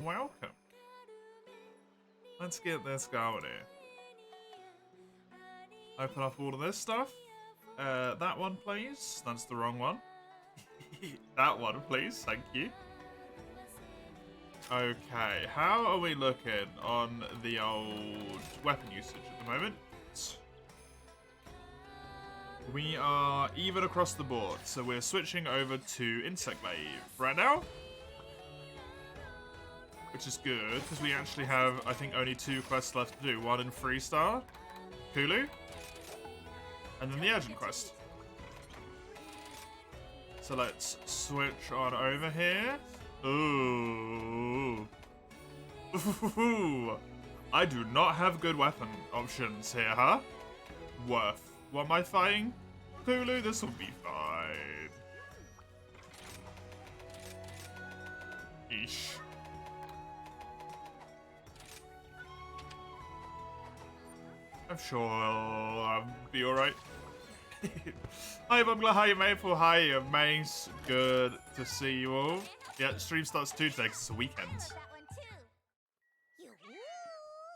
welcome. Let's get this going here. Open up all of this stuff. That one, please. That's the wrong one. That one, please. Thank you. Okay, how are we looking on the old weapon usage at the moment? We are even across the board, so we're switching over to Insect Glaive right now. Which is good, because we actually have, I think, only 2 quests left to do. One in Freestar, Kulu, and then the Urgent quest. So let's switch on over here. Ooh. Ooh. I do not have good weapon options here, huh? Worth. What am I fighting? Kulu, this will be fine. Eesh. I'm sure I'll be alright. Hi Bungler, hi Maple, hi Mace. Good to see you all. Yeah, stream starts Tuesday because it's a weekend.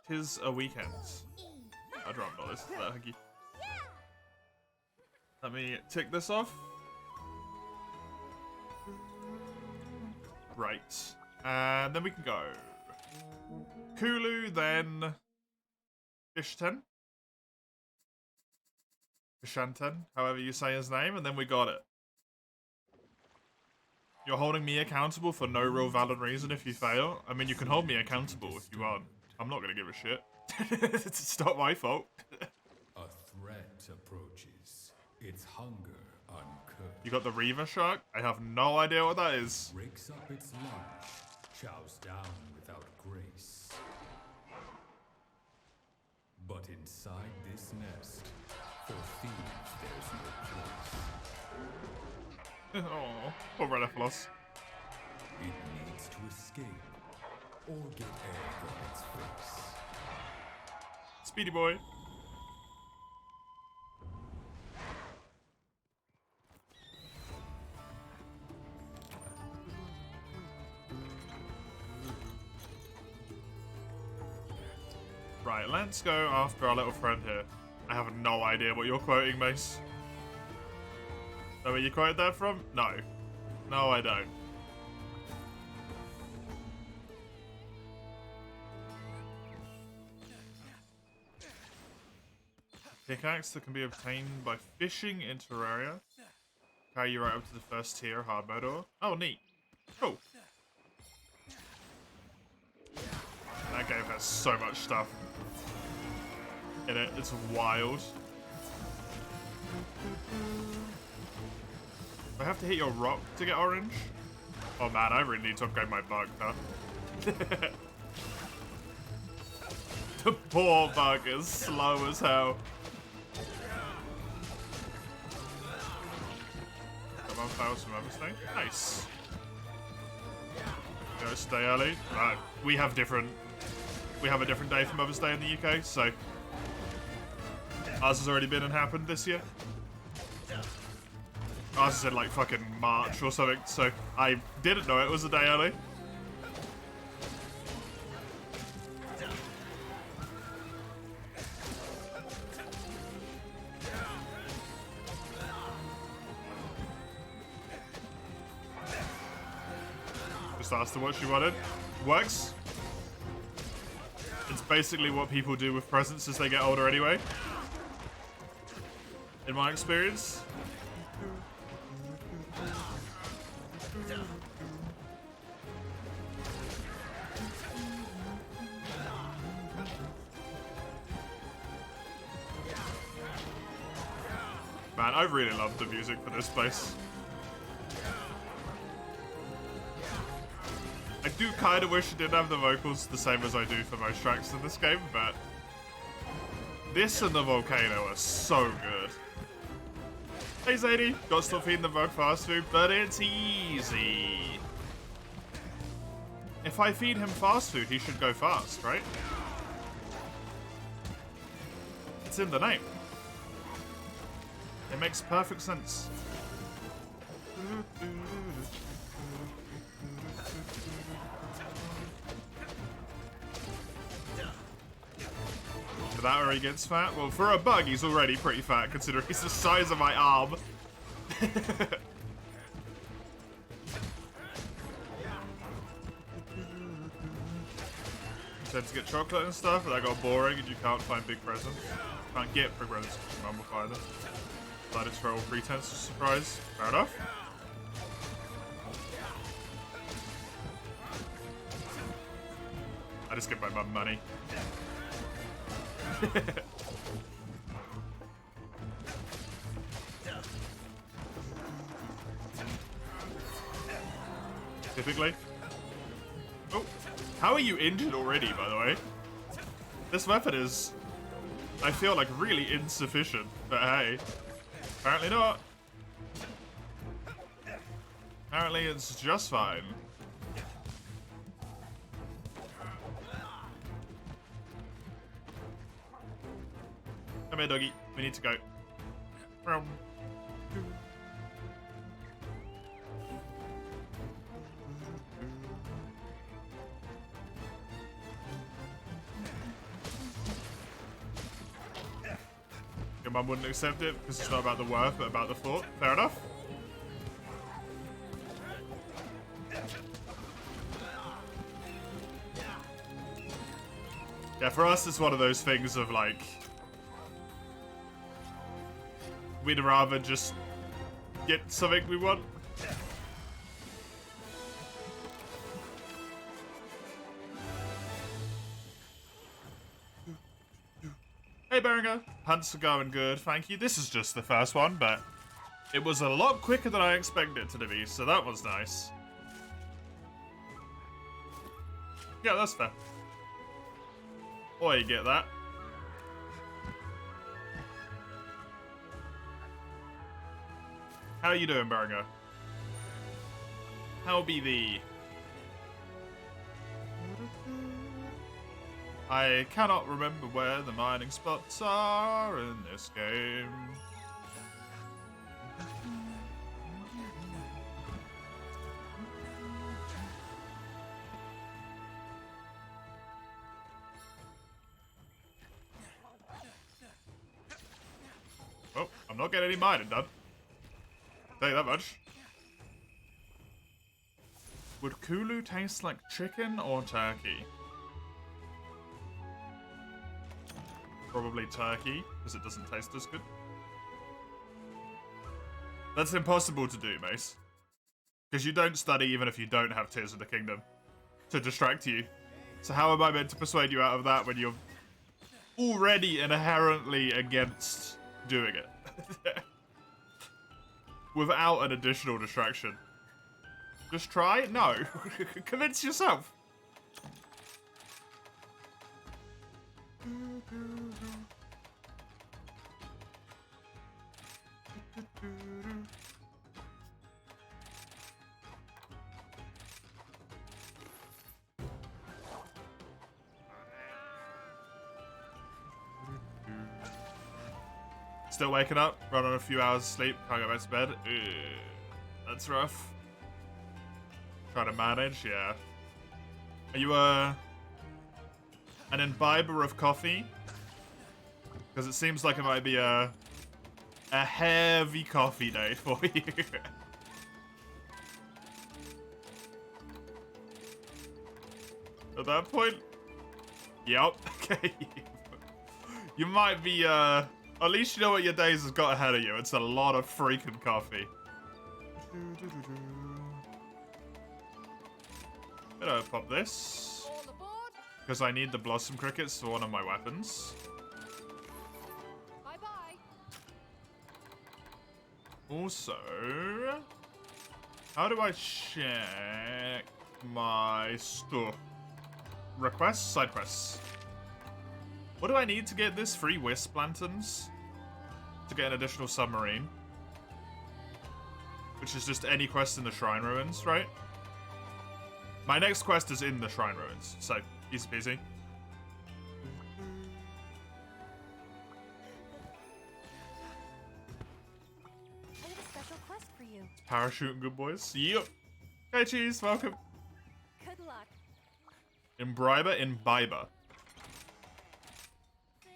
Tis a weekend. I'd rather not listen to that, Huggy. Let me tick this off. Right. And then we can go. Kulu, then Ishten. Shanten, however you say his name, and then we got it. You're holding me accountable for no real valid reason if you fail. I mean, you can hold me accountable if you want. I'm not gonna give a shit. It's not my fault. A threat approaches. Its hunger uncurbed. You got the Reaver Shark? I have no idea what that is. Breaks up its lunch, chows down without grace. But inside this nest, for thieves there's no place. Oh, poor Reliflos. It needs to escape, or get air from its face. Speedy boy. Right, let's go after our little friend here. I have no idea what you're quoting, Mace. Know where you quoted that from? No. No, I don't. Pickaxe that can be obtained by fishing in Terraria. Carry you right up to the first tier hard mode ore. Oh, neat. Cool. That game has so much stuff in it. It's wild. Do I have to hit your rock to get orange? Oh man, I really need to upgrade my bug, huh? The poor bug is slow as hell. Come on, fails from everything. Nice. Go stay early. We have a different day for Mother's Day in the UK, so ours has already been and happened this year. Ours is in like fucking March or something, so I didn't know it was a day early. Just asked her what she wanted. Works. It's basically what people do with presents as they get older anyway. In my experience. Man, I really love the music for this place. I do kind of wish it didn't have the vocals the same as I do for most tracks in this game, but this and the volcano are so good. Hey Zadie, got to stop feeding the bug fast food, but it's easy. If I feed him fast food, he should go fast, right? It's in the name. It makes perfect sense. that where he gets fat? Well, for a bug, he's already pretty fat, considering he's the size of my arm. You tend to get chocolate and stuff, but that got boring and you can't find big presents. Can't get big presents because your mum will buy them. That is for all pretense of surprise. Fair enough. I just give my mum money. Typically. Oh, how are you injured already, by the way? This weapon is, I feel like, really insufficient, but hey. Apparently not. Apparently it's just fine. Come here, doggy. We need to go. Your mum wouldn't accept it because it's not about the worth, but about the thought. Fair enough. Yeah, for us, it's one of those things of like, we'd rather just get something we want. Hey Berenger, hunts are going good, thank you. This is just the first one, but it was a lot quicker than I expected it to be, so that was nice. Yeah, that's fair. Oh, you get that. How you doing, Berenger? How be thee? I cannot remember where the mining spots are in this game. Oh, I'm not getting any mining done. Tell you that much. Would Kulu taste like chicken or turkey? Probably turkey, because it doesn't taste as good. That's impossible to do, Mace. Because you don't study even if you don't have Tears of the Kingdom to distract you. So how am I meant to persuade you out of that when you're already inherently against doing it? Without an additional distraction. Just try? No. Convince yourself. Still waking up, run on a few hours of sleep, can't go back to bed. Ugh, that's rough. Try to manage, yeah. Are you an imbiber of coffee? Because it seems like it might be a heavy coffee day for you. At that point, yep. Okay. You might be at least you know what your days has got ahead of you. It's a lot of freaking coffee. Gonna pop this. Because I need the Blossom Crickets for one of my weapons. Bye-bye. Also, how do I check my stuff? Requests? Side quests. What do I need to get this? 3 Wisp Lanterns? To get an additional submarine. Which is just any quest in the Shrine Ruins, right? My next quest is in the Shrine Ruins, so easy peasy. I have a special quest for you. Parachuting good boys. Yep. Hey Cheese, welcome. Good luck. Imbiber.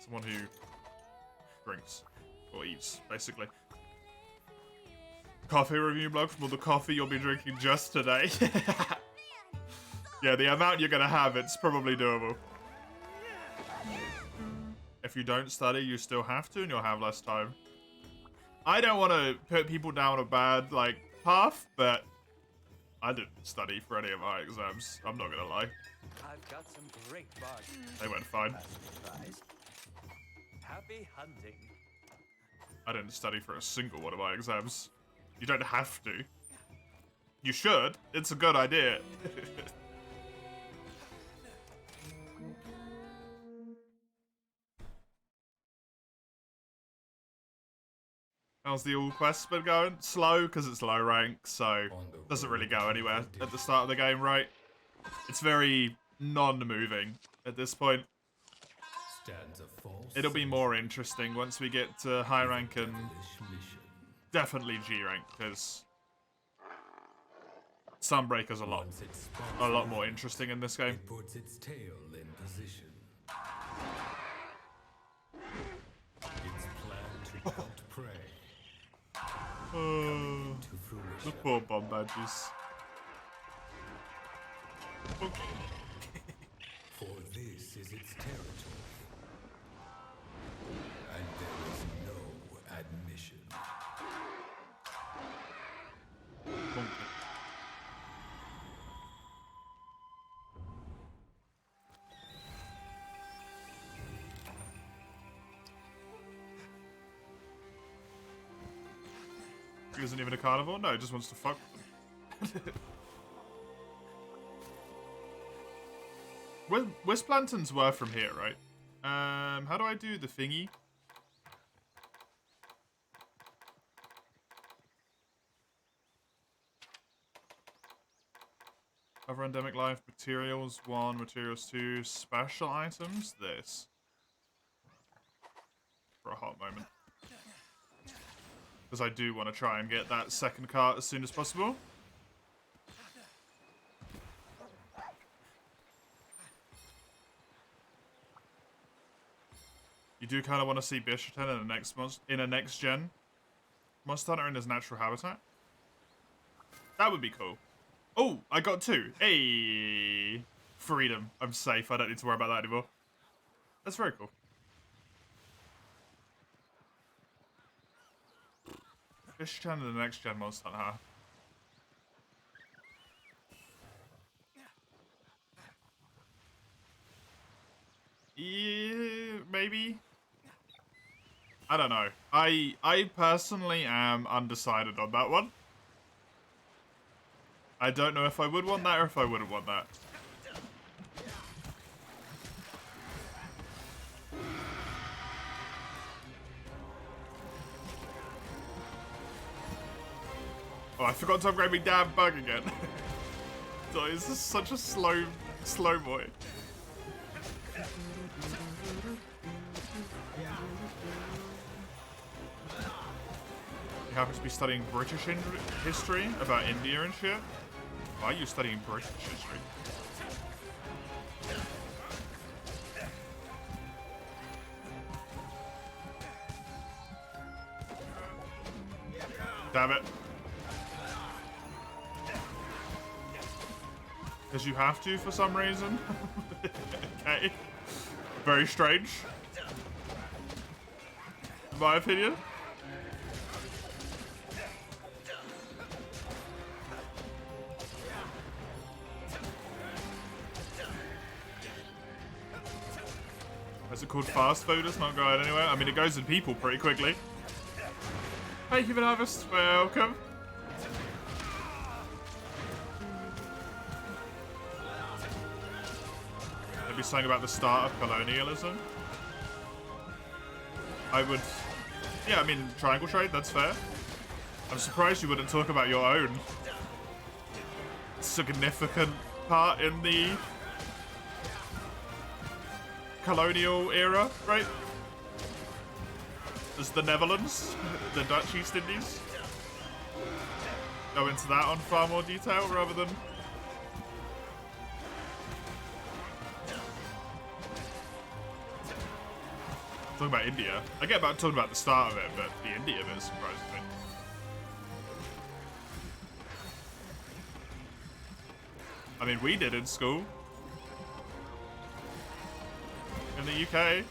Someone who drinks or eats, basically. Coffee review blog from all the coffee you'll be drinking just today. Yeah, the amount you're gonna have, it's probably doable. If you don't study, you still have to, and you'll have less time. I don't want to put people down a bad, like, path, but I didn't study for any of my exams. I'm not gonna lie. I've got some great bargains. They went fine. As a surprise. Happy hunting. I didn't study for a single one of my exams. You don't have to. You should. It's a good idea. How's the all quest been going? Slow, because it's low rank, so doesn't really go anywhere at the start of the game, right? It's very non-moving at this point. Stands a false It'll be more interesting once we get to high rank and mission. definitely G rank, because Sunbreaker's a lot Once it spots more interesting in this game. it puts its tail in position. Its plan to hunt prey Oh, to the fruition. poor bomb badges. For this is its territory. And there is no admission. He isn't even a carnivore? No, he just wants to fuck them. West Plantains were from here, right? How do I do the thingy? Other endemic life, materials 1, materials 2, special items, this. For a hot moment. Because I do want to try and get that second cart as soon as possible. You do kind of want to see Bisharton in a next gen Monster Hunter in his natural habitat. That would be cool. Oh, I got 2. Hey, freedom. I'm safe. I don't need to worry about that anymore. That's very cool. Bisharton in the next gen Monster Hunter. Yeah, maybe. I don't know. I personally am undecided on that one. I don't know if I would want that or if I wouldn't want that. Oh, I forgot to upgrade my damn bug again. Oh, this is such a slow boy. You happen to be studying British history about India and shit? Why are you studying British history? Damn it. Because you have to for some reason. Okay. Very strange. In my opinion. Is it called fast food? It's not going anywhere. I mean, it goes in people pretty quickly. Thank you for the harvest. Welcome. Maybe something about the start of colonialism. I would... Yeah, I mean, triangle trade, that's fair. I'm surprised you wouldn't talk about your own significant part in the colonial era, right? As the Netherlands, the Dutch East Indies. Go into that on far more detail rather than... Talking about India. I get about talking about the start of it, but the India bit surprises me. I mean, we did in school. In the UK.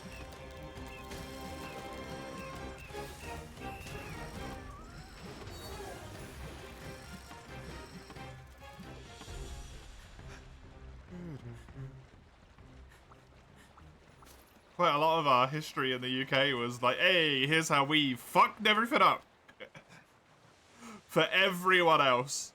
Quite a lot of our history in the UK was like, hey, here's how we fucked everything up. For everyone else.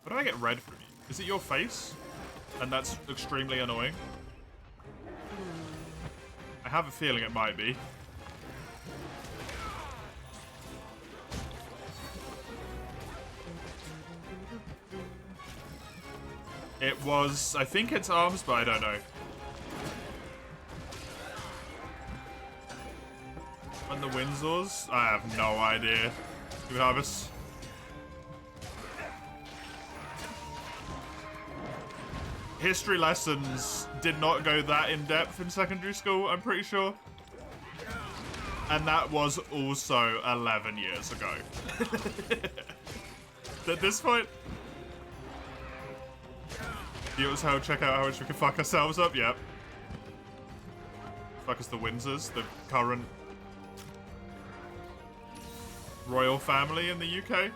What did I get red from you? Is it your face? And that's extremely annoying. I have a feeling it might be. It was, I think it's arms, but I don't know. And the Windsors? I have no idea. To be honest. History lessons did not go that in depth in secondary school, I'm pretty sure. And that was also 11 years ago. At this point, it was how check out how much we can fuck ourselves up. Yep. Fuck us the Windsors, the current royal family in the UK.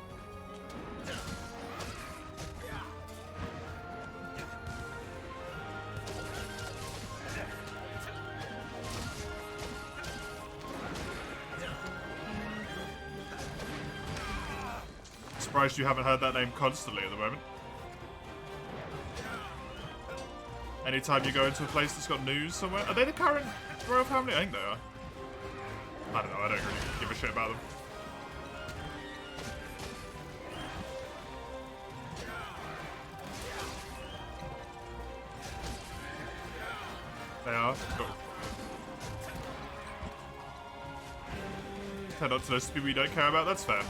Surprised you haven't heard that name constantly at the moment. Anytime you go into a place that's got news somewhere. Are they the current royal family? I think they are. I don't know, I don't really give a shit about them. They are? Cool. Tend not to listen to people you don't care about, that's fair.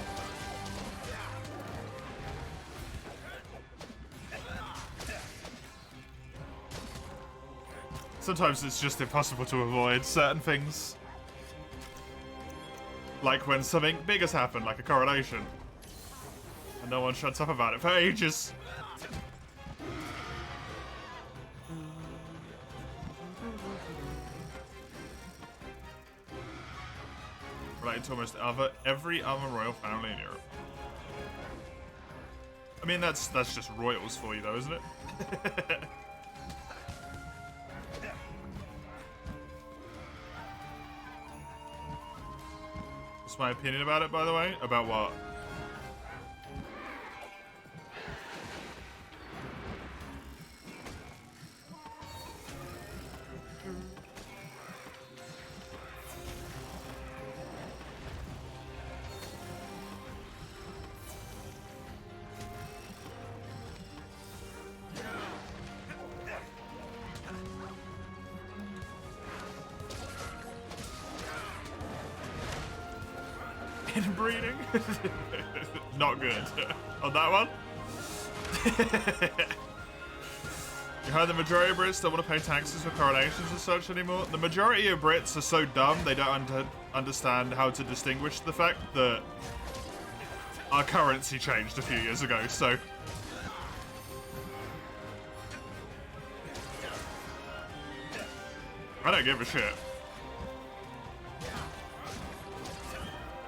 Sometimes it's just impossible to avoid certain things. Like when something big has happened, like a coronation. And no one shuts up about it for ages. Related to almost every other royal family in Europe. I mean, that's just royals for you though, isn't it? What's my opinion about it, by the way? About what? Inbreeding? Not good. On that one? You heard the majority of Brits don't want to pay taxes for coronations and such anymore? The majority of Brits are so dumb they don't understand how to distinguish the fact that our currency changed a few years ago, so... I don't give a shit.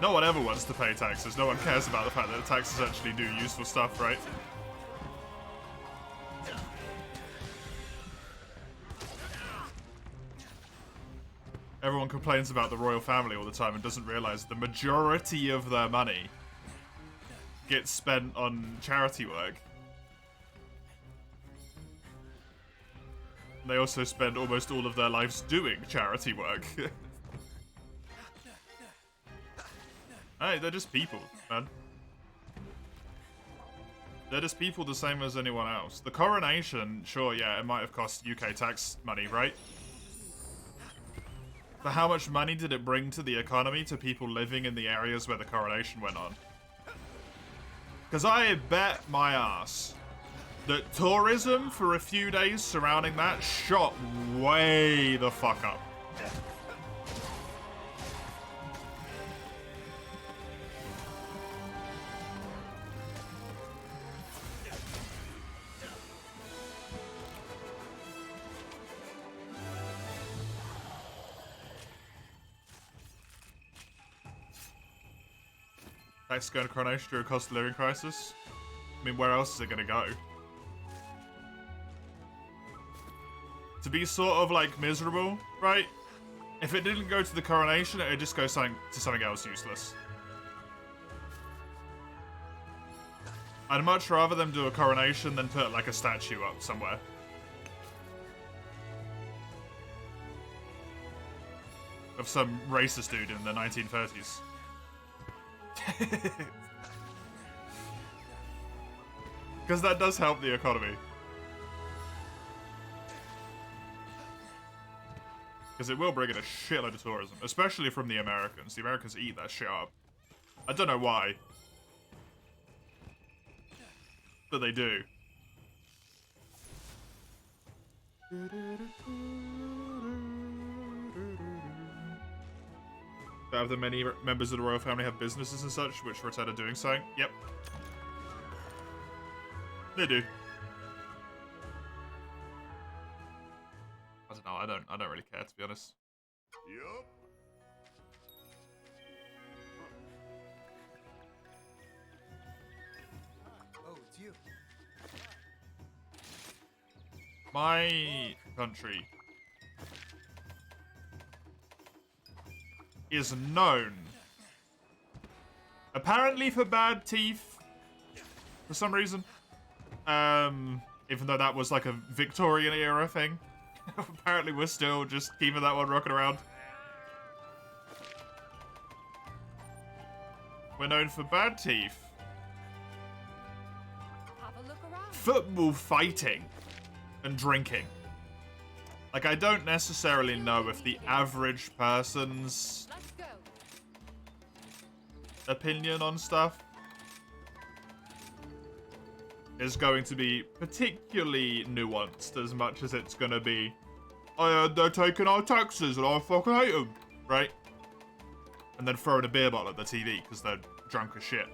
No one ever wants to pay taxes. No one cares about the fact that the taxes actually do useful stuff, right? Everyone complains about the royal family all the time and doesn't realize the majority of their money gets spent on charity work. They also spend almost all of their lives doing charity work. Hey, they're just people, man. They're just people the same as anyone else. The coronation, sure, yeah, it might have cost UK tax money, right? But how much money did it bring to the economy to people living in the areas where the coronation went on? Because I bet my ass that tourism for a few days surrounding that shot way the fuck up. Mexico and coronation through a cost of living crisis. I mean, where else is it going to go? To be sort of like miserable, right? If it didn't go to the coronation, it would just go to something else useless. I'd much rather them do a coronation than put like a statue up somewhere. Of some racist dude in the 1930s. Because that does help the economy. Because it will bring in a shitload of tourism, especially from the Americans. The Americans eat that shit up. I don't know why. But they do. Have the many members of the royal family have businesses and such, which return to doing so? Yep. They do. I don't know, I don't really care, to be honest. Yup. Oh, it's you. My country is known, apparently, for bad teeth, for some reason. Even though that was like a Victorian era thing. Apparently we're still just keeping that one rocking around. We're known for bad teeth. Have a look around. Football fighting and drinking. Like, I don't necessarily know if the average person's Let's go. opinion on stuff is going to be particularly nuanced as much as it's going to be, oh, they're taking our taxes and I fucking hate them, right? And then throwing a beer bottle at the TV because they're drunk as shit.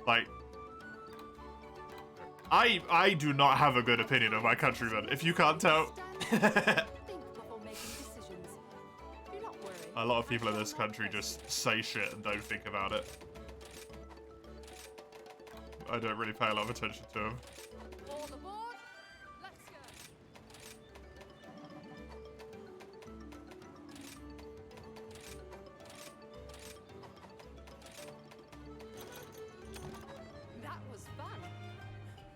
Like, I do not have a good opinion of my countrymen, if you can't tell. Think before making decisions. Do not worry. A lot of people in this country just say shit and don't think about it. I don't really pay a lot of attention to them. All aboard. Let's go. That was fun.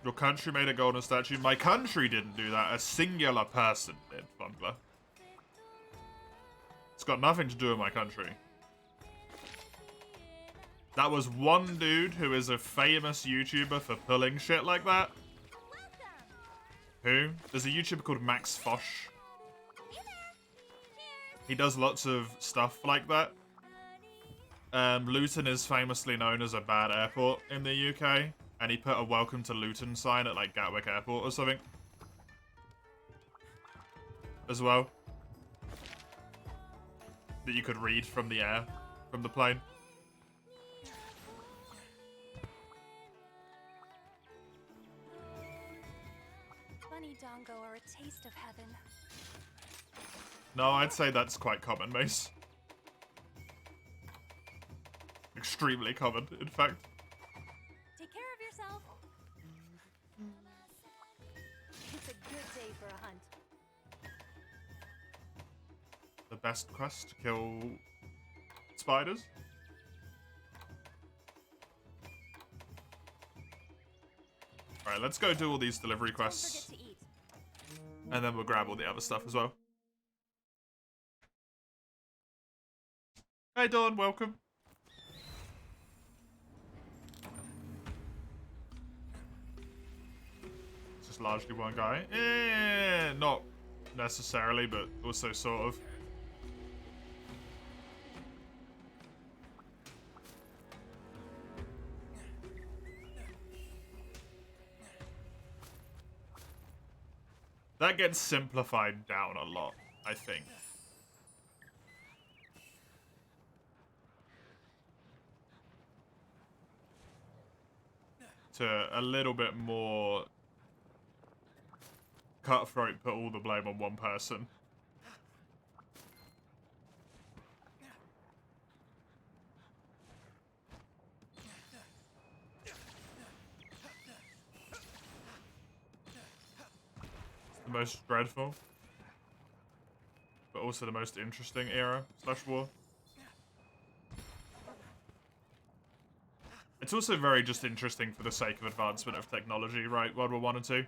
Your country made a golden statue. My country didn't do that. A singular person did, Bungler. It's got nothing to do with my country. That was one dude who is a famous YouTuber for pulling shit like that. Who? There's a YouTuber called Max Fosh. He does lots of stuff like that. Luton is famously known as a bad airport in the UK. And he put a welcome to Luton sign at like Gatwick Airport or something. As well. That you could read from the air, from the plane. Bunny Dongo are a taste of heaven. No, I'd say that's quite common, Mace. Extremely common, in fact. Take care of yourself. It's a good day for a hunt. The best quest to kill spiders? Alright, let's go do all these delivery Don't forget quests. to eat. And then we'll grab all the other stuff as well. Hey Dawn, welcome. it's largely one guy. Not necessarily, but also sort of. That gets simplified down a lot, I think. To a little bit more cutthroat, put all the blame on one person. It's the most dreadful, but also the most interesting era / war. It's also very just interesting for the sake of advancement of technology, right? World War I and II.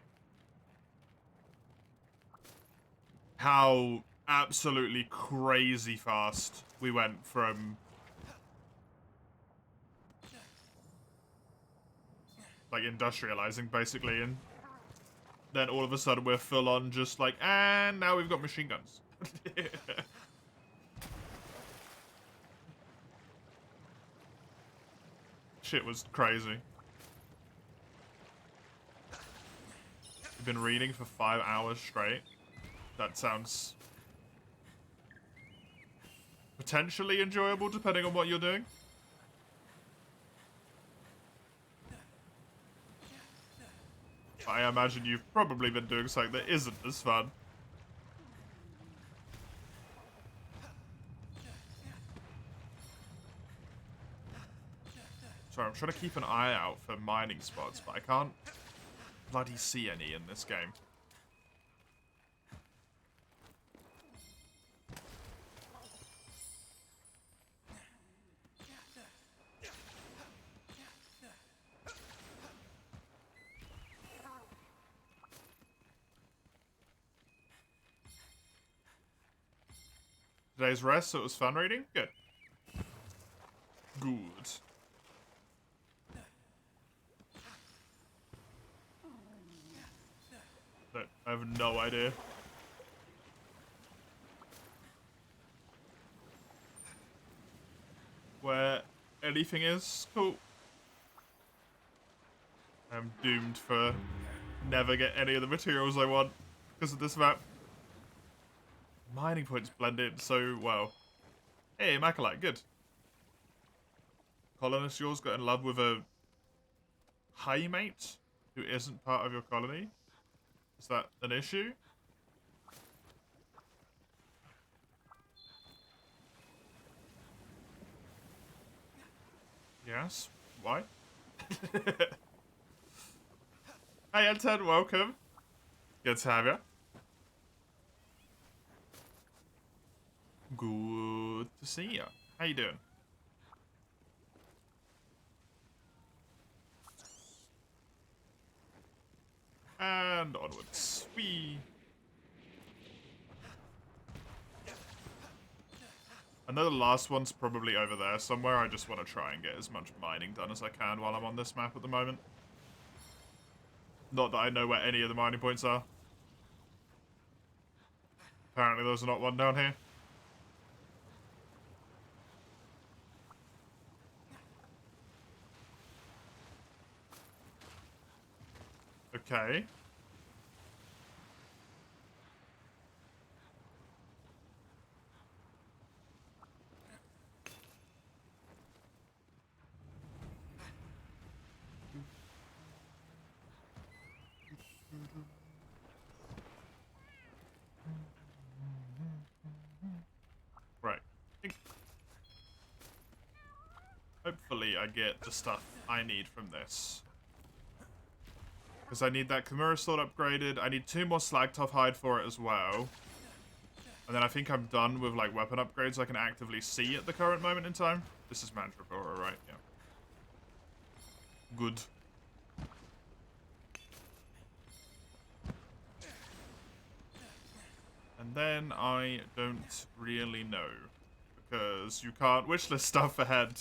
How absolutely crazy fast we went from like industrializing basically, and then all of a sudden we're full on just like, and now we've got machine guns. Shit was crazy. We've been reading for 5 hours straight. That sounds potentially enjoyable depending on what you're doing. I imagine you've probably been doing something that isn't as fun. Sorry, I'm trying to keep an eye out for mining spots, but I can't bloody see any in this game. Today's rest, so it was fun reading? Good. Good. I have no idea. Where anything is. Cool. I'm doomed for never get any of the materials I want because of this map. Mining points blend in so well. Hey, Macalite, good. Colonist yours got in love with a high mate who isn't part of your colony? Is that an issue? Yes. Why? Hey, Ed10, welcome. Good to have you. Good to see you. How you doing? And onwards. Whee! I know the last one's probably over there somewhere. I just want to try and get as much mining done as I can while I'm on this map at the moment. Not that I know where any of the mining points are. Apparently there's not one down here. Okay. Right. Hopefully I get the stuff I need from this. Because I need that Chimera sword upgraded. I need 2 more Slagtough hide for it as well. And then I think I'm done with like weapon upgrades I can actively see at the current moment in time. This is Mandragora, right? Yeah. Good. And then I don't really know. Because you can't wishlist stuff ahead.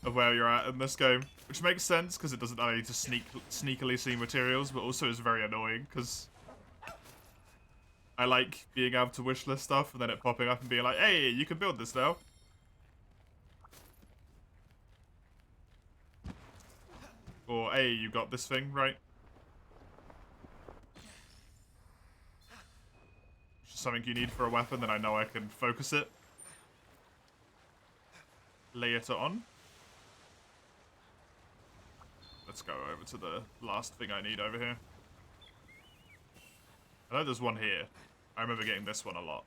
of where you're at in this game, which makes sense because it doesn't allow you to sneakily see materials, but also is very annoying because I like being able to wishlist stuff and then it popping up and being like, hey, you can build this now. Or, hey, you got this thing, right? It's just something you need for a weapon, then I know I can focus it. Lay it on. Let's go over to the last thing I need over here. I know there's one here. I remember getting this one a lot.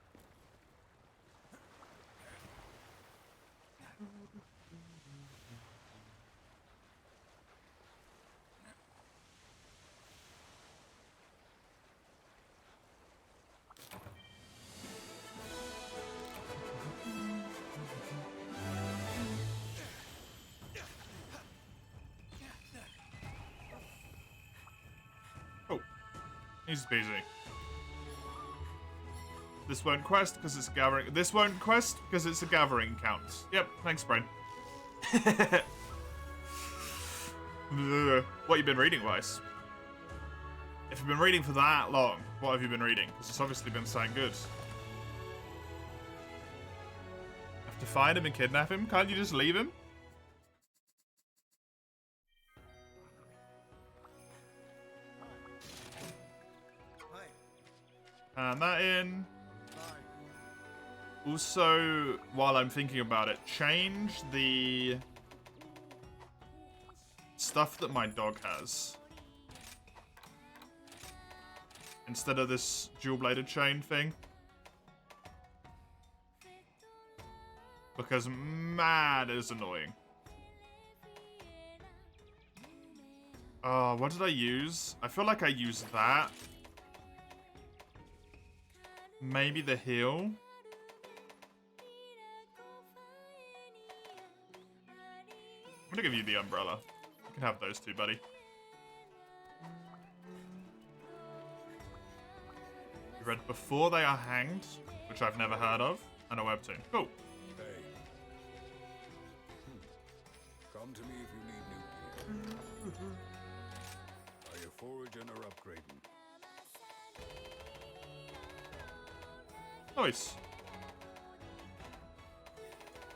Oh. Easy peasy. This won't quest because it's a gathering. This won't quest because it's a gathering count. Yep, thanks, brain. What you been reading, Weiss? If you've been reading for that long, what have you been reading? Because it's obviously been something good. Have to find him and kidnap him? Can't you just leave him? And that in. Also, while I'm thinking about it, change the stuff that my dog has. Instead of this dual-bladed chain thing. Because, man, it is annoying. Oh, what did I use? I feel like I used that. Maybe the heal. I'm gonna give you the umbrella. You can have those two, buddy. You read Before They Are Hanged, which I've never heard of, and a webtoon. Cool. Hey. Come to me if you need new gear. Are you foraging or upgrading? Nice.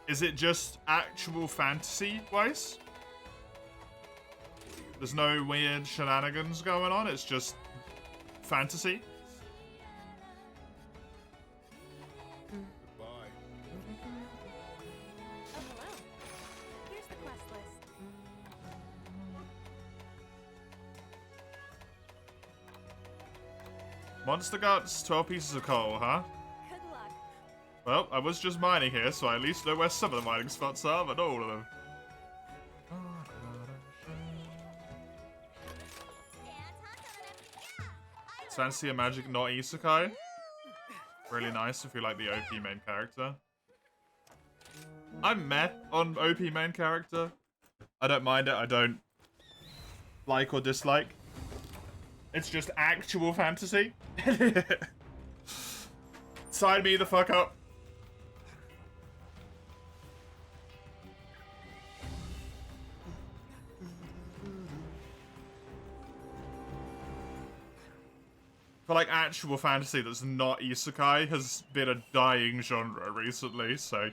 Is it just actual fantasy, Weiss? There's no weird shenanigans going on, it's just fantasy? Bye. Oh, hello. Here's the quest list. Monster guts, 12 pieces of coal, huh? Good luck. Well, I was just mining here, so I at least know where some of the mining spots are, but not all of them. It's fantasy and magic, not isekai. Really nice if you like the OP main character. I'm meh on OP main character. I don't mind it, I don't like or dislike. It's just actual fantasy. Sign me the fuck up. For like actual fantasy that's not isekai has been a dying genre recently, so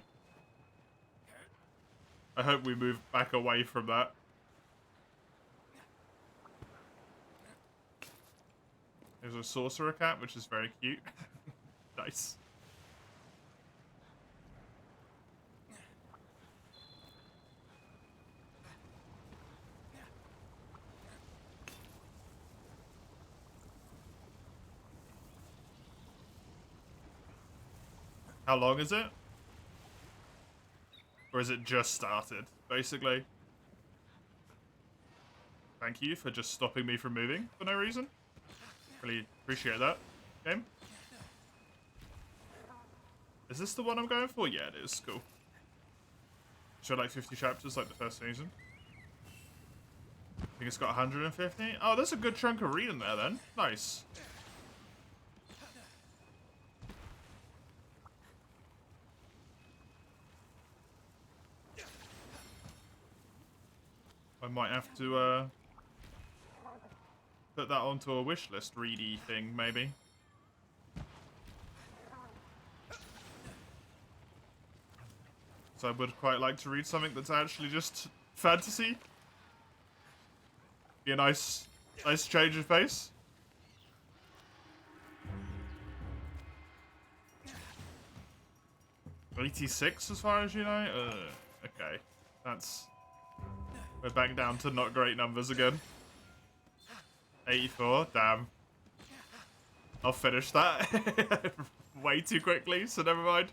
I hope we move back away from that. There's a sorcerer cat, which is very cute. Nice. How long is it? Or is it just started, basically? Thank you for just stopping me from moving for no reason. Really appreciate that, game. Is this the one I'm going for? Yeah, it is. Cool. Should like 50 chapters like the first season. I think it's got 150. Oh, there's a good chunk of reading there then. Nice. might have to put that onto a wish list ready thing, maybe. So I would quite like to read something that's actually just fantasy. Be a nice change of pace. $86 as far as you know? Okay. We're back down to not great numbers again. 84, damn. I'll finish that way too quickly, so never mind.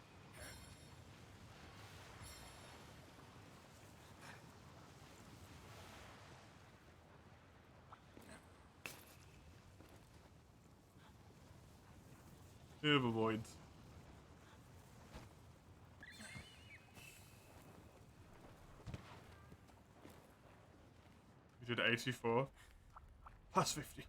Overvoid. We did 84. Plus 50.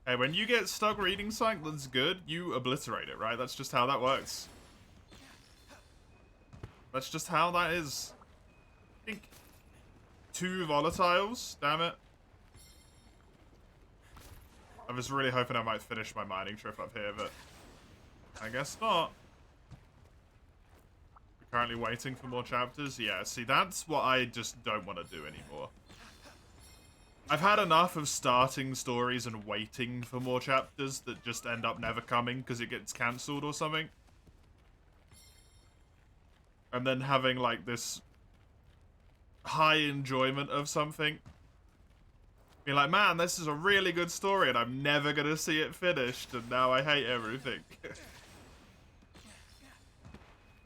Hey, when you get stuck reading something that's good, you obliterate it, right? That's just how that works. That's just how that is. I think 2 volatiles, damn it. I was really hoping I might finish my mining trip up here, but I guess not. We're currently waiting for more chapters. Yeah, see, that's what I just don't want to do anymore. I've had enough of starting stories and waiting for more chapters that just end up never coming because it gets cancelled or something. And then having, like, this high enjoyment of something. Being like, man, this is a really good story and I'm never gonna see it finished and now I hate everything. I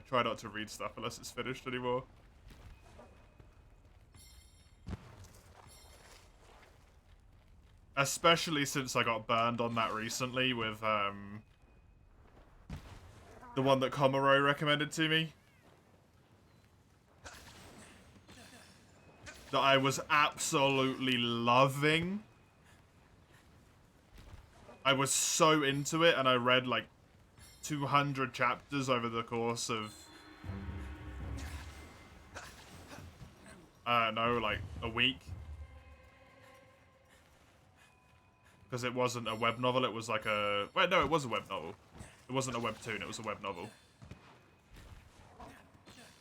try not to read stuff unless it's finished anymore. Especially since I got burned on that recently with, the one that Komuro recommended to me. That I was absolutely loving. I was so into it, and I read like 200 chapters over the course of, I don't know, like a week. Because it wasn't a web novel, it was like a... Wait, no, it was a web novel. It wasn't a webtoon, it was a web novel.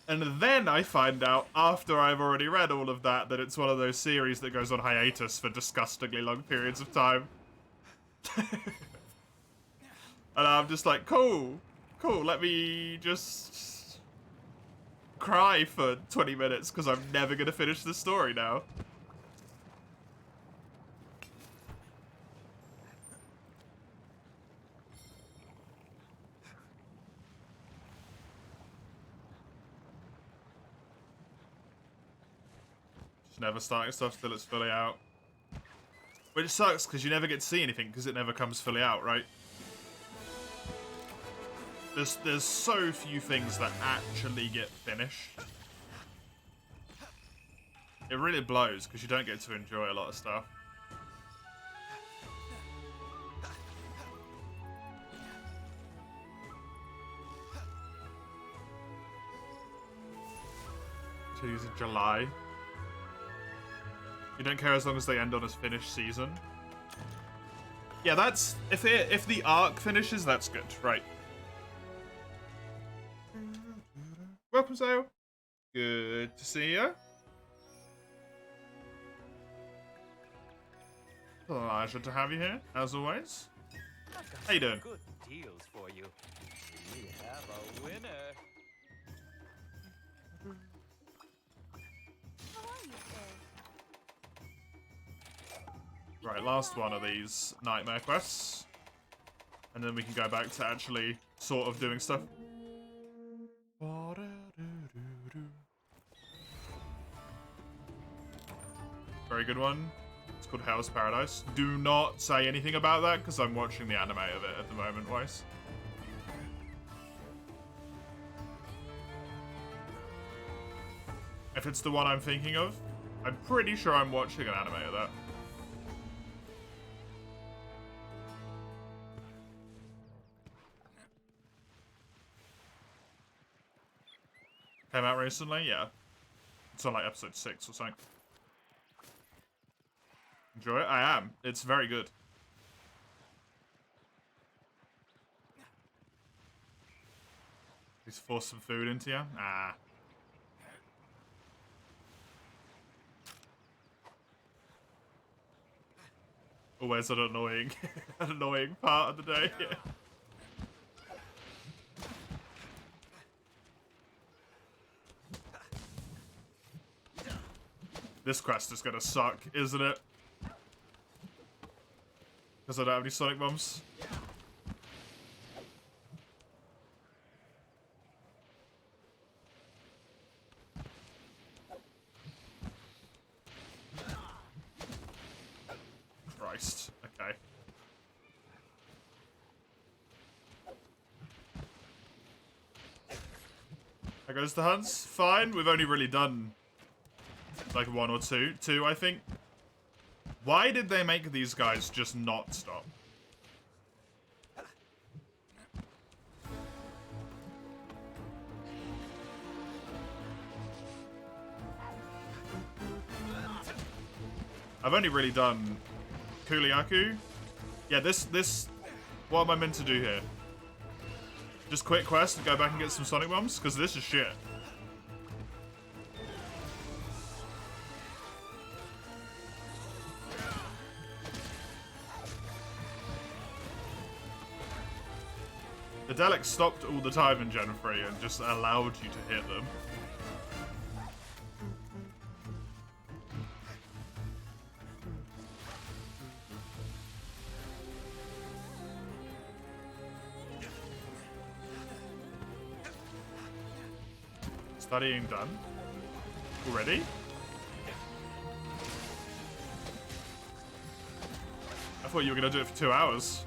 And then I find out, after I've already read all of that, that it's one of those series that goes on hiatus for disgustingly long periods of time. And I'm just like, cool, let me just cry for 20 minutes, because I'm never going to finish the story now. Never starting stuff till it's fully out. Which sucks, because you never get to see anything, because it never comes fully out, right? There's so few things that actually get finished. It really blows, because you don't get to enjoy a lot of stuff. Continues in July. You don't care as long as they end on a finished season. Yeah, that's... If the arc finishes, that's good, right. Welcome, Sayo. Good to see you. Pleasure to have you here, as always. How you doing? Good deals for you. We have a winner. How are you, sir? Right, last one of these nightmare quests. And then we can go back to actually sort of doing stuff. Very good one. It's called Hell's Paradise. Do not say anything about that, because I'm watching the anime of it at the moment, Weiss. If it's the one I'm thinking of, I'm pretty sure I'm watching an anime of that. Came out recently, yeah. It's on like episode 6 or something. Enjoy it? I am. It's very good. He's forced some food into you? Ah. Always an annoying, an annoying part of the day. This quest is gonna suck, isn't it? Because I don't have any Sonic Bombs. Christ. Okay. There goes the hunts. Fine. We've only really done like 1 or 2. 2, I think. Why did they make these guys just not stop? I've only really done Kuliaku. Yeah, this... What am I meant to do here? Just quit quest and go back and get some Sonic Bombs? Because this is shit. The Daleks stopped all the time in Gen 3 and just allowed you to hit them. Studying done? Already? I thought you were going to do it for 2 hours.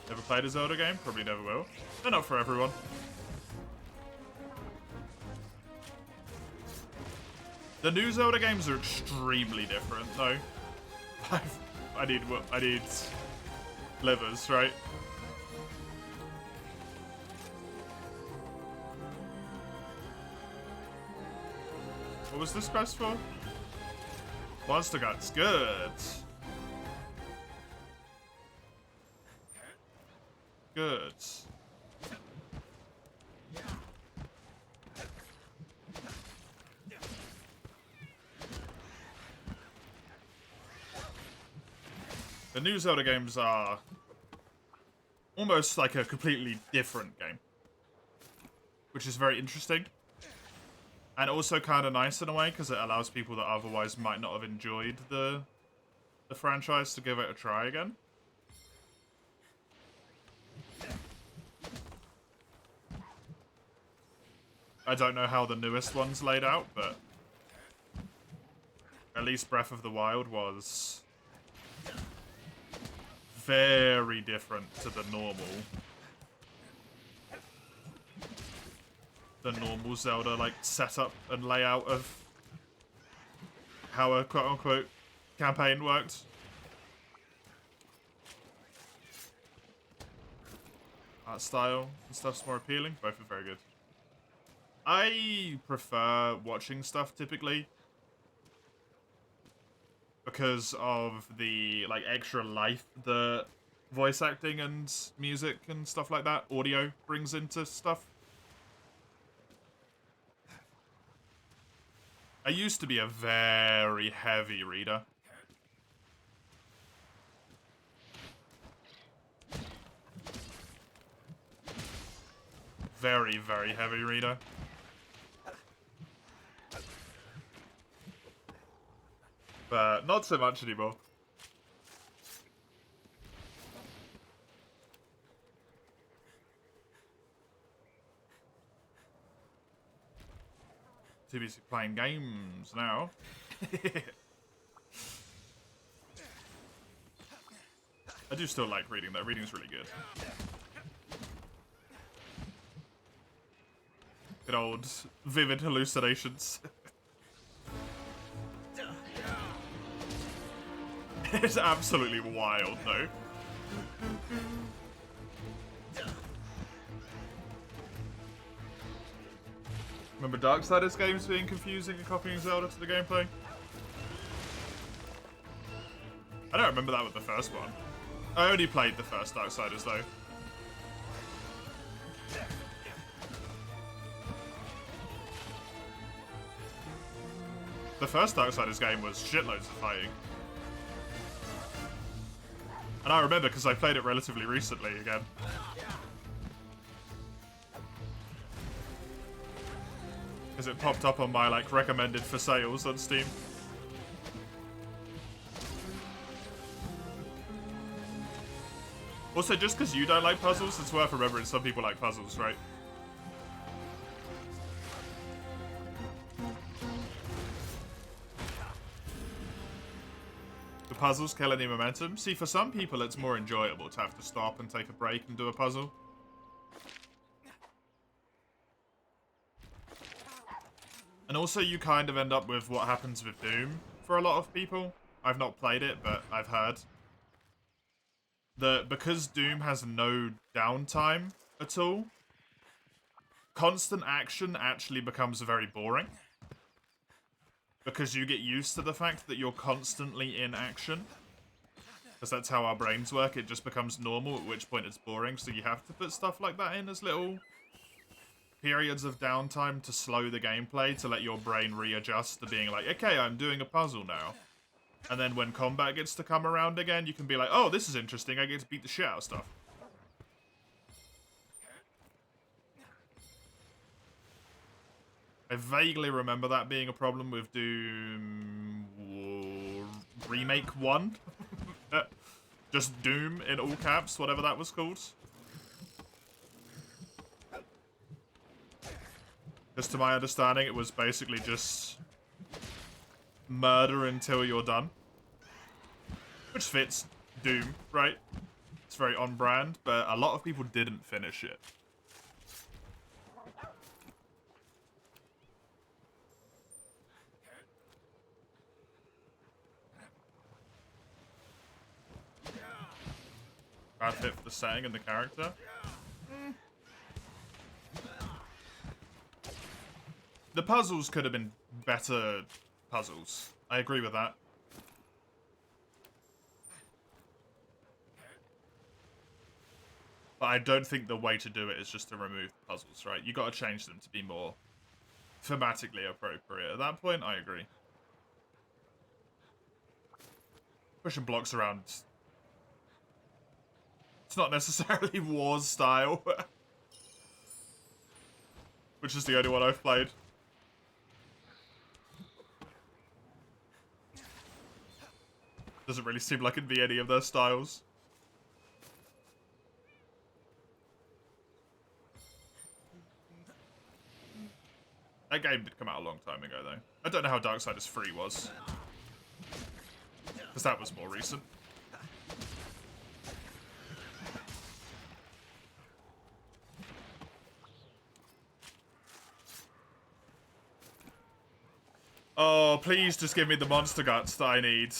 Never played a Zelda game? Probably never will. They're not for everyone. The new Zelda games are extremely different, though. I need livers, right? What was this quest for? Monster Guts, good. Good. The new Zelda games are almost like a completely different game, which is very interesting. And also kind of nice in a way, because it allows people that otherwise might not have enjoyed the franchise to give it a try again. I don't know how the newest one's laid out, but at least Breath of the Wild was very different to the normal Zelda like setup and layout of how a quote-unquote campaign worked. Art style and stuff's more appealing. Both are very good. I prefer watching stuff typically because of the like extra life the voice acting and music and stuff like that, audio brings into stuff. I used to be a very heavy reader. Very, very heavy reader. But not so much anymore. Too busy playing games now. I do still like reading though. Reading's really good. Good old vivid hallucinations. It's absolutely wild though. Remember Darksiders games being confusing and copying Zelda to the gameplay? I don't remember that with the first one. I only played the first Darksiders though. The first Darksiders game was shitloads of fighting. And I remember because I played it relatively recently again. Because it popped up on my like recommended for sales on Steam. Also, just because you don't like puzzles, it's worth remembering some people like puzzles, right? The puzzles kill any momentum. See, for some people, it's more enjoyable to have to stop and take a break and do a puzzle. And also, you kind of end up with what happens with Doom for a lot of people. I've not played it, but I've heard. Because Doom has no downtime at all, constant action actually becomes very boring. Because you get used to the fact that you're constantly in action. Because that's how our brains work, it just becomes normal, at which point it's boring, so you have to put stuff like that in as little periods of downtime to slow the gameplay, to let your brain readjust to being like, okay, I'm doing a puzzle now. And then when combat gets to come around again, you can be like, oh, this is interesting, I get to beat the shit out of stuff. I vaguely remember that being a problem with Doom Remake 1. Just Doom in all caps, whatever that was called. Because to my understanding, it was basically just murder until you're done. Which fits Doom, right? It's very on brand, but a lot of people didn't finish it. Bad fit for the setting and the character. The puzzles could have been better puzzles. I agree with that. But I don't think the way to do it is just to remove the puzzles, right? You gotta change them to be more thematically appropriate. At that point, I agree. Pushing blocks around. It's not necessarily Wars style. Which is the only one I've played. Doesn't really seem like it'd be any of their styles. That game did come out a long time ago, though. I don't know how Darksiders 3 was. Because that was more recent. Oh, please just give me the monster guts that I need.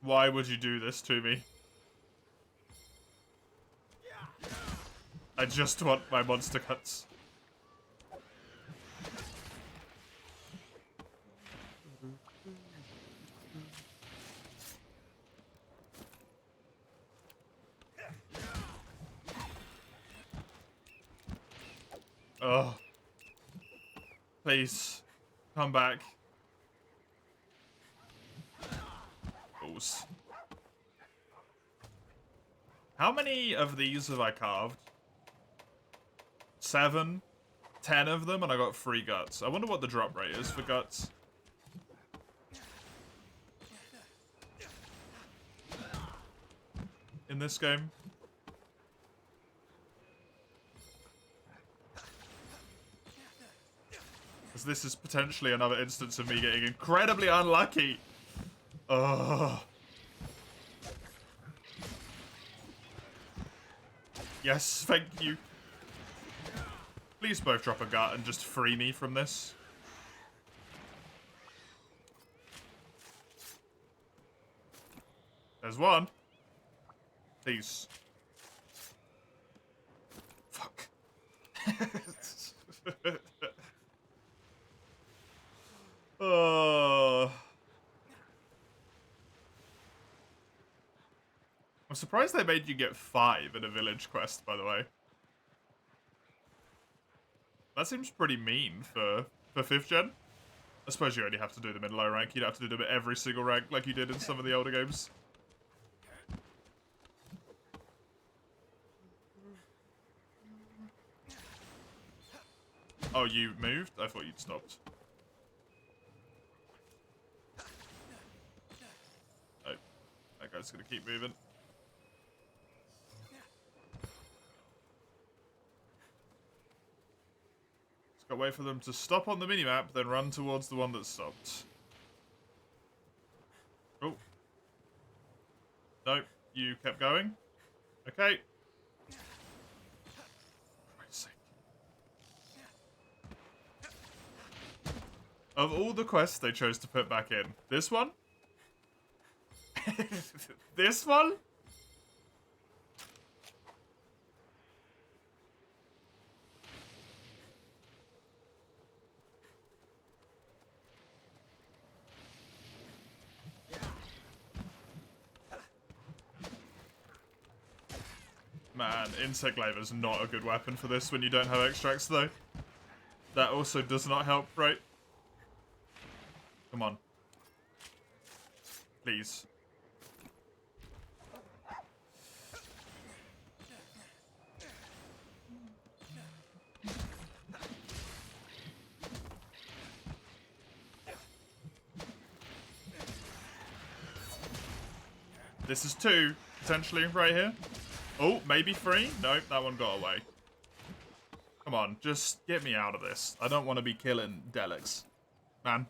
Why would you do this to me? I just want my monster guts. Oh. Please. Come back. Balls. How many of these have I carved? 7? 10 of them, and I got 3 guts. I wonder what the drop rate is for guts. In this game. Because this is potentially another instance of me getting incredibly unlucky. Ugh. Yes, thank you. Please both drop a gut and just free me from this. There's one. Please. Fuck. Oh. I'm surprised they made you get 5 in a village quest, by the way. That seems pretty mean for 5th gen. I suppose you only have to do them in low rank. You'd have to do them at every single rank like you did in some of the older games. Oh, you moved? I thought you'd stopped. Oh, that guy's gonna keep moving. Just gotta wait for them to stop on the minimap, then run towards the one that stopped. Oh. Nope, you kept going. Okay. Of all the quests they chose to put back in, this one? This one? Man, Insect Labor's not a good weapon for this when you don't have extracts, though. That also does not help, right? Come on. Please. This is 2, potentially, right here. Oh, maybe 3? Nope, that one got away. Come on, just get me out of this. I don't want to be killing Delex. Man.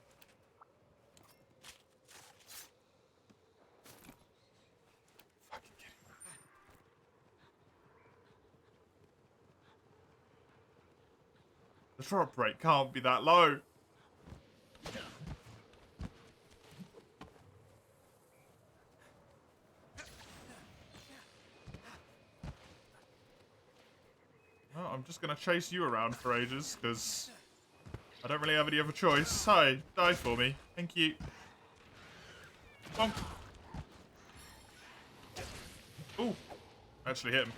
Fucking kidding me. The drop rate can't be that low. Well, I'm just gonna chase you around for ages, because I don't really have any other choice. Hi, die for me. Thank you. Bonk. Ooh. Actually hit him.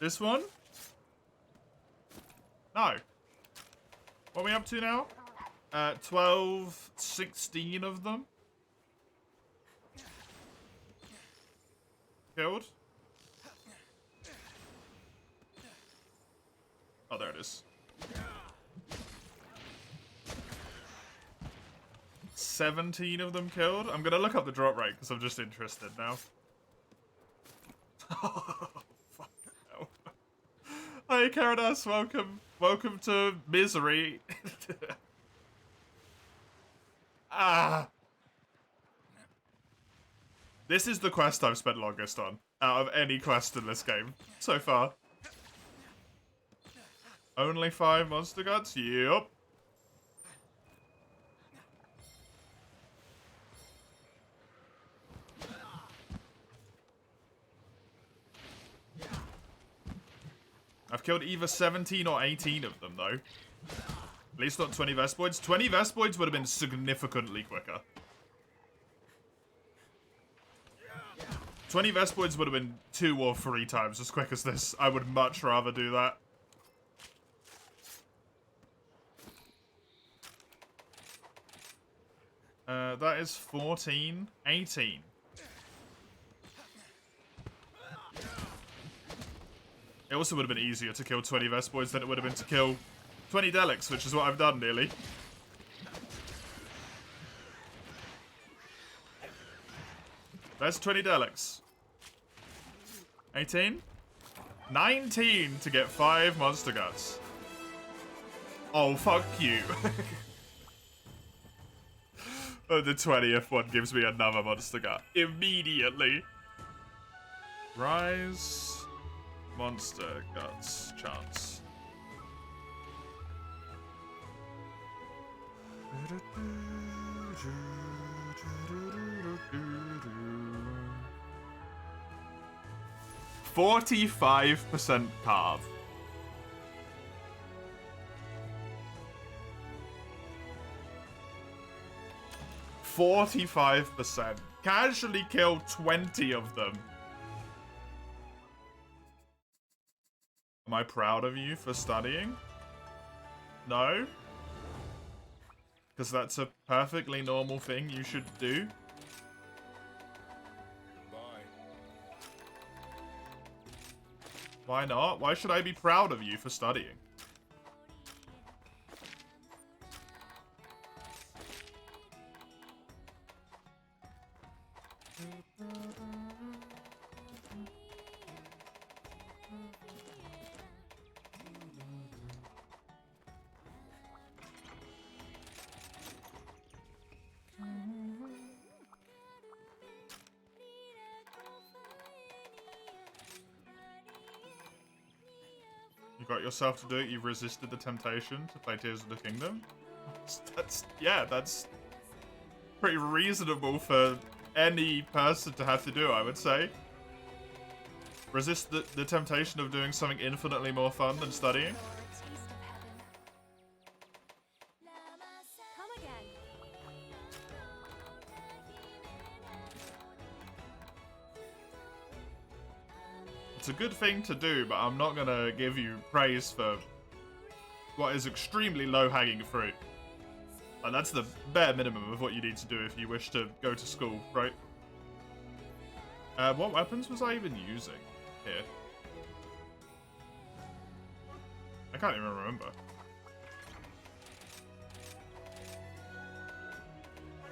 This one? No. What are we up to now? 12, 16 of them. Killed. Oh, there it is. 17 of them killed? I'm gonna look up the drop rate because I'm just interested now. Oh, fuck hell. Hi, Karadas, welcome. Welcome to misery. Ah. This is the quest I've spent longest on out of any quest in this game so far. Only 5 monster guts? Yup. I've killed either 17 or 18 of them, though. At least not 20 Vespoids. 20 Vespoids would have been significantly quicker. 20 Vespoids would have been 2 or 3 times as quick as this. I would much rather do that. That is 14, 18. It also would have been easier to kill 20 Vespoids than it would have been to kill 20 Delex, which is what I've done nearly. There's 20 Delex. 18? 19 to get 5 monster guts. Oh, fuck you. Oh, the 20th one gives me another monster gut immediately. Rise monster guts chance. 45% carve. %45%. Casually kill 20 of them. Am I proud of you for studying? No? Because that's a perfectly normal thing you should do. Bye. Why not? Why should I be proud of you for studying? You got yourself to do it. You've resisted the temptation to play Tears of the Kingdom. That's pretty reasonable for any person to have to do, I would say. Resist the temptation of doing something infinitely more fun than studying. Come again. It's a good thing to do, but I'm not gonna give you praise for what is extremely low-hanging fruit. Like, that's the bare minimum of what you need to do if you wish to go to school, right? What weapons was I even using here? I can't even remember.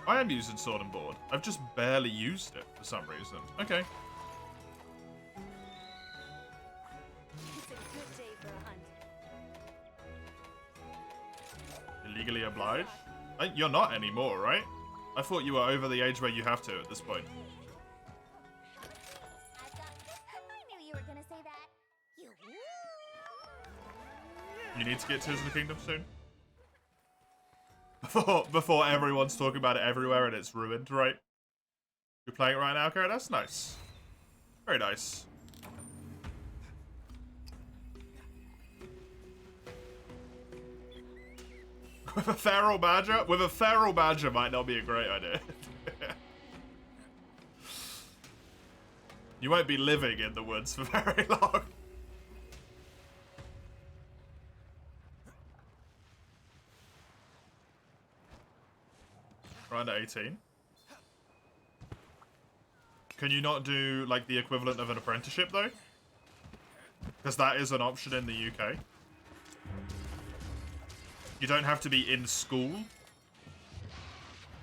I am using Sword and Board. I've just barely used it for some reason. Okay. It's a good day for a hunt. Illegally obliged? You're not anymore, right? I thought you were over the age where you have to at this point. I knew you were gonna say that. You need to get Tears of the Kingdom soon? Before everyone's talking about it everywhere and it's ruined, right? You're playing it right now, Kara? That's nice. Very nice. With a feral badger? With a feral badger might not be a great idea. You won't be living in the woods for very long. Around 18. Can you not do, like, the equivalent of an apprenticeship, though? Because that is an option in the UK. You don't have to be in school.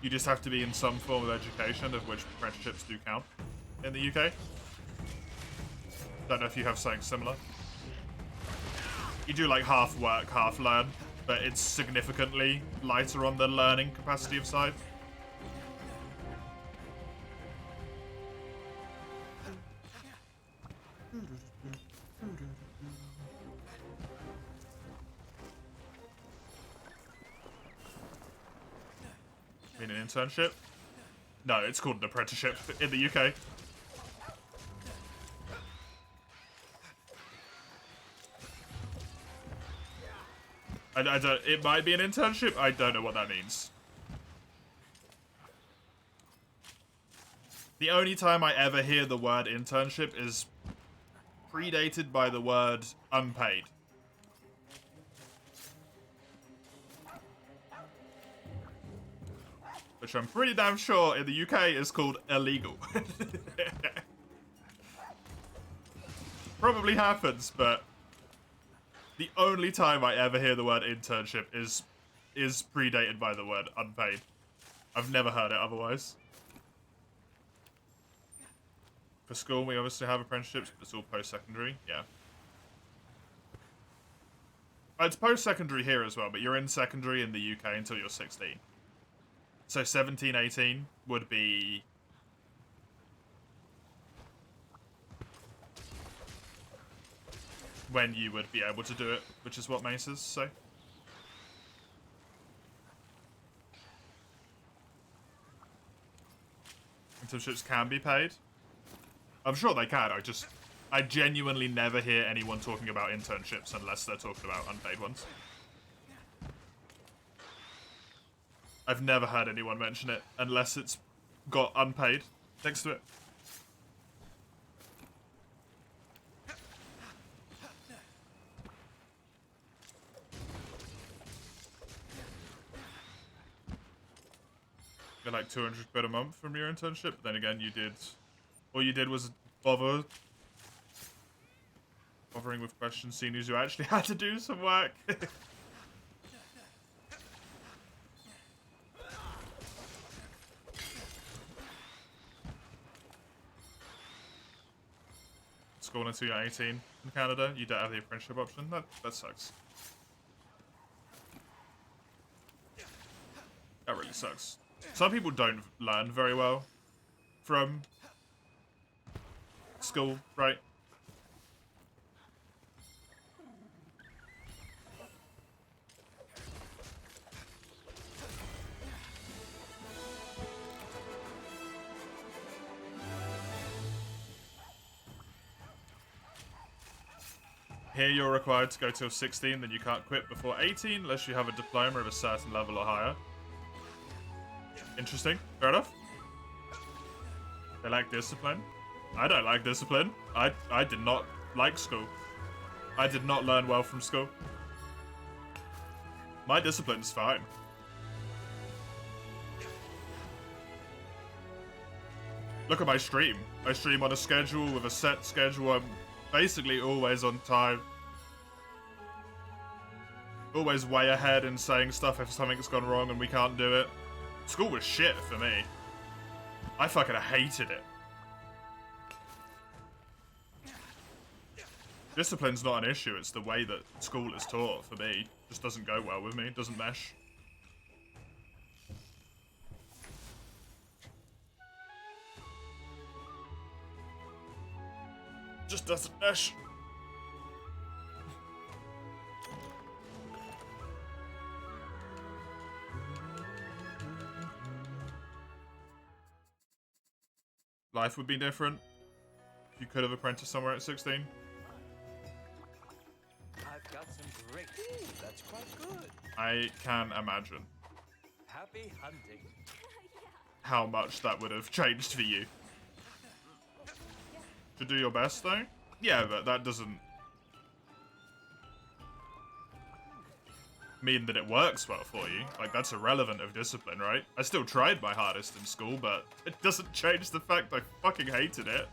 You just have to be in some form of education, of which apprenticeships do count in the UK. Don't know if you have something similar. You do, like, half work, half learn, but it's significantly lighter on the learning capacity of side. Mean an internship? No, it's called an apprenticeship in the UK. I don't. It might be an internship. I don't know what that means. The only time I ever hear the word internship is predated by the word unpaid. Which I'm pretty damn sure in the UK is called illegal. Probably happens, but the only time I ever hear the word internship is predated by the word unpaid. I've never heard it otherwise. For school, we obviously have apprenticeships, but it's all post-secondary. Yeah. It's post-secondary here as well, but you're in secondary in the UK until you're 16. So 17, 18 would be... when you would be able to do it, which is what Maces say. Internships can be paid. I'm sure they can, I just I genuinely never hear anyone talking about internships unless they're talking about unpaid ones. I've never heard anyone mention it unless it's got unpaid next to it. Get like 200 quid a month from your internship. Then again, all you did was bothering with questions, seeing as you actually had to do some work. School until you're 18 in Canada, you don't have the apprenticeship option. That sucks. That really sucks. Some people don't learn very well from school, right? Here you're required to go till 16, then you can't quit before 18 unless you have a diploma of a certain level or higher. Interesting. Fair enough. They like discipline. I don't like discipline. I did not like school. I did not learn well from school. My discipline's fine. Look at my stream. I stream on a schedule with a set schedule. I'm basically always on time. Always way ahead and saying stuff if something's gone wrong and we can't do it. School was shit for me. I fucking hated it. Discipline's not an issue, it's the way that school is taught for me. Just doesn't go well with me, doesn't mesh. Just doesn't mesh. Life would be different if you could have apprenticed somewhere at 16. I've got some great. Ooh, that's quite good. I can imagine Happy hunting. how much that would have changed for you. To do your best, though? Yeah, but that doesn't mean that it works well for you. Like, that's irrelevant of discipline, right? I still tried my hardest in school, but it doesn't change the fact I fucking hated it.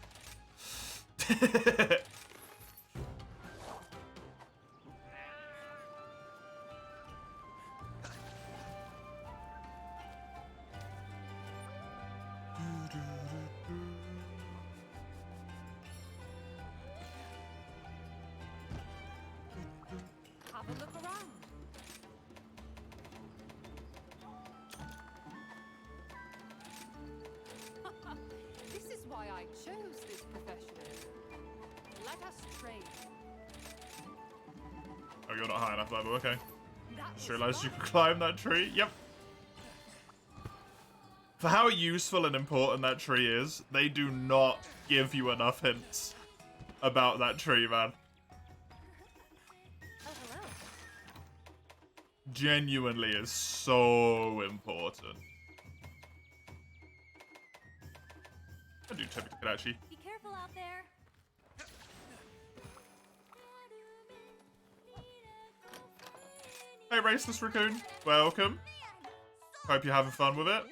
Have a look around. This is why I chose this profession. Let us trade. Oh, you're not high enough level, okay. That Just was realized you fun. could climb that tree. Yep. For how useful and important that tree is, they do not give you enough hints about that tree, man. Oh, hello. Genuinely is so important. I do typically could actually. Be careful out there. Hey, Raceless Raccoon. Welcome. Hope you're having fun with it.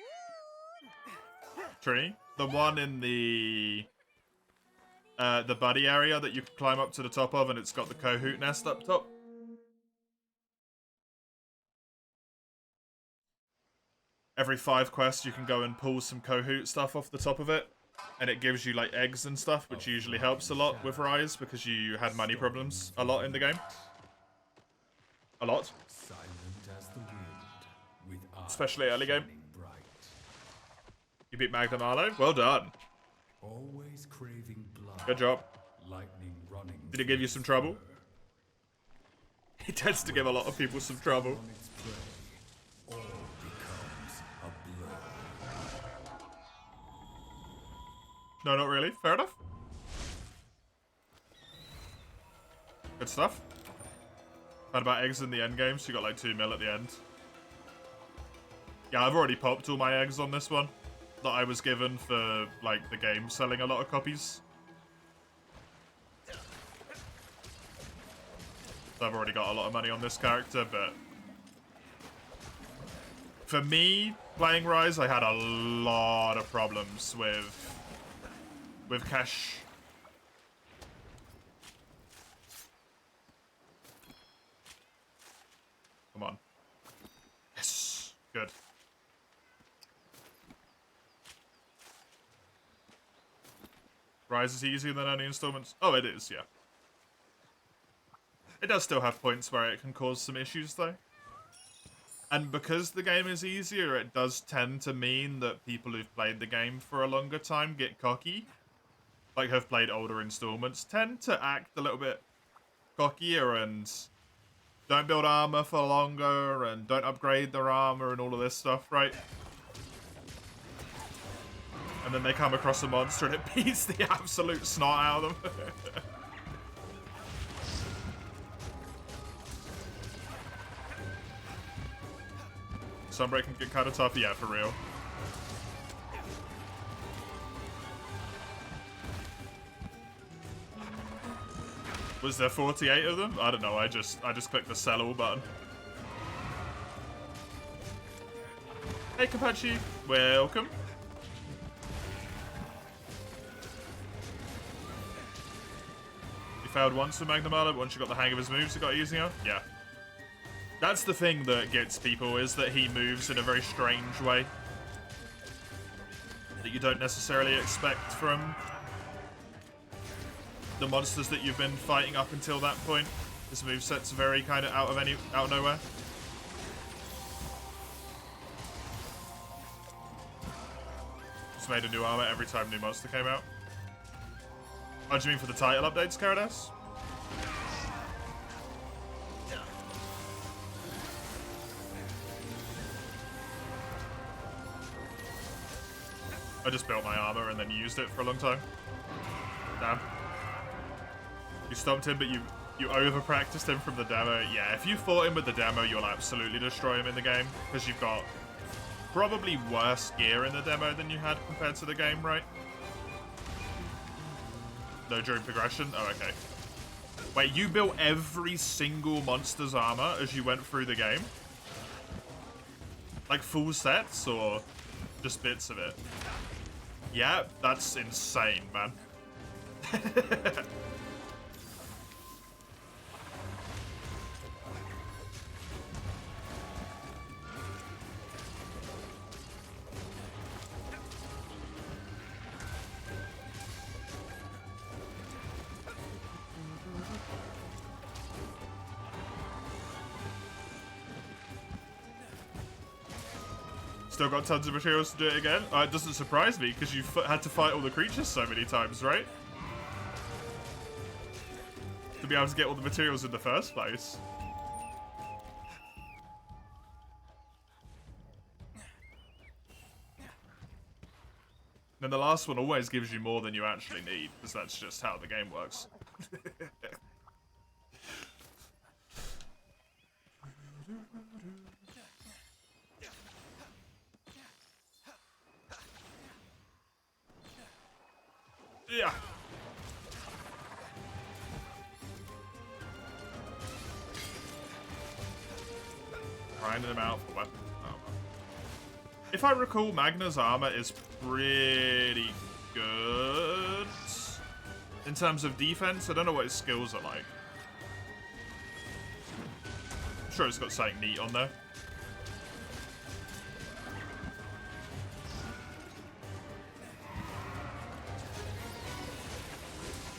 Tree. The one in the buddy area that you can climb up to the top of, and it's got the Kahoot nest up top. Every 5 quests, you can go and pull some Kahoot stuff off the top of it. And it gives you, like, eggs and stuff, which usually helps a lot with Rise, because you had money problems a lot in the game. A lot. Silent as the wind, with eyes Especially early game. shining bright. You beat Magna Marlowe? Well done. Always craving blood. Good job. Lightning running. Did it give you some trouble? He tends to give a lot of people some trouble. On its prey, all becomes a blur. No, not really. Fair enough. stuff. Had about eggs in the end game, so you got like 2 mil at the end. Yeah, I've already popped all my eggs on this one that I was given for like the game selling a lot of copies. So I've already got a lot of money on this character, but for me, playing Rise, I had a lot of problems with cash. Come on. Yes. Good. Rise is easier than any installments. Oh, it is, yeah. It does still have points where it can cause some issues, though. And because the game is easier, it does tend to mean that people who've played the game for a longer time get cocky. Like, have played older installments, tend to act a little bit cockier and don't build armor for longer and don't upgrade their armor and all of this stuff, right? And then they come across a monster and it beats the absolute snot out of them. Sunbreak can get kind of tough, yeah, for real. Was there 48 of them? I don't know, I just clicked the sell all button. Hey Kapachi, welcome. You failed once with Magnamalo, but once you got the hang of his moves, it got easier? Yeah. That's the thing that gets people, is that he moves in a very strange way that you don't necessarily expect from the monsters that you've been fighting up until that point. This moveset's very kind of out of nowhere. Just made a new armor every time new monster came out. Oh, do you mean for the title updates, Karadas? I just built my armor and then used it for a long time. Damn. You stomped him, but you over-practiced him from the demo. Yeah, if you fought him with the demo, you'll absolutely destroy him in the game, because you've got probably worse gear in the demo than you had compared to the game, right? No, during progression? Oh, okay. Wait, you built every single monster's armor as you went through the game? Like full sets, or just bits of it? Yeah, that's insane, man. Still got tons of materials to do it again? It doesn't surprise me, because you've had to fight all the creatures so many times, right? To be able to get all the materials in the first place. Then the last one always gives you more than you actually need, because that's just how the game works. Yeah. Grinding him out for weapons. Oh. If I recall, Magna's armor is pretty good in terms of defense. I don't know what his skills are like. I'm sure it's got something neat on there.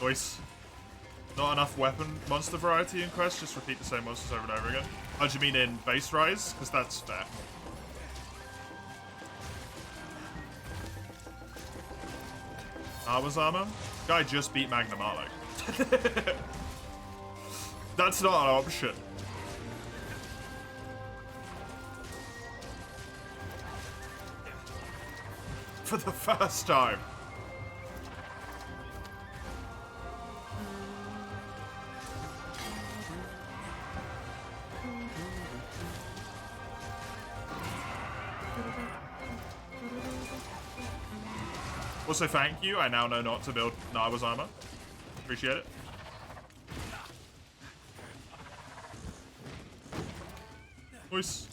Nice. Not enough weapon monster variety in Quest, just repeat the same monsters over and over again. Oh, do you mean in base Rise? Because that's fair. Armor's armor? Guy just beat Magnamalo. That's not an option. For the first time. Also, thank you. I now know not to build Narwa's armor. Appreciate it. Nice.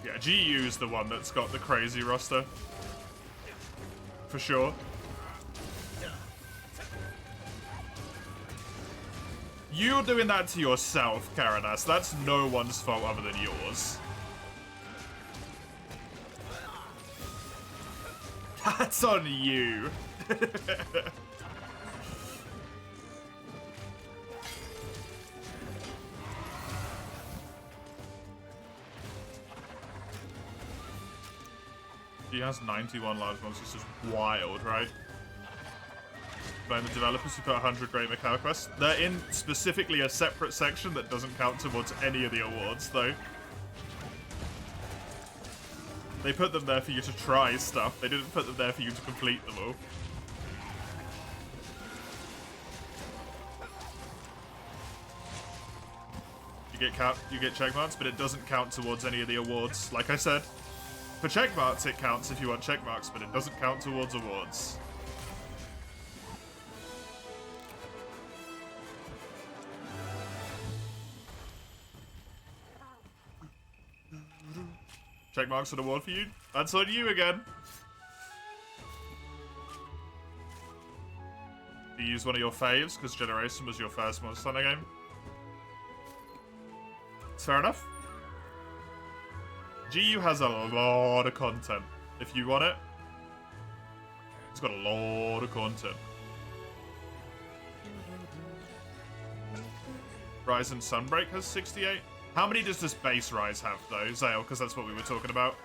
Yeah, GU is the one that's got the crazy roster. For sure. You're doing that to yourself, Karadas. That's no one's fault other than yours. That's on you. He has 91 large monsters, just wild, right? Blame the developers who put 100 Great Mikhail quests. They're in specifically a separate section that doesn't count towards any of the awards, though. They put them there for you to try stuff. They didn't put them there for you to complete them all. You get check marks, but it doesn't count towards any of the awards. Like I said, for check marks it counts if you want check marks, but it doesn't count towards awards. Check marks an award for you? That's on you again. You use one of your faves because Generation was your first Monster Hunter game. It's fair enough. GU has a lot of content. If you want it, it's got a lot of content. Rise and Sunbreak has 68. How many does this base Rise have, though, Zale? Because that's what we were talking about.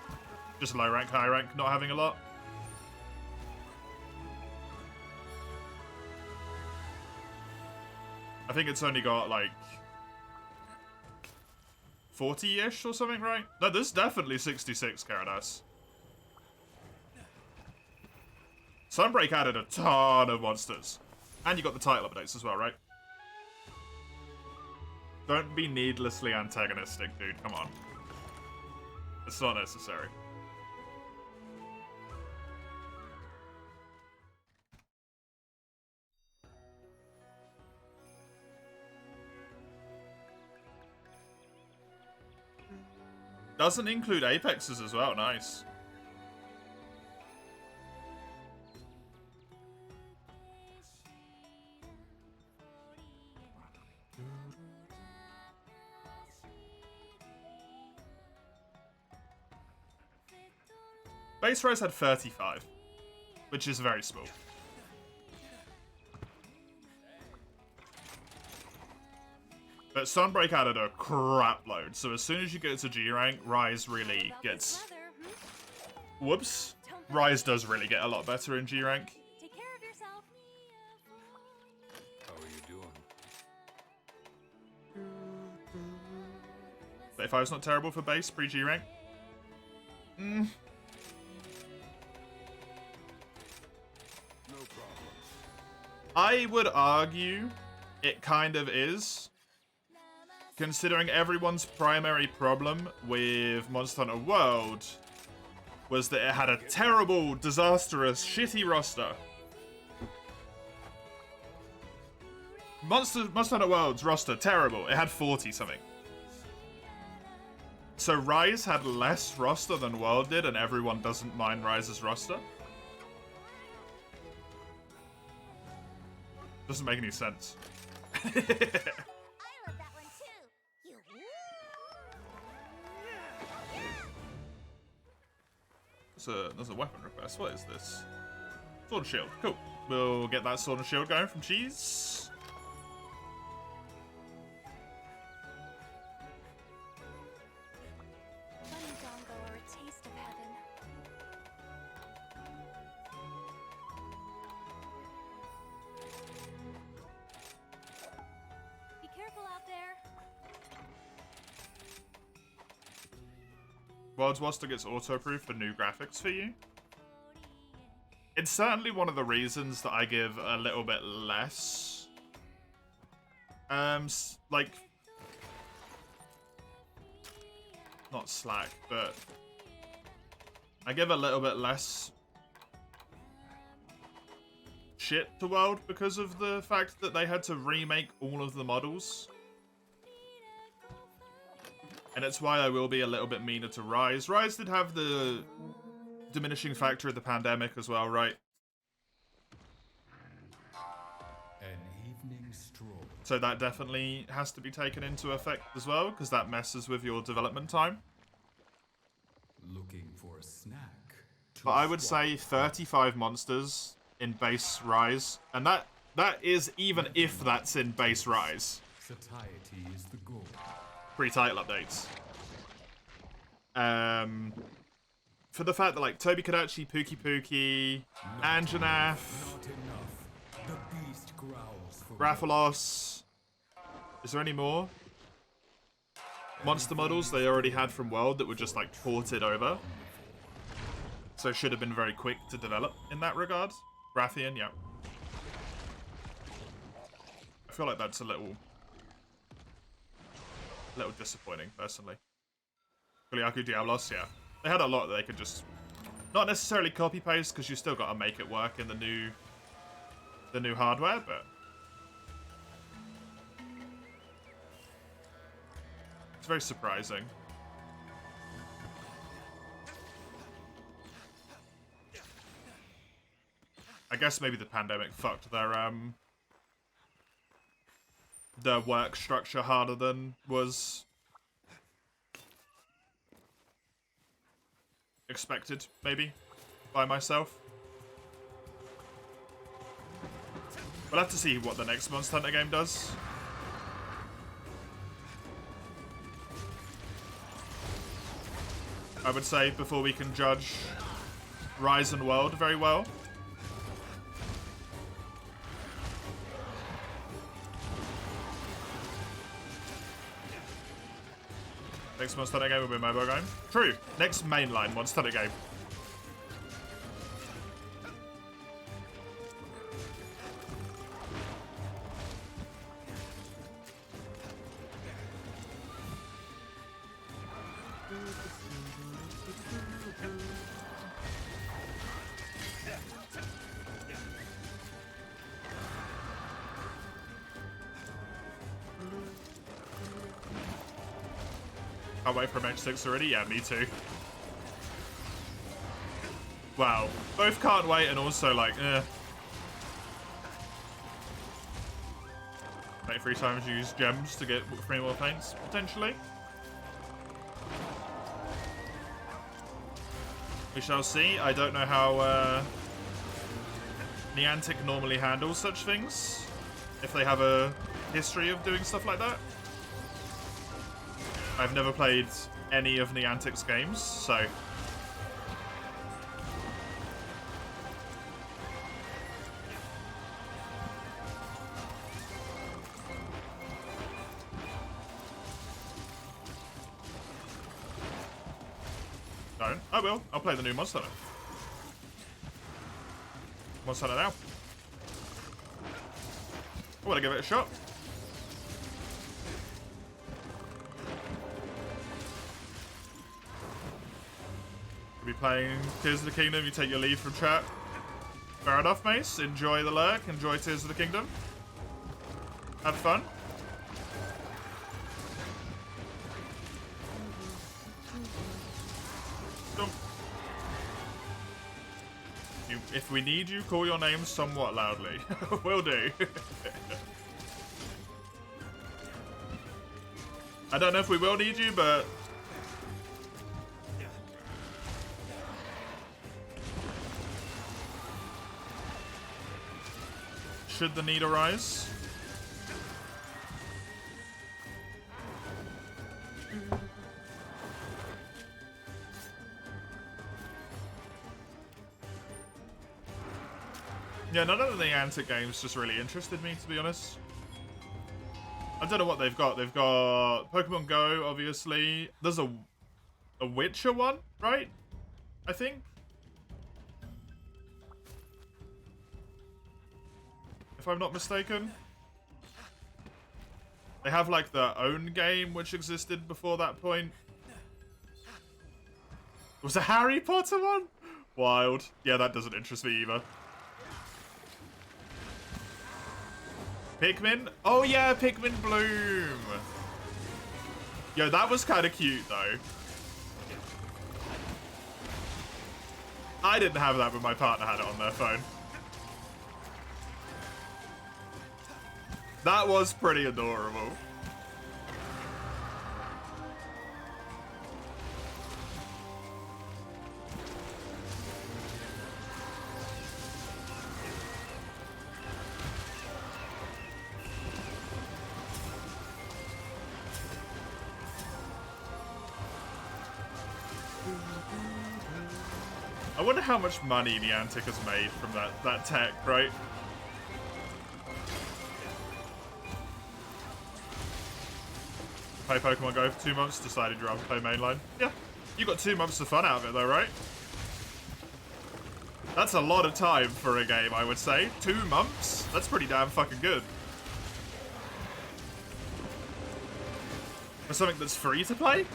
Just low rank, high rank, not having a lot. I think it's only got, like, 40-ish or something, right? No, there's definitely 66, Karadas. Sunbreak added a ton of monsters. And you got the title updates as well, right? Don't be needlessly antagonistic, dude. Come on. It's not necessary. Doesn't include Apexes as well. Nice. Base Rise had 35, which is very small. But Sunbreak added a crap load, so as soon as you get to G rank, Rise really gets... Whoops. Rise does really get a lot better in G rank. Take care of yourself. How are you doing? 35's not terrible for base pre-G rank. No problem. I would argue it kind of is. Considering everyone's primary problem with Monster Hunter World was that it had a terrible, disastrous, shitty roster. Monster Hunter World's roster, terrible. It had 40-something. So Rise had less roster than World did, and everyone doesn't mind Rise's roster. Doesn't make any sense. I love that one too. You. There's a weapon request. What is this? Sword and shield. Cool. We'll get that sword and shield going from Cheese. Bunny Dongo are a taste of heaven. Be careful out there. World's roster gets auto-approved for new graphics for you. It's certainly one of the reasons that I give a little bit less, like, not slack, but I give a little bit less shit to World because of the fact that they had to remake all of the models. And it's why I will be a little bit meaner to Rise. Rise did have the diminishing factor of the pandemic as well, right? An evening stroll. So that definitely has to be taken into effect as well, because that messes with your development time. Looking for a snack. But I would say 35 monsters in base Rise, and that is even if that's in base Rise. Satiety is the goal. Pretty title updates. For the fact that like Tobi-Kadachi, Pookie, Anjanath, Not enough. The beast growls for Rathalos. Is there any more monster models they already had from World that were just like ported over? So should have been very quick to develop in that regard. Rathian, yeah. I feel like that's a little disappointing, personally. Kuliaku Diablos, yeah. They had a lot that they could just not necessarily copy paste because you still got to make it work in the new hardware, but it's very surprising. I guess maybe the pandemic fucked their work structure harder than was expected, maybe, by myself. We'll have to see what the next Monster Hunter game does. I would say, before we can judge Rise and World very well. Next Monster Hunter game will be a mobile game. True. Next mainline Monster Hunter game. Can't wait for match 6 already. Yeah, me too. Wow. Both can't wait and also like, Maybe 3 times use gems to get 3 more paints, potentially. We shall see. I don't know how Niantic normally handles such things. If they have a history of doing stuff like that. I've never played any of Niantic's games, so... Don't. I will. I'll play the new Monster Hunter. Monster Hunter now. I want to give it a shot. Be playing Tears of the Kingdom, you take your leave from chat. Fair enough, Mace. Enjoy the lurk, enjoy Tears of the Kingdom. Have fun. If we need you, call your name somewhat loudly. Will do. I don't know if we will need you, but... should the need arise. Yeah, none of the Niantic games just really interested me, to be honest. I don't know what they've got. They've got Pokemon Go, obviously. There's a Witcher one, right? I think. if I'm not mistaken. They have like their own game which existed before that point. Was a Harry Potter one? Wild. Yeah, that doesn't interest me either. Pikmin? Oh yeah, Pikmin Bloom. Yo, that was kind of cute though. I didn't have that, but my partner had it on their phone. That was pretty adorable. I wonder how much money Niantic has made from that tech, right? Play Pokemon Go for 2 months, decided you'd rather play mainline. Yeah, you got 2 months of fun out of it though, right? That's a lot of time for a game, I would say. 2 months? That's pretty damn fucking good. For something that's free to play?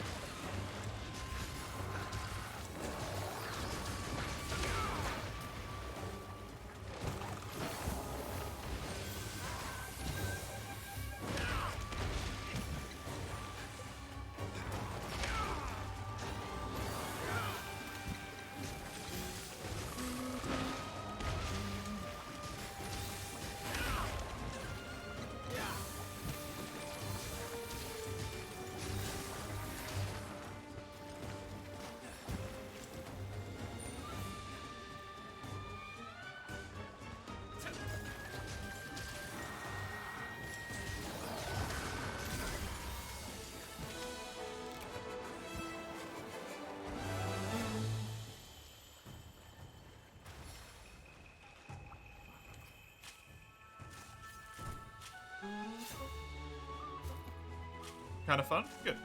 Kind of fun? Good.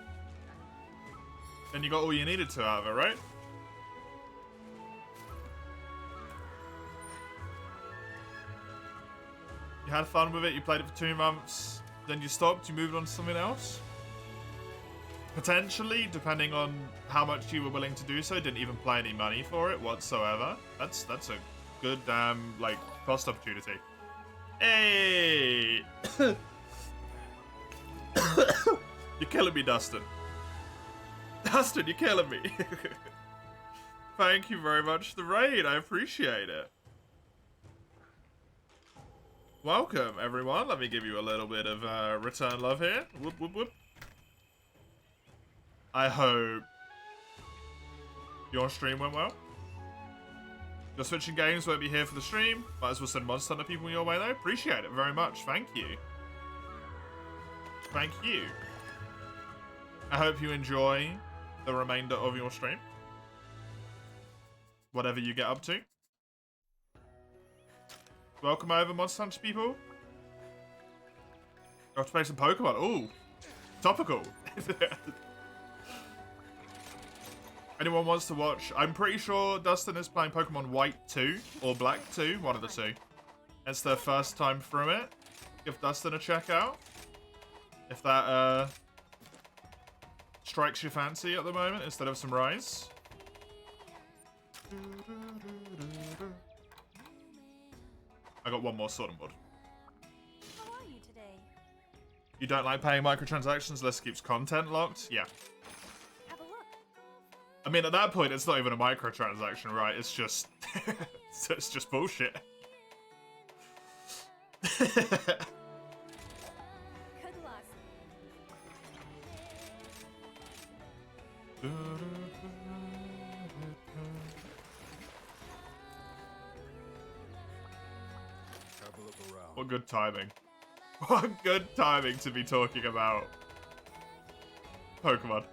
And you got all you needed to out of it, right? You had fun with it, you played it for 2 months, then you stopped, you moved on to something else? Potentially, depending on how much you were willing to do so, didn't even pay any money for it whatsoever. That's a good damn, like, cost opportunity. Hey! You're killing me, Dustin. Dustin, you're killing me. Thank you very much for the raid. I appreciate it. Welcome, everyone. Let me give you a little bit of return love here. Whoop, whoop, whoop. I hope your stream went well. Your switching games won't be here for the stream. Might as well send Monster Hunter people your way, though. Appreciate it very much. Thank you. Thank you. I hope you enjoy the remainder of your stream. Whatever you get up to. Welcome over, Monster Hunter people. Got to play some Pokemon. Ooh. Topical. Anyone wants to watch? I'm pretty sure Dustin is playing Pokemon White 2 or Black 2. One of the two. It's their first time through it. Give Dustin a check out. If that, strikes your fancy at the moment instead of some Rise. I got one more Sword and Wood. How are you today? You don't like paying microtransactions unless it keeps content locked? Yeah. Have a look. I mean, at that point, it's not even a microtransaction, right? It's just... it's just bullshit. Good luck. Have a look around. What good timing. What good timing to be talking about Pokemon.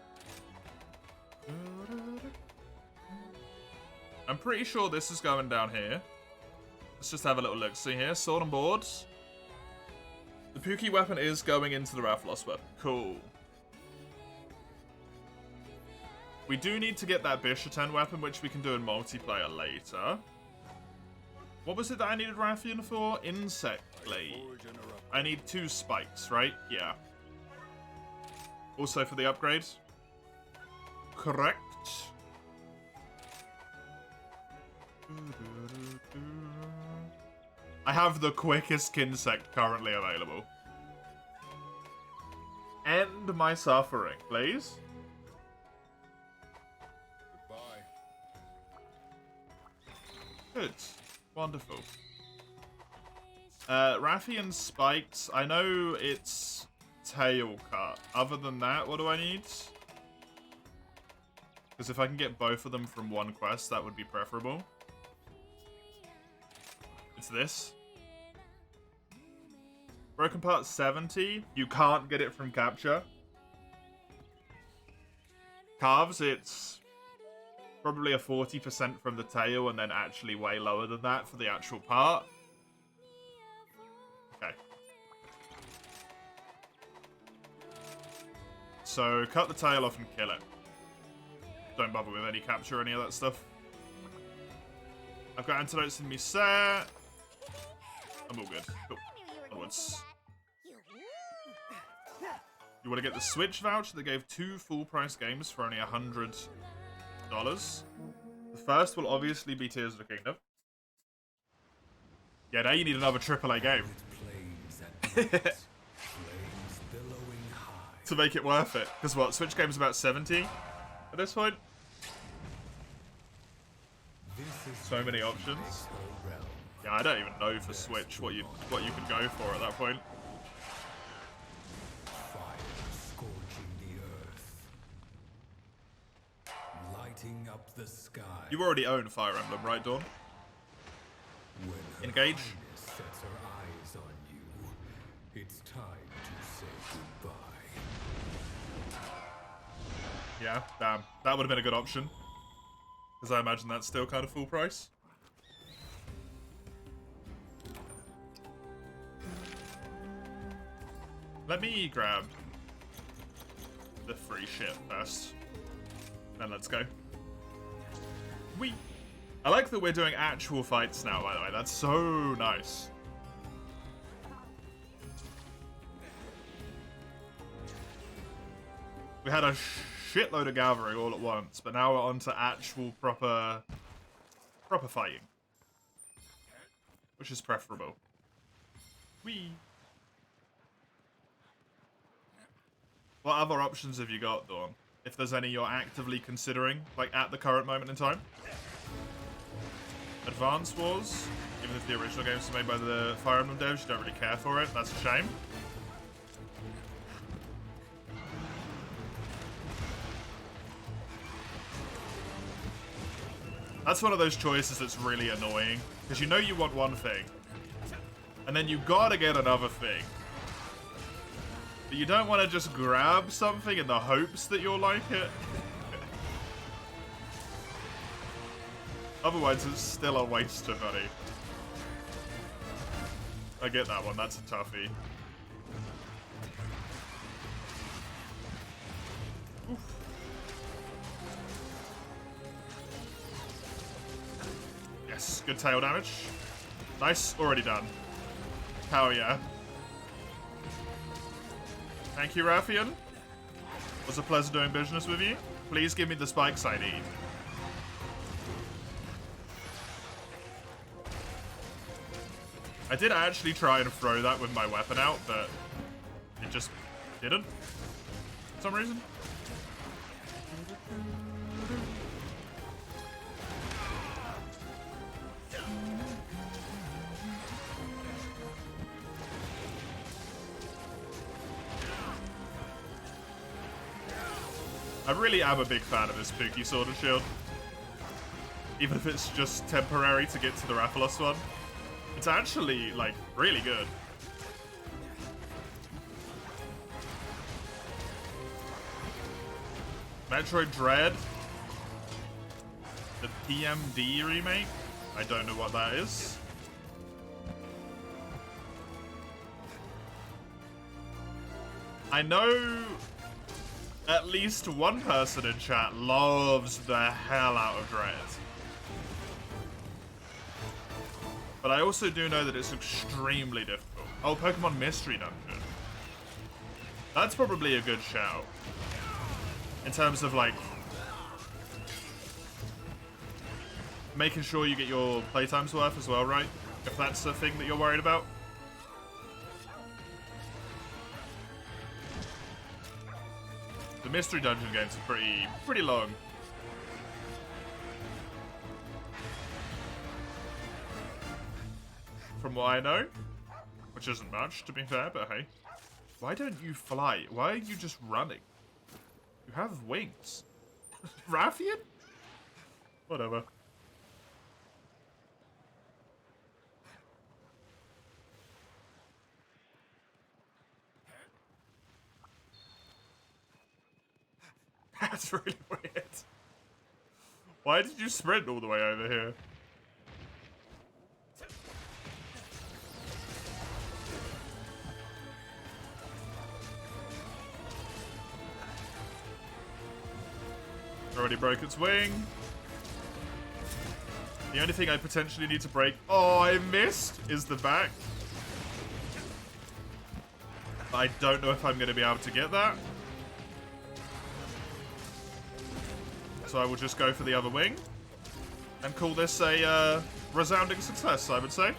I'm pretty sure this is going down here. Let's just have a little look. See here, Sword and Board. The Pookie weapon is going into the Rathalos weapon. Cool. We do need to get that Bishaten weapon, which we can do in multiplayer later. What was it that I needed Rathian for? Insect Blade. Forge and erupt. I need 2 spikes, right? Yeah. Also for the upgrades. Correct. I have the quickest Kinsect currently available. End my suffering, please. Goodbye. Good. Wonderful. Rathian spikes. I know it's tail cut. Other than that, what do I need? Because if I can get both of them from one quest, that would be preferable. It's this. Broken Part 70. You can't get it from capture. Calves, it's probably a 40% from the tail and then actually way lower than that for the actual part. Okay. So cut the tail off and kill it. Don't bother with any capture or any of that stuff. I've got antidotes in me set. I'm all good. Cool. Onwards. You want to get the Switch voucher that gave 2 full price games for only $100. The first will obviously be Tears of the Kingdom. Yeah, now you need another AAA game. Flames at night. Flames billowing high. To make it worth it. Because what, Switch game's about 70 at this point? This is So many options. her realm. Yeah, I don't even know for Switch what you could go for at that point. Fire scorching the earth. Lighting up the sky. You already own Fire Emblem, right, Dawn? When her Engage. highness sets her eyes on you, it's time to say goodbye. Yeah, damn. That would have been a good option. Because I imagine that's still kind of full price. Let me grab the free shit first. Then let's go. Whee! I like that we're doing actual fights now, by the way. That's so nice. We had a shitload of gathering all at once, but now we're on to actual proper fighting. Which is preferable. Whee! What other options have you got, Dawn? If there's any you're actively considering, like at the current moment in time? Advance Wars? Even if the original games were made by the Fire Emblem devs, you don't really care for it. That's a shame. That's one of those choices that's really annoying. Because you know you want one thing. And then you gotta get another thing. But you don't want to just grab something in the hopes that you'll like it. Otherwise, it's still a waste of money. I get that one. That's a toughie. Oof. Yes, good tail damage. Nice, already done. Hell yeah. Thank you, Rathian. It was a pleasure doing business with you. Please give me the spikes I need. I did actually try and throw that with my weapon out, but it just didn't for some reason. I really am a big fan of this Spooky Sword and Shield. Even if it's just temporary to get to the Rathalos one. It's actually, like, really good. Metroid Dread. The PMD remake. I don't know what that is. I know at least one person in chat loves the hell out of Dread. But I also do know that it's extremely difficult. Oh, Pokemon Mystery Dungeon. That's probably a good shout. In terms of, like, making sure you get your playtime's worth as well, right? If that's the thing that you're worried about. The Mystery Dungeon games are pretty long. From what I know. Which isn't much, to be fair, but hey. Why don't you fly? Why are you just running? You have wings. Rathian? Whatever. That's really weird. Why did you sprint all the way over here? Already broke its wing. The only thing I potentially need to break... Oh, I missed! Is the back. I don't know if I'm going to be able to get that. So I will just go for the other wing. And call this a resounding success, I would say.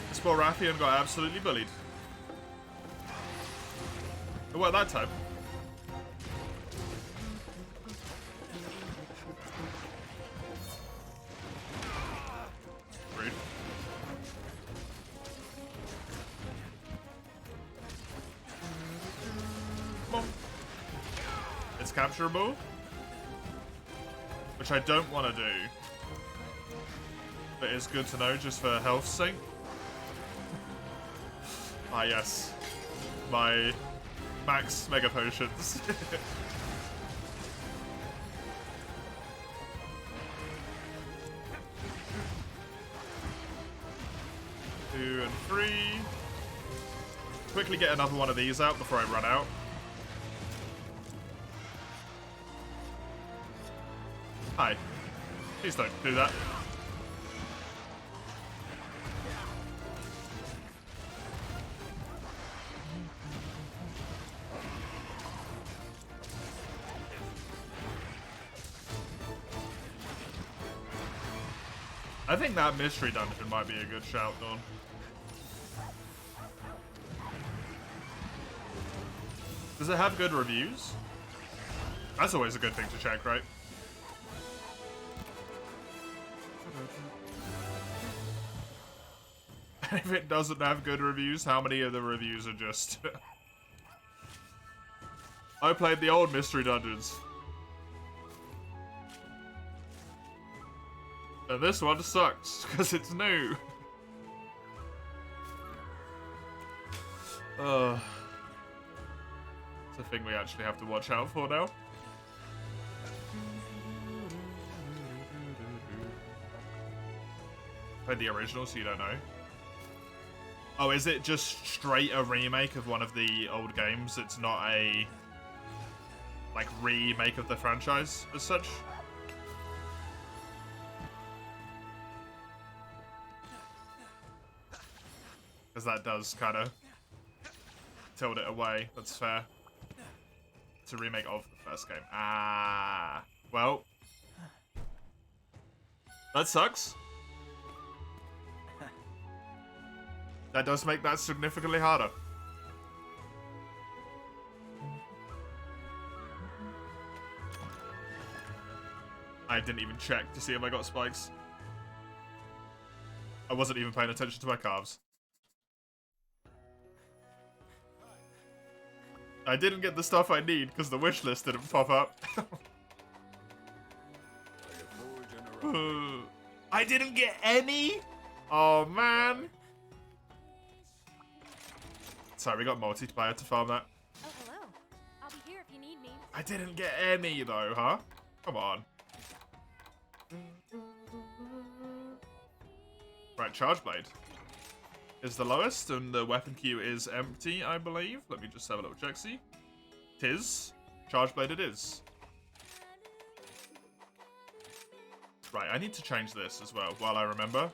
This poor Rathian got absolutely bullied. It worked that time. Rude. Come on. It's capturable. Which I don't want to do. But it's good to know just for health's sake. Ah, yes. My max mega potions. 2 and 3. Quickly get another one of these out before I run out. Hi. Please don't do that. I think that mystery dungeon might be a good shout, Dawn. Does it have good reviews? That's always a good thing to check, right? If it doesn't have good reviews, how many of the reviews are just... I played the old mystery dungeons. And this one sucks, because it's new. It's a thing we actually have to watch out for now. Played the original, so you don't know. Oh, is it just straight a remake of one of the old games? It's not a, like, remake of the franchise as such? Because that does kind of tilt it away. That's fair. It's a remake of the first game. Ah. Well. That sucks. That does make that significantly harder. I didn't even check to see if I got spikes. I wasn't even paying attention to my calves. I didn't get the stuff I need because the wish list didn't pop up. I didn't get any? Oh, man. Sorry, we got multiplayer to farm that. Oh, hello. I'll be here if you need me. I didn't get any, though, huh? Come on. Right, Charge Blade is the lowest, and the weapon queue is empty, I believe. Let me just have a little check-see. Tis. Charge Blade it is. Right, I need to change this as well, while I remember.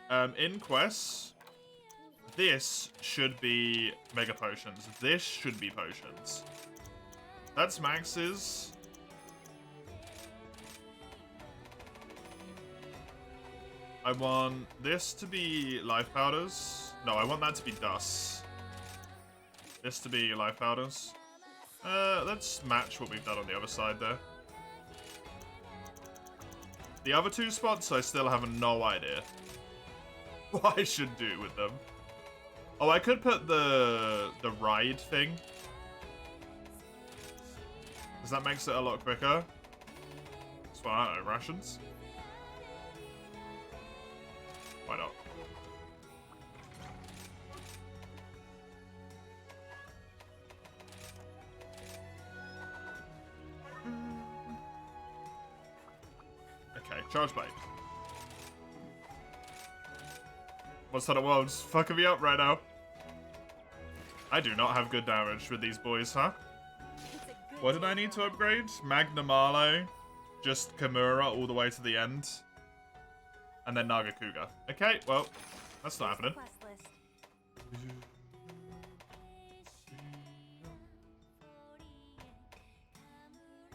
In quests, this should be mega potions. This should be potions. That's maxes. I want this to be life powders. No, I want that to be dust. This to be life powders. Let's match what we've done on the other side there. The other two spots, I still have no idea what I should do with them. Oh, I could put the ride thing. Because that makes it a lot quicker. So I don't know, rations? Why not? Okay, charge blade. What's that at once? Fucking me up right now. I do not have good damage with these boys, huh? What did I need to upgrade? Magnamalo, just Kimura all the way to the end. And then Nagakuga. Okay, well, that's not happening. Quest list.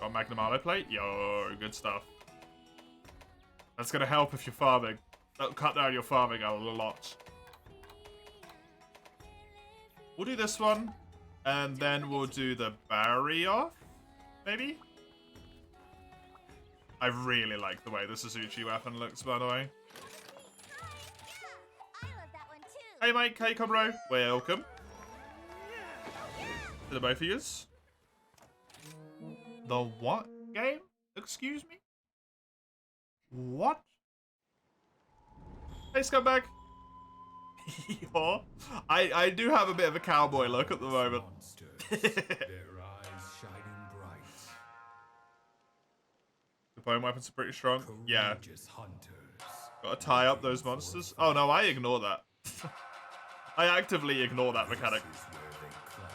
Got Magnamalo plate? Yo, good stuff. That's gonna help if you're farming. That'll cut down your farming a lot. We'll do this one, and then we'll do the barrier, maybe? I really like the way the Suzuki weapon looks, by the way. I love that one too. Hey Mike, hey Cobro, welcome. To the both of yous. The what game? Excuse me? What? Hey scumbag. Yo, I do have a bit of a cowboy look at the moment. Monsters, their eyes shining bright. The bone weapons are pretty strong. Yeah, Courageous hunters. gotta tie up those monsters. Oh no, I ignore that. I actively ignore that mechanic. This is where they clash,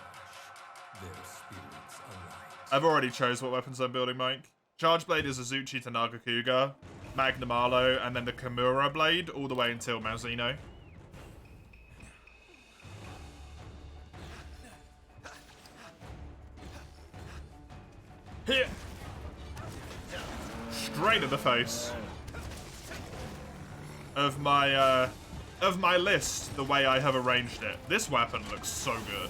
their spirits alight. I've already chose what weapons I'm building, Mike. Charge Blade is Azuchi to Nagakuga, Magnamalo, and then the Kimura Blade all the way until Mazino. Here! Straight in the face. Of my list, the way I have arranged it. This weapon looks so good.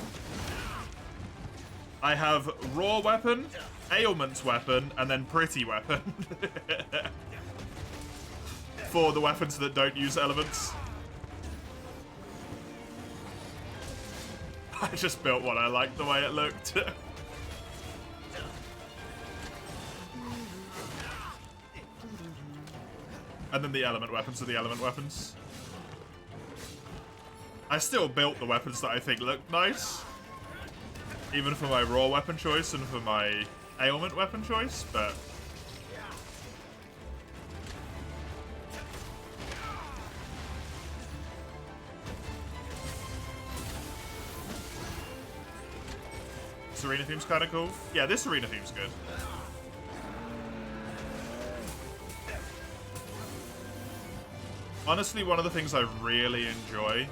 I have raw weapon, ailment weapon, and then pretty weapon. For the weapons that don't use elements. I just built one, I liked the way it looked. And then the element weapons are the element weapons. I still built the weapons that I think look nice. Even for my raw weapon choice and for my ailment weapon choice, but... This arena theme's kind of cool. Yeah, this arena theme's good. Honestly, one of the things I really enjoy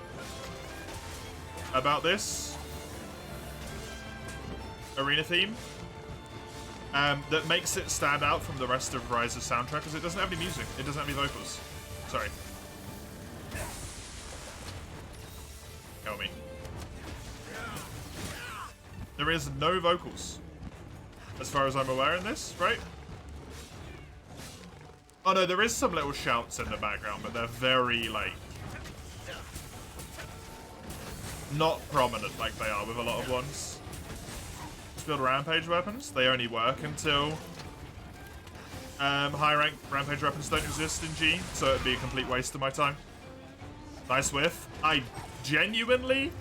about this arena theme that makes it stand out from the rest of Rise's soundtrack is it doesn't have any music. It doesn't have any vocals. Sorry. Kill me. There is no vocals, as far as I'm aware in this, right? Oh no, there is some little shouts in the background, but they're very, like, not prominent like they are with a lot of ones. Let's build rampage weapons. They only work until high rank rampage weapons don't exist in G, so it'd be a complete waste of my time. Nice whiff. I genuinely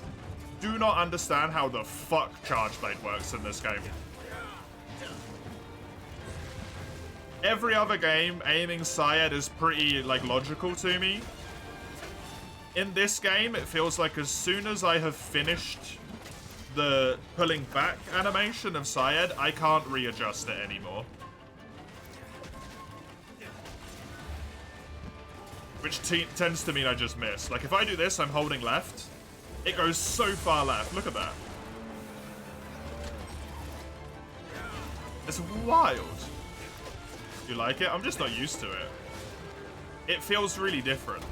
do not understand how the fuck Charge Blade works in this game. Every other game, aiming Syed is pretty, like, logical to me. In this game, it feels like as soon as I have finished the pulling back animation of Syed, I can't readjust it anymore. which tends to mean I just miss. Like, if I do this, I'm holding left. It goes so far left. Look at that. It's wild. You like it? I'm just not used to it. It feels really different.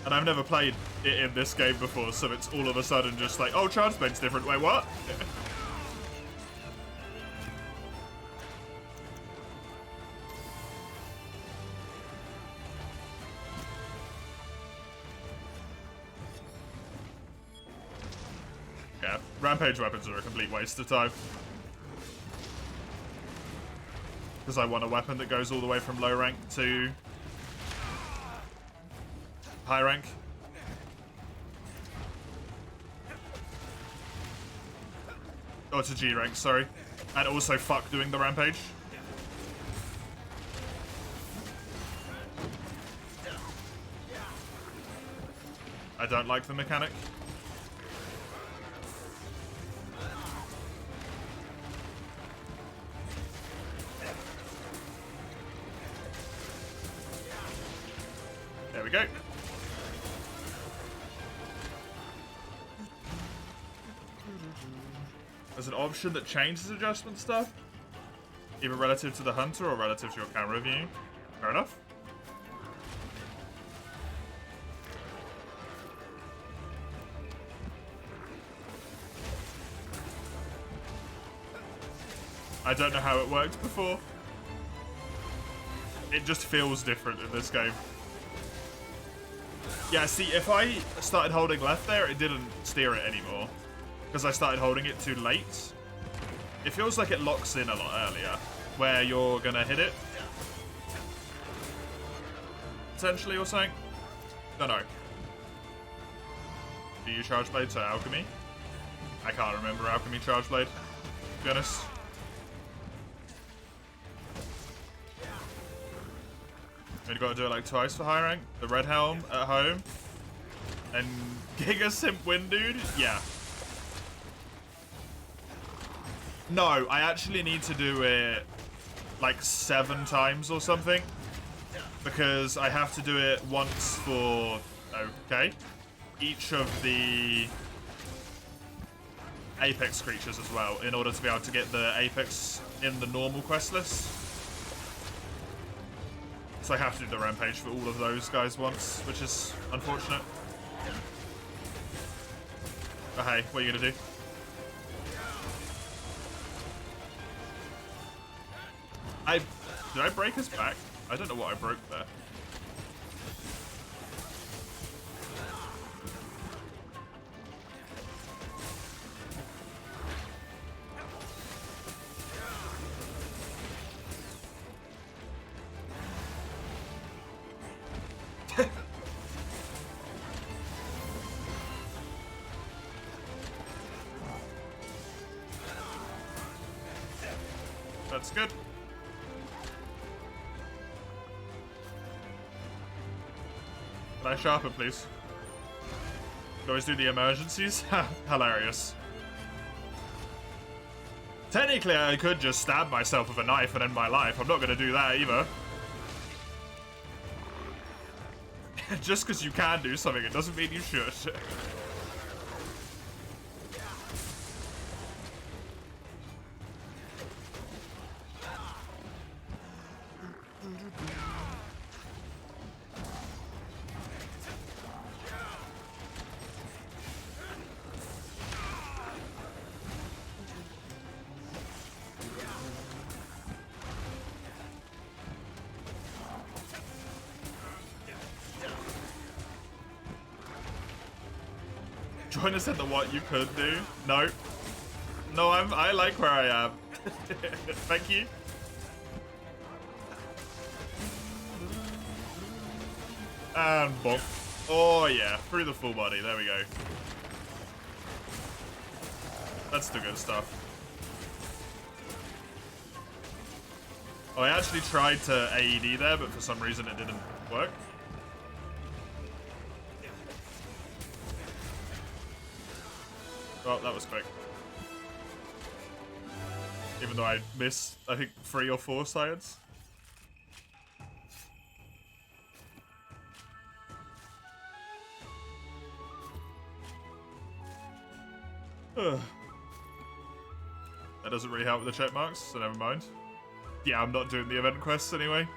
And I've never played it in this game before, so it's all of a sudden just like, oh, charge spade's different. Wait, what? Yeah, rampage weapons are a complete waste of time. Because I want a weapon that goes all the way from low rank to high rank. Or to G rank, sorry. And also fuck doing the rampage. I don't like the mechanic. There we go. There's an option that changes adjustment stuff, either relative to the hunter or relative to your camera view. Fair enough. I don't know how it worked before. It just feels different in this game. Yeah, see, if I started holding left there, it didn't steer it anymore. Because I started holding it too late. It feels like it locks in a lot earlier, where you're gonna hit it. Potentially, or something. Don't know. Do you charge blade to alchemy? I can't remember alchemy charge blade, to be honest. We've got to do it like twice for high rank. The red helm at home. And Giga Simp Win Dude? Yeah. No, I actually need to do it like 7 times or something. Because I have to do it once for, okay, each of the Apex creatures as well, in order to be able to get the Apex in the normal quest list. So I have to do the rampage for all of those guys once, which is unfortunate. But hey, what are you gonna do? Did I break his back? I don't know what I broke there. That's good. Can I sharpen, please? You always do the emergencies? Hilarious. Technically, I could just stab myself with a knife and end my life. I'm not going to do that either. Just because you can do something, it doesn't mean you should. Join us in the what you could do. No. No, I like where I am. Thank you. And bonk. Oh yeah, through the full body. There we go. That's the good stuff. Oh, I actually tried to AED there, but for some reason it didn't work. Oh, that was quick. Even though I missed, I think, 3 or 4 science. Ugh. That doesn't really help with the check marks, so never mind. Yeah, I'm not doing the event quests anyway.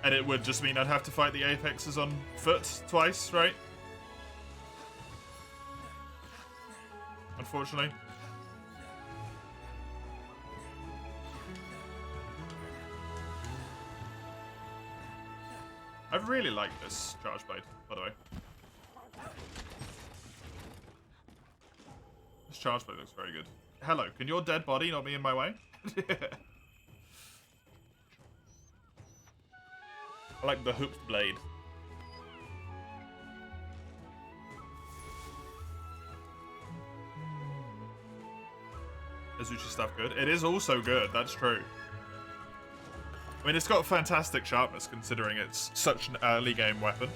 And it would just mean I'd have to fight the Apexes on foot twice, right? Unfortunately. I really like this Charge Blade, by the way. This Charge Blade looks very good. Hello, can your dead body not be in my way? I like the hooked blade. Azuchi stuff good. It is also good, that's true. I mean, it's got fantastic sharpness considering it's such an early game weapon.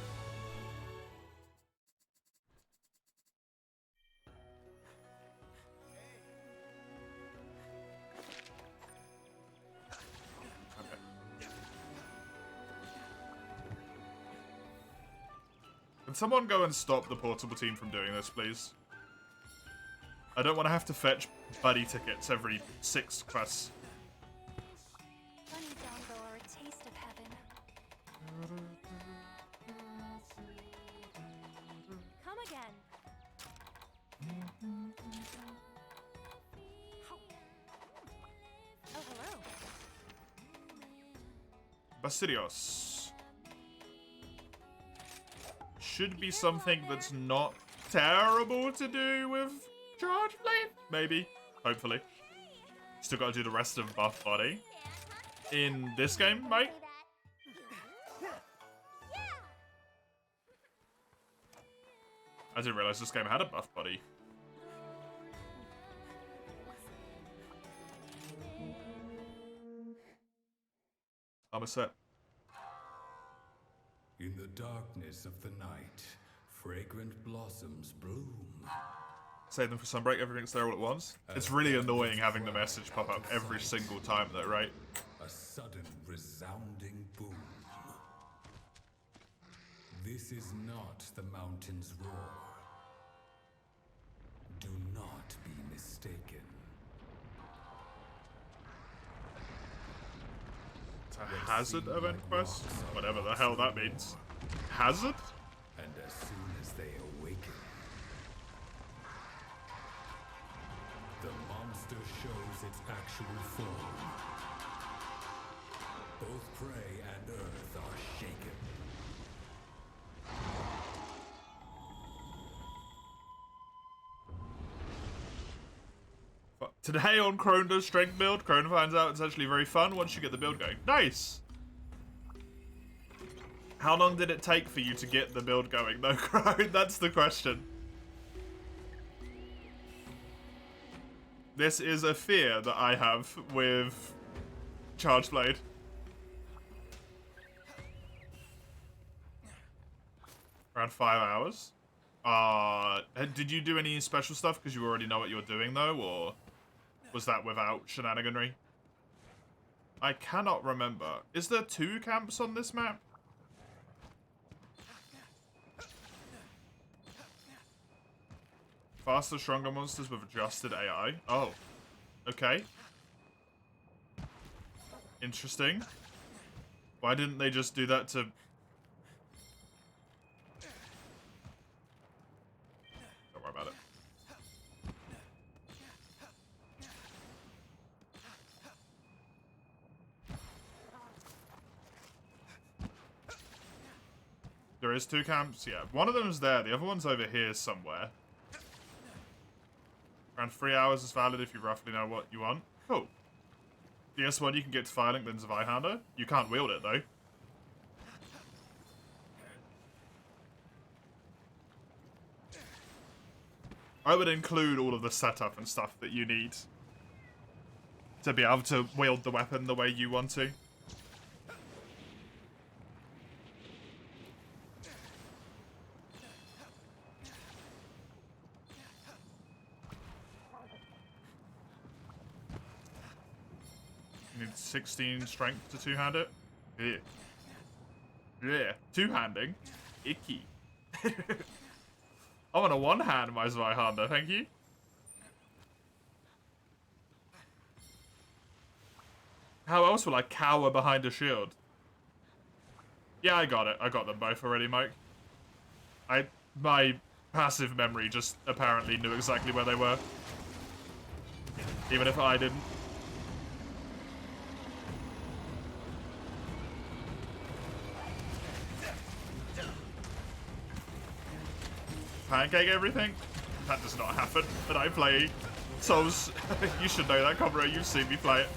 Can someone go and stop the portable team from doing this, please? I don't want to have to fetch buddy tickets every 6 quests. Bunny Dongo are a taste of heaven. Come again. Oh, hello. Basilios. Should be something that's not terrible to do with Charge Blade? Maybe. Hopefully. Still gotta do the rest of Buff Body. In this game, mate? I didn't realize this game had a Buff Body. I'm a set. In the darkness of the night, fragrant blossoms bloom. Save them for Sunbreak, everything's there all at once. It's really annoying having the message pop up every single time though, right? A sudden resounding boom. This is not the mountain's roar. Do not be mistaken. It's a hazard event quest? Whatever the hell that means. Hazard? And as soon as they awaken, the monster shows its actual form. Both prey and earth are shaken. Today on Crone does strength build, Crone finds out it's actually very fun once you get the build going. Nice! How long did it take for you to get the build going though, Crone? That's the question. This is a fear that I have with Charge Blade. Around 5 hours. Did you do any special stuff because you already know what you're doing though, or was that without shenaniganry? I cannot remember. Is there 2 camps on this map? Faster, stronger monsters with adjusted AI. Oh. Okay. Interesting. Why didn't they just do that to... Don't worry about it. There is 2 camps, yeah. One of them is there, the other one's over here somewhere. Around 3 hours is valid if you roughly know what you want. Cool. DS1 you can get to Firelink then Zweihander. You can't wield it though. I would include all of the setup and stuff that you need to be able to wield the weapon the way you want to. need 16 strength to two-hand it. Yeah. Yeah. Two-handing. Icky. I want a one-hand my Zweihander, thank you. How else will I cower behind a shield? Yeah, I got it. I got them both already, Mike. My passive memory just apparently knew exactly where they were. Even if I didn't. Pancake everything? That does not happen. And I play Souls. You should know that, Conrad. You've seen me play it.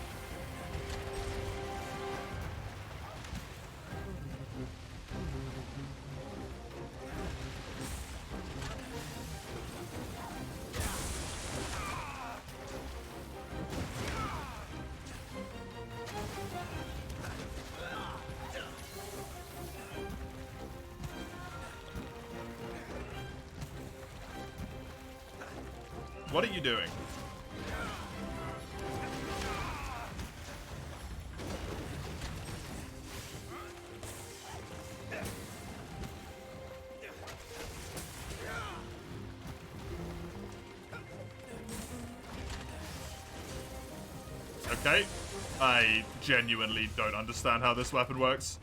What are you doing? Okay. I genuinely don't understand how this weapon works.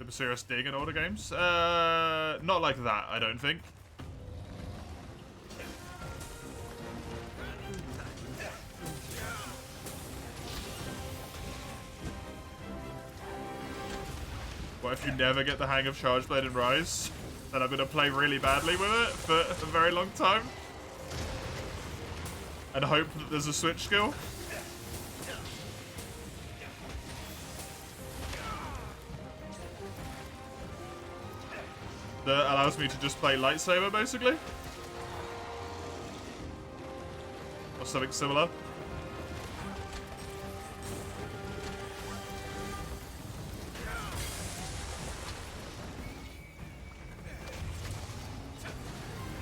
Serious dig in older games? Not like that, I don't think. What if you never get the hang of Charge Blade and Rise? Then I'm gonna play really badly with it for a very long time. And hope that there's a switch skill. That allows me to just play lightsaber, basically. Or something similar.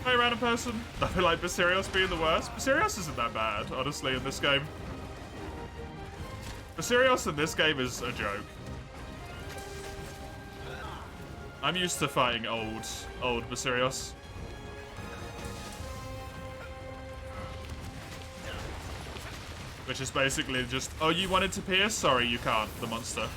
Hey, random person. I feel like Basarios being the worst. Basarios isn't that bad, honestly, in this game. Basarios in this game is a joke. I'm used to fighting old Basarios. Which is basically just, oh, you wanted to pierce? Sorry, you can't, the monster.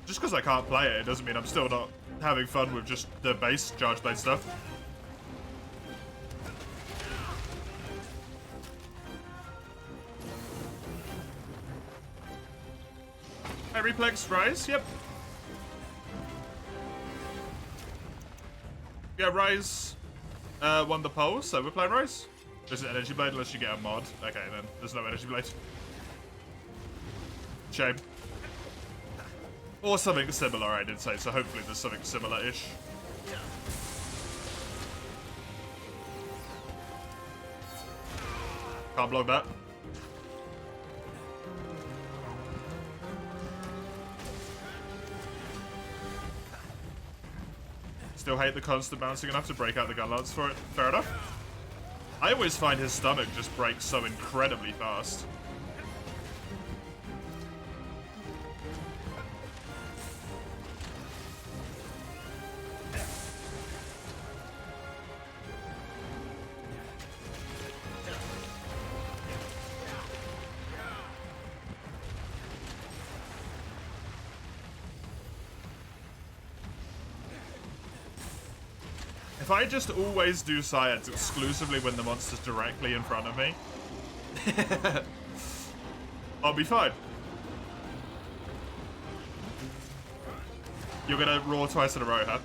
Just because I can't play it, it doesn't mean I'm still not having fun with just the base Charge Blade stuff. Hey, Replex, Rise, yep. Yeah, Rise won the poll, so we're playing Rise. There's an Energy Blade unless you get a mod. Okay, then there's no Energy Blade. Shame. Or something similar, I did say, so hopefully there's something similar-ish. Can't block that. Still hate the constant bouncing enough to break out the gun lance for it. Fair enough. I always find his stomach just breaks so incredibly fast. If I just always do science exclusively when the monster's directly in front of me, I'll be fine. You're gonna roar twice in a row, huh?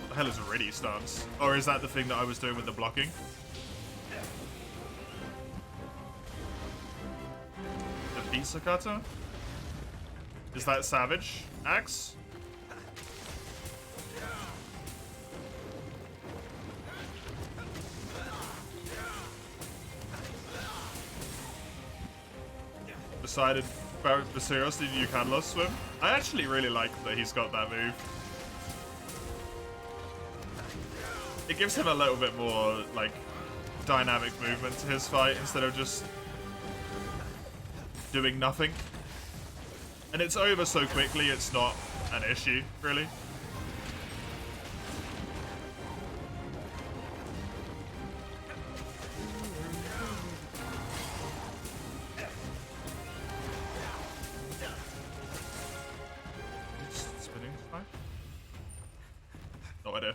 What the hell is a ready stance? Or is that the thing that I was doing with the blocking? The pizza cutter? Is that savage? Axe? Decided Basarios did you can swim? I actually really like that he's got that move. It gives him a little bit more, like, dynamic movement to his fight instead of just doing nothing. And it's over so quickly, it's not an issue, really. Spinning fine? No idea.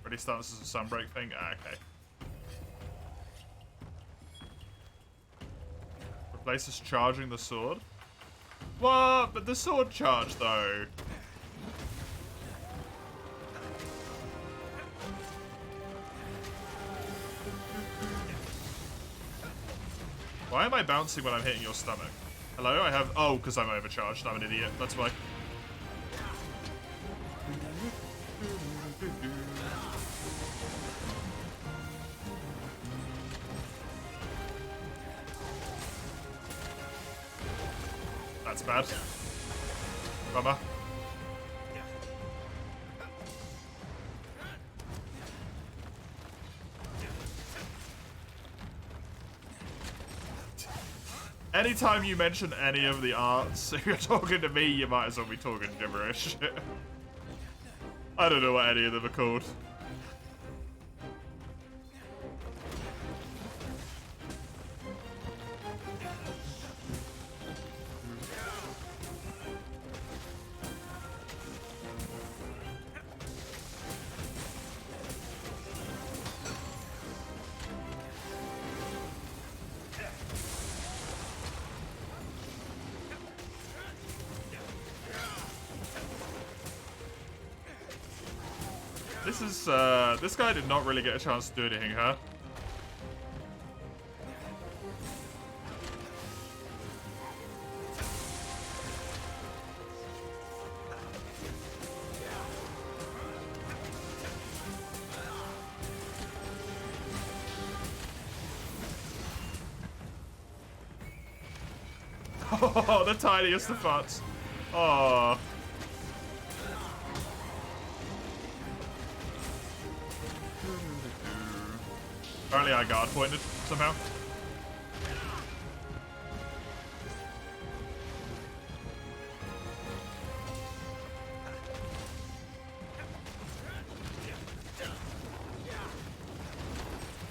Ready stance as a sunbreak thing? Ah, okay. Replaces charging the sword? What? But the sword charge, though. Why am I bouncing when I'm hitting your stomach? Hello? I have... Oh, because I'm overcharged. I'm an idiot. That's why. That's bad. Bummer. Anytime you mention any of the arts, if you're talking to me, you might as well be talking gibberish. I don't know what any of them are called. This guy did not really get a chance to do anything, huh? Oh, the tiniest of farts. Oh. Apparently I guard pointed somehow.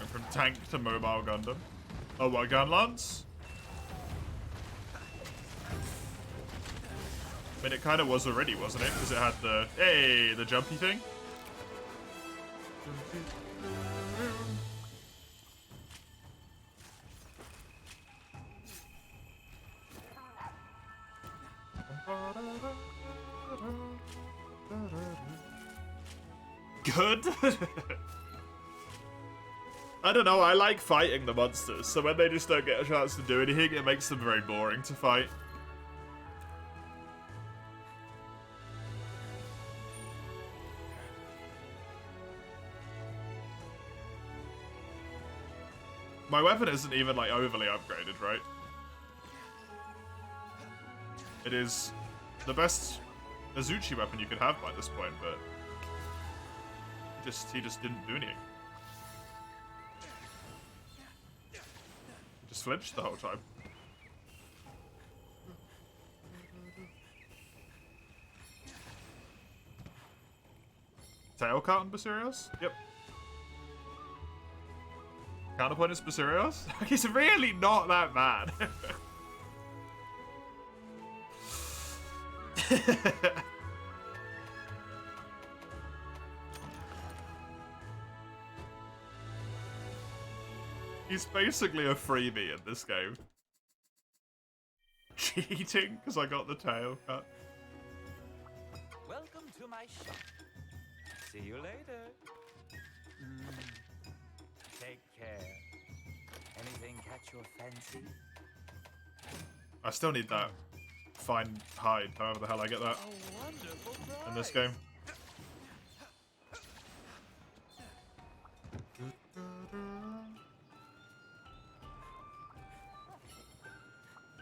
And from tank to mobile Gundam. Oh, what, gun lance? I mean, it kind of was already, wasn't it? Because it had the, hey, the jumpy thing. Good. I don't know, I like fighting the monsters, so when they just don't get a chance to do anything, it makes them very boring to fight. My weapon isn't even, like, overly upgraded, right? It is the best Azuchi weapon you could have by this point, but he just didn't do anything. He just flinched the whole time. Tail cut on Basarios? Yep. Counterpoint is Basarios? He's really not that bad. He's basically a freebie in this game. Cheating because I got the tail cut. Welcome to my shop. See you later. Take care. Anything catch your fancy? I still need that fine hide, however the hell I get that A wonderful prize. in this game.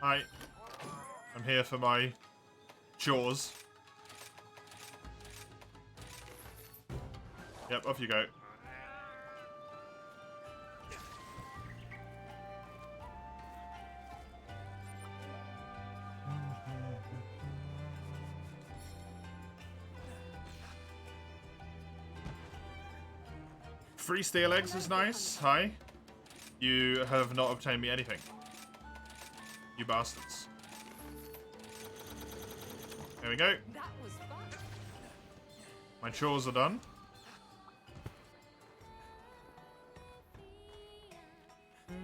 Hi. I'm here for my chores. Yep, off you go. Free steel eggs is nice. Hi. You have not obtained me anything. You bastards. There we go. That was fun. My chores are done. Hey,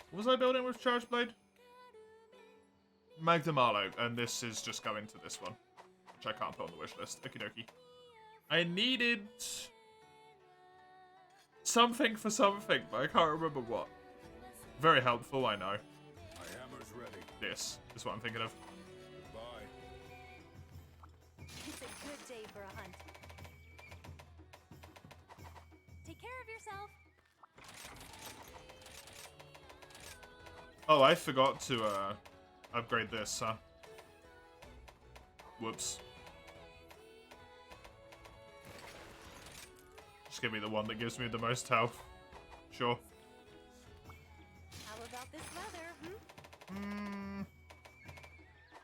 What was I building with Charge Blade? Magdamalo, and this is just going to this one, which I can't put on the wish list. Okie dokie. I needed something for something, but I can't remember what. Very helpful, I know. my hammer's ready. This is what I'm thinking of. Goodbye. It's a good day for a hunt. Take care of yourself. Oh, I forgot to upgrade this, huh? Whoops. Just give me the one that gives me the most health. Sure. How about this weather,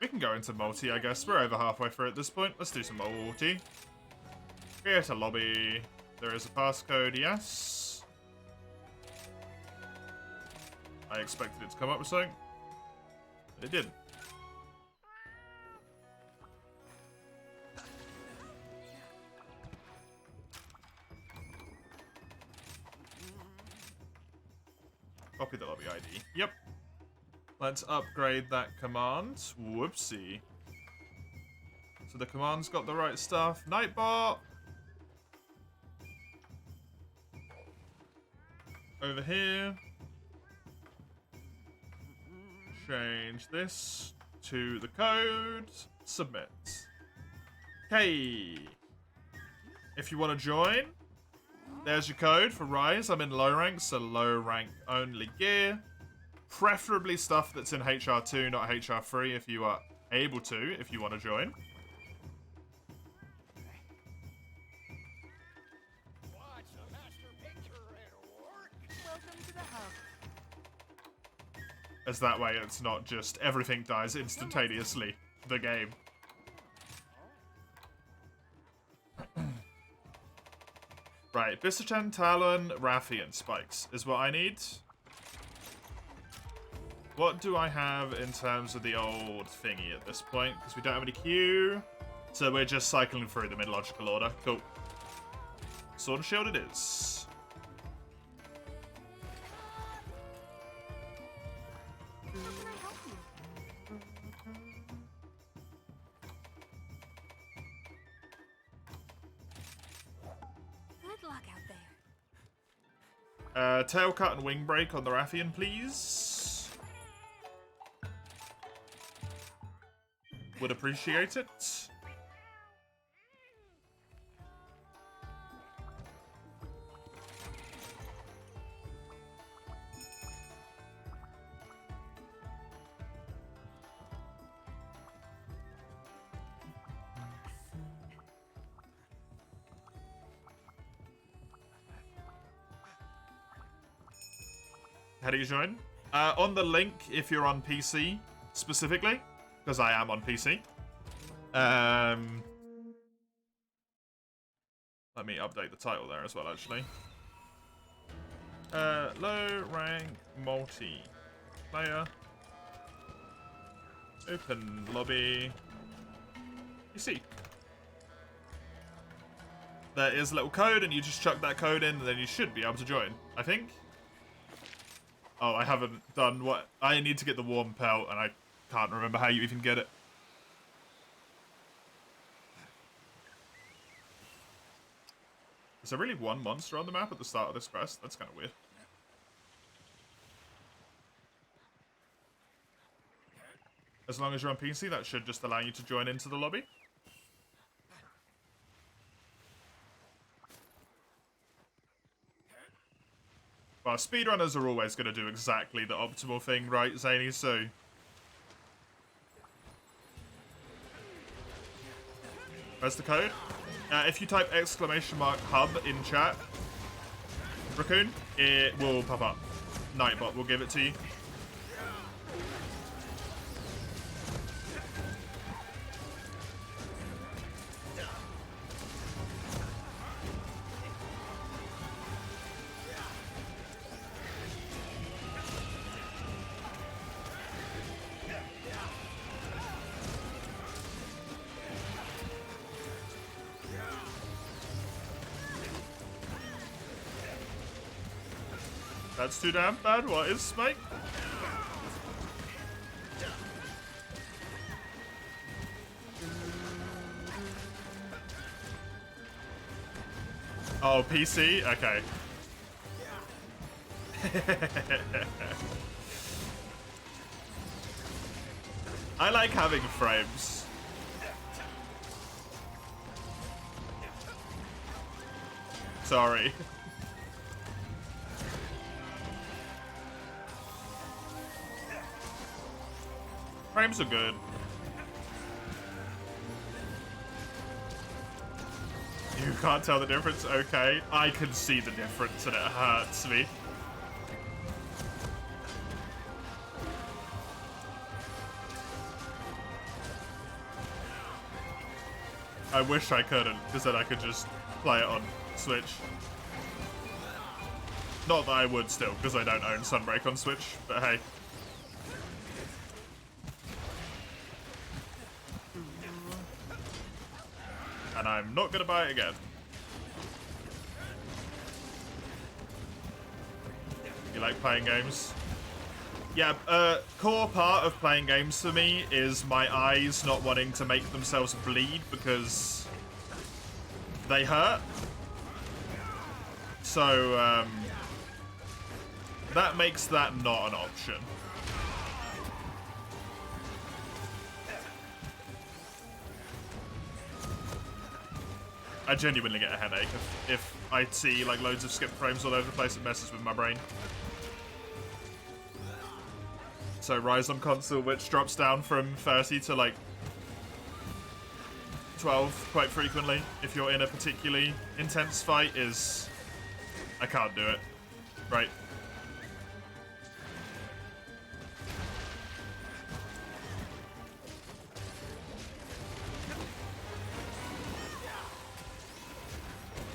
We can go into multi, I guess. We're over halfway through at this point. Let's do some multi. Create a lobby. There is a passcode, yes. I expected it to come up with something. But it didn't. Copy the lobby ID. Yep. Let's upgrade that command. Whoopsie. So the command's got the right stuff. Nightbot! Over here. Change this to the code. Submit. Okay. If you want to join, there's your code for Rise. I'm in low rank, so low rank only gear. Preferably stuff that's in HR2, not HR3 if you are able to, if you want to join. Welcome to the hub. As that way it's not just everything dies instantaneously. The game. Right, Bisachan, Talon, Rathian spikes is what I need. What do I have in terms of the old thingy at this point? Because we don't have any Q. So we're just cycling through them in logical order. Cool. Sword and Shield it is. How can I help you? Good luck out there. Tail cut and wing break on the Rathian, please. Would appreciate it. How do you join? On the link, if you're on PC, specifically, because I am on PC. Let me update the title there as well, actually. Low rank multi-player. Open lobby. PC. There is a little code, and you just chuck that code in, and then you should be able to join, I think. Oh, I haven't done what... I need to get the warm pelt, and I can't remember how you even get it. Is there really one monster on the map at the start of this quest? That's kind of weird. As long as you're on PC, that should just allow you to join into the lobby. Well, speedrunners are always going to do exactly the optimal thing, right, Zany? So... Where's the code? If you type !hub in chat, Raccoon, it will pop up. Nightbot will give it to you. That's too damn bad. What is Smite? Oh, PC? Okay. I like having frames. Sorry. Frames are good. You can't tell the difference? Okay. I can see the difference and it hurts me. I wish I couldn't, because then I could just play it on Switch. Not that I would still, because I don't own Sunbreak on Switch, but hey. And I'm not gonna buy it again. You like playing games? Yeah, core part of playing games for me is my eyes not wanting to make themselves bleed because they hurt. So, that makes that not an option. I genuinely get a headache if I see like loads of skip frames all over the place. It messes with my brain. So Rise on console, which drops down from 30 to like 12 quite frequently if you're in a particularly intense fight, is... I can't do it. Right.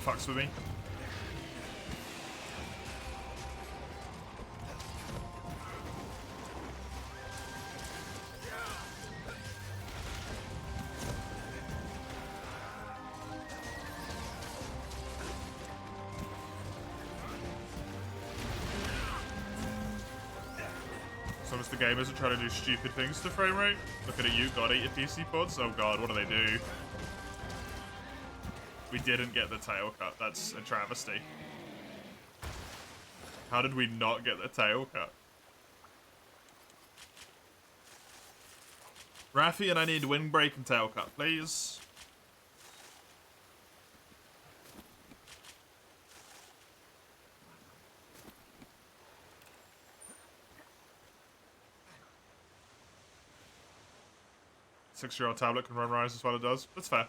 Fucks with me. Some of the gamers are trying to do stupid things to frame rate. Look at you, God, eat your PC pods. Oh god, what do they do? We didn't get the tail cut. That's a travesty. How did we not get the tail cut? Raffi, and I need windbreak and tail cut, please. Six-year-old tablet can run Rise as well it does. That's fair.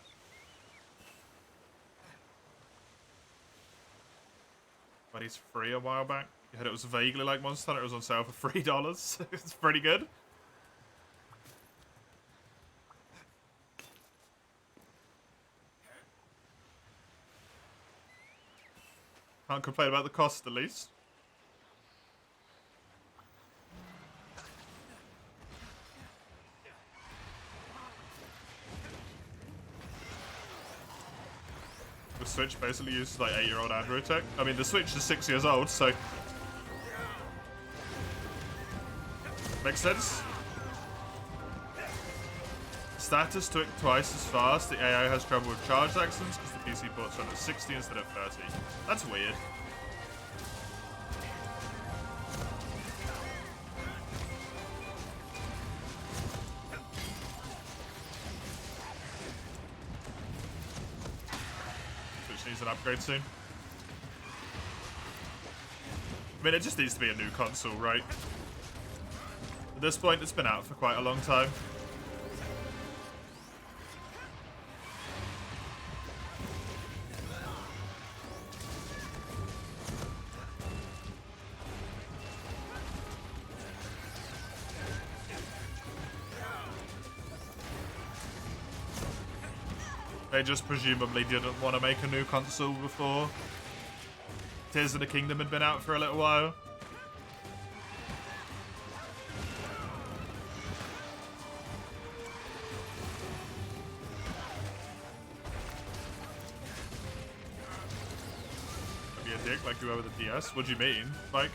But he's free a while back. You heard it was vaguely like Monster Hunter. It was on sale for $3. It's pretty good. Can't complain about the cost, at least. The Switch basically uses like 8-year-old Android tech. I mean, the Switch is 6 years old, so makes sense. Status took twice as fast. The AI has trouble with charged accents because the PC port's run at 60 instead of 30. That's weird. Which needs an upgrade soon. I mean, it just needs to be a new console, right? At this point, it's been out for quite a long time. They just presumably didn't want to make a new console before Tears of the Kingdom had been out for a little while. Be a dick like you were with the DS? What do you mean, Mike?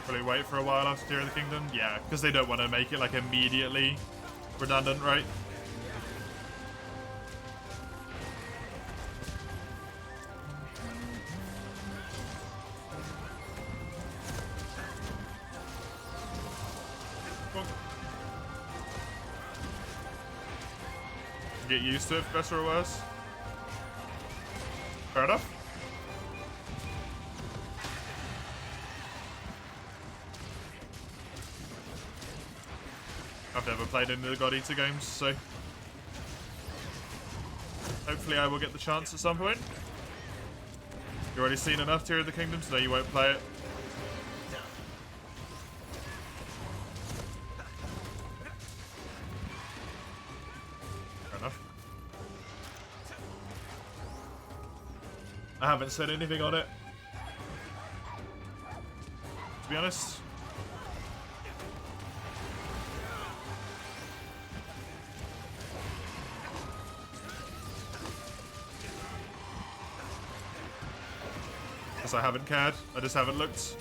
Probably wait for a while after Tears of the Kingdom? Yeah, because they don't want to make it like immediately redundant, right? Well, get used to it, for better or worse. Fair enough. I've never played any of the God Eater games, so hopefully I will get the chance at some point. You've already seen enough Tears of the Kingdom to know you won't play it. Fair enough. I haven't said anything on it, to be honest. I haven't cared. I just haven't looked.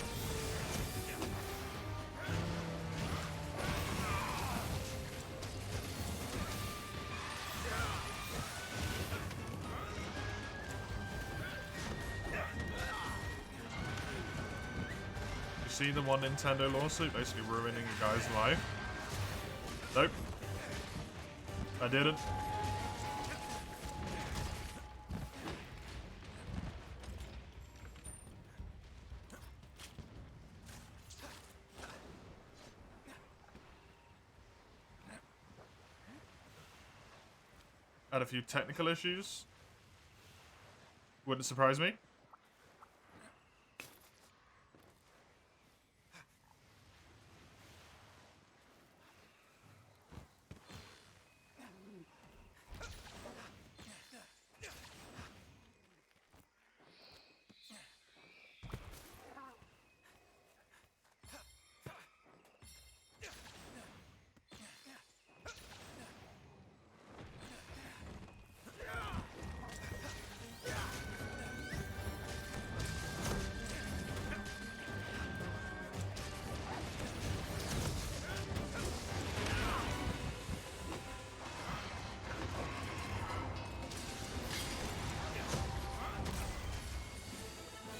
You see the one Nintendo lawsuit basically ruining a guy's life? Nope. I didn't. Had a few technical issues. Wouldn't surprise me.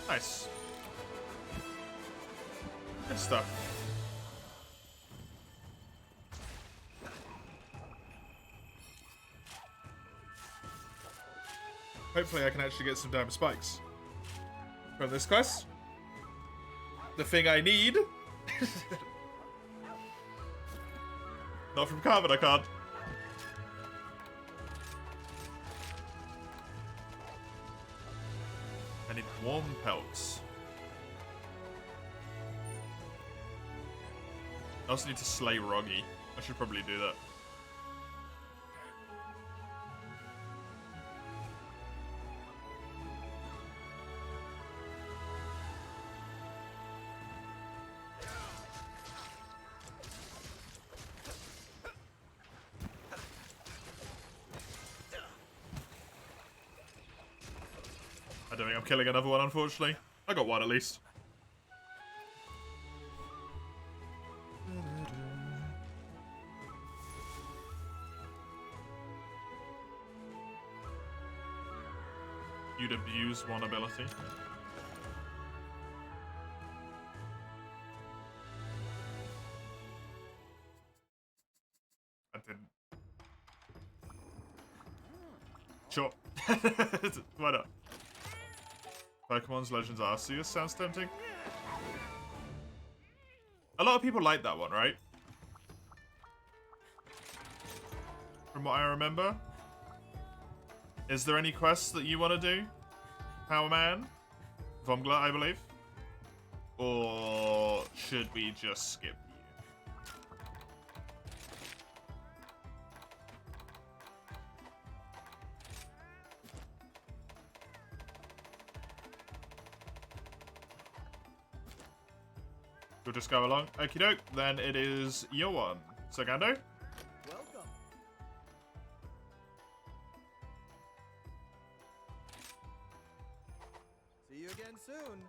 Nice. Good stuff. Hopefully I can actually get some diamond spikes from this quest. The thing I need. Not from Carbon, I can't. I need warm pelts. I also need to slay Roggy. I should probably do that. don't think I'm killing another one, unfortunately. I got one at least. You'd abuse one ability. I didn't. Sure. Why not? Pokemon's Legends Arceus sounds tempting. A lot of people like that one, right? From what I remember. Is there any quests that you want to do? Power Man? Vomgla, I believe. Or should we just skip We'll just go along. Okie doke, then it is your one. Sagando? Welcome. See you again soon.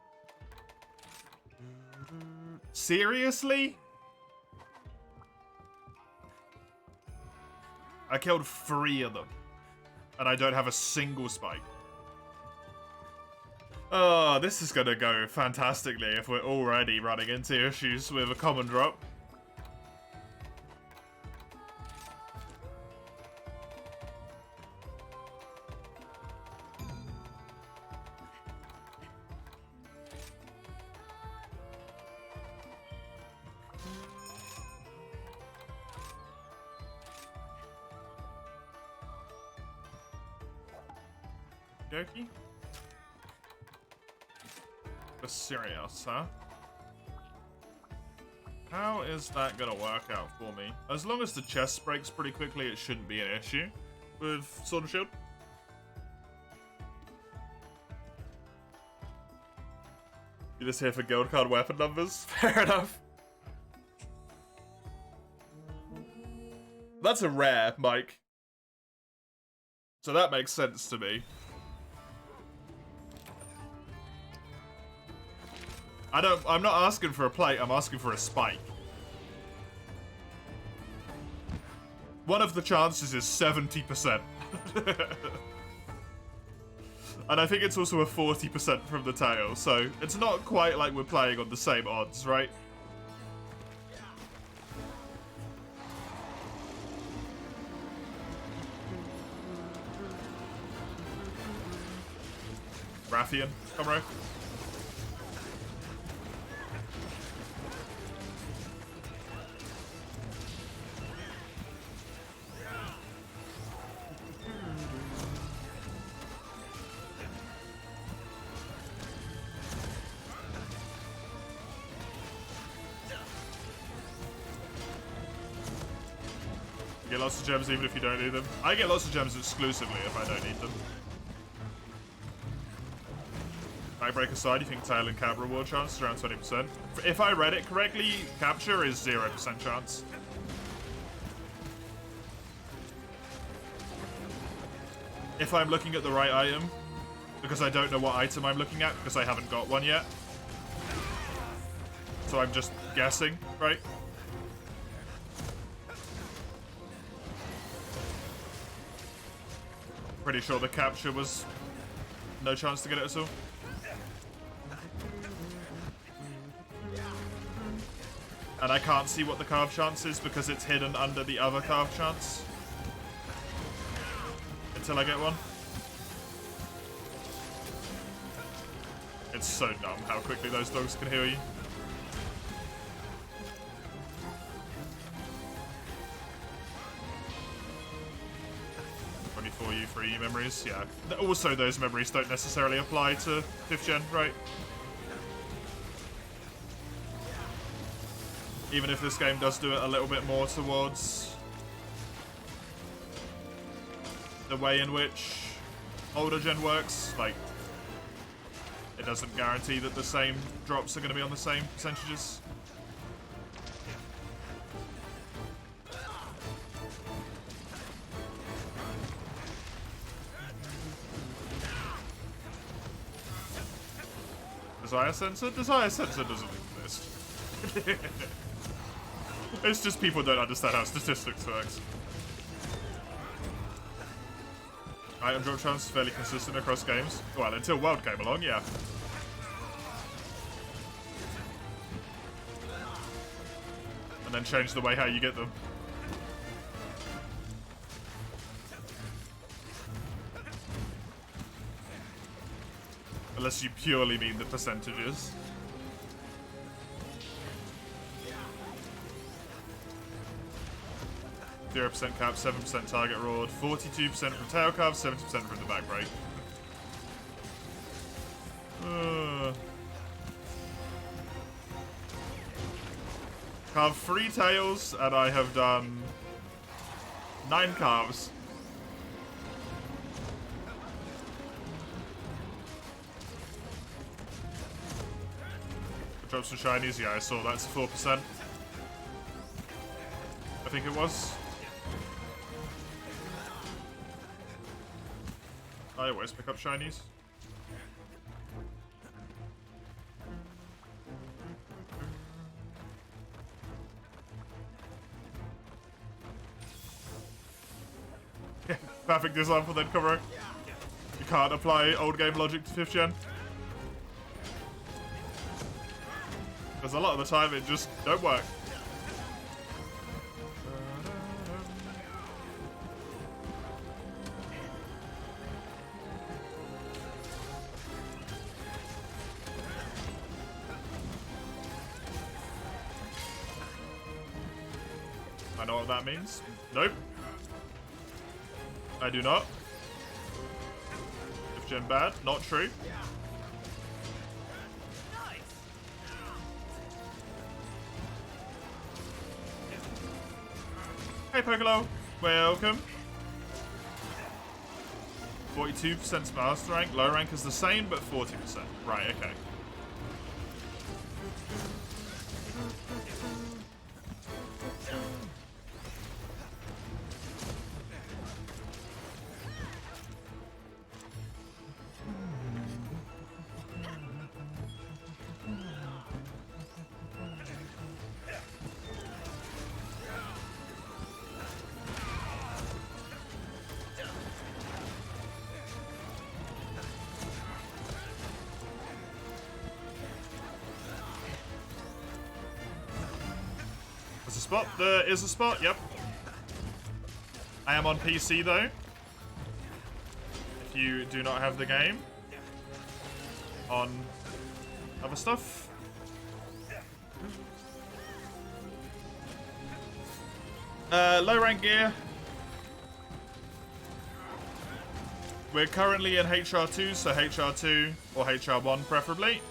Seriously? I killed 3 of them. And I don't have a single spike. Oh, this is gonna go fantastically if we're already running into issues with a common drop. Dokie. Serious, huh? How is that gonna work out for me? As long as the chest breaks pretty quickly, it shouldn't be an issue with Sword and Shield. You're just here for guild card weapon numbers? Fair enough. That's a rare, Mike. So that makes sense to me. I'm not asking for a plate, I'm asking for a spike. One of the chances is 70%. And I think it's also a 40% from the tail, so it's not quite like we're playing on the same odds, right? Rathian, come right. You get lots of gems even if you don't need them. I get lots of gems exclusively if I don't need them. Backbreak aside, you think tail and cap reward chance is around 20%? If I read it correctly, capture is 0% chance. If I'm looking at the right item, because I don't know what item I'm looking at, because I haven't got one yet. So I'm just guessing, right? Pretty sure the capture was no chance to get it at all. And I can't see what the carve chance is because it's hidden under the other carve chance. Until I get one. It's so dumb how quickly those dogs can heal you. 24U3 memories, yeah. Also, those memories don't necessarily apply to 5th gen, right? Even if this game does do it a little bit more towards the way in which older gen works, like, it doesn't guarantee that the same drops are going to be on the same percentages. Desire Sensor? Desire Sensor doesn't exist. It's just people don't understand how statistics works. Item drop chance is fairly consistent across games. Well, until World came along, yeah. And then changed the way how you get them. Unless you purely mean the percentages. %, cap, 7% target roared, 42% from tail carve, 70% from the back break. Carve 3 tails, and I have done 9 calves. Drop some shinies, yeah, I saw that's 4%. I think it was. I always pick up shinies. Yeah, perfect example then, Kuro. You can't apply old game logic to 5th gen. Because a lot of the time it just don't work. I know what that means. Nope. I do not. 5th gen bad. Not true. Hey Pokolo, welcome. 42% master rank, low rank is the same, but 40%. Right, okay. There's a spot. There is a spot, yep. I am on PC though. If you do not have the game. On other stuff. Low rank gear. We're currently in HR2, so HR2 or HR1 preferably.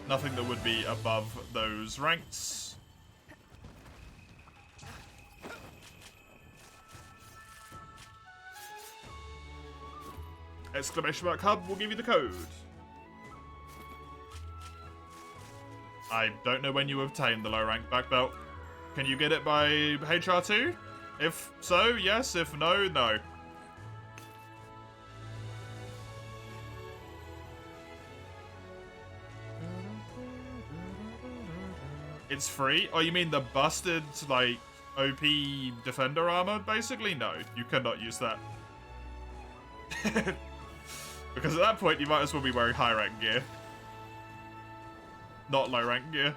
Nothing that would be above those ranks. Exclamation mark hub will give you the code. I don't know when you obtain the low rank black belt. Can you get it by HR2? If so, yes. If no, no. It's free? Oh, you mean the busted, like, OP defender armor, basically? No, you cannot use that. Because at that point, you might as well be wearing high rank gear. Not low rank gear.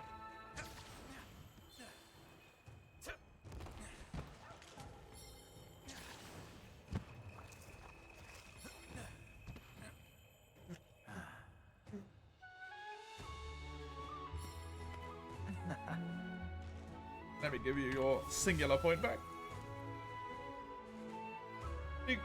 Let me give you your singular point back. Big.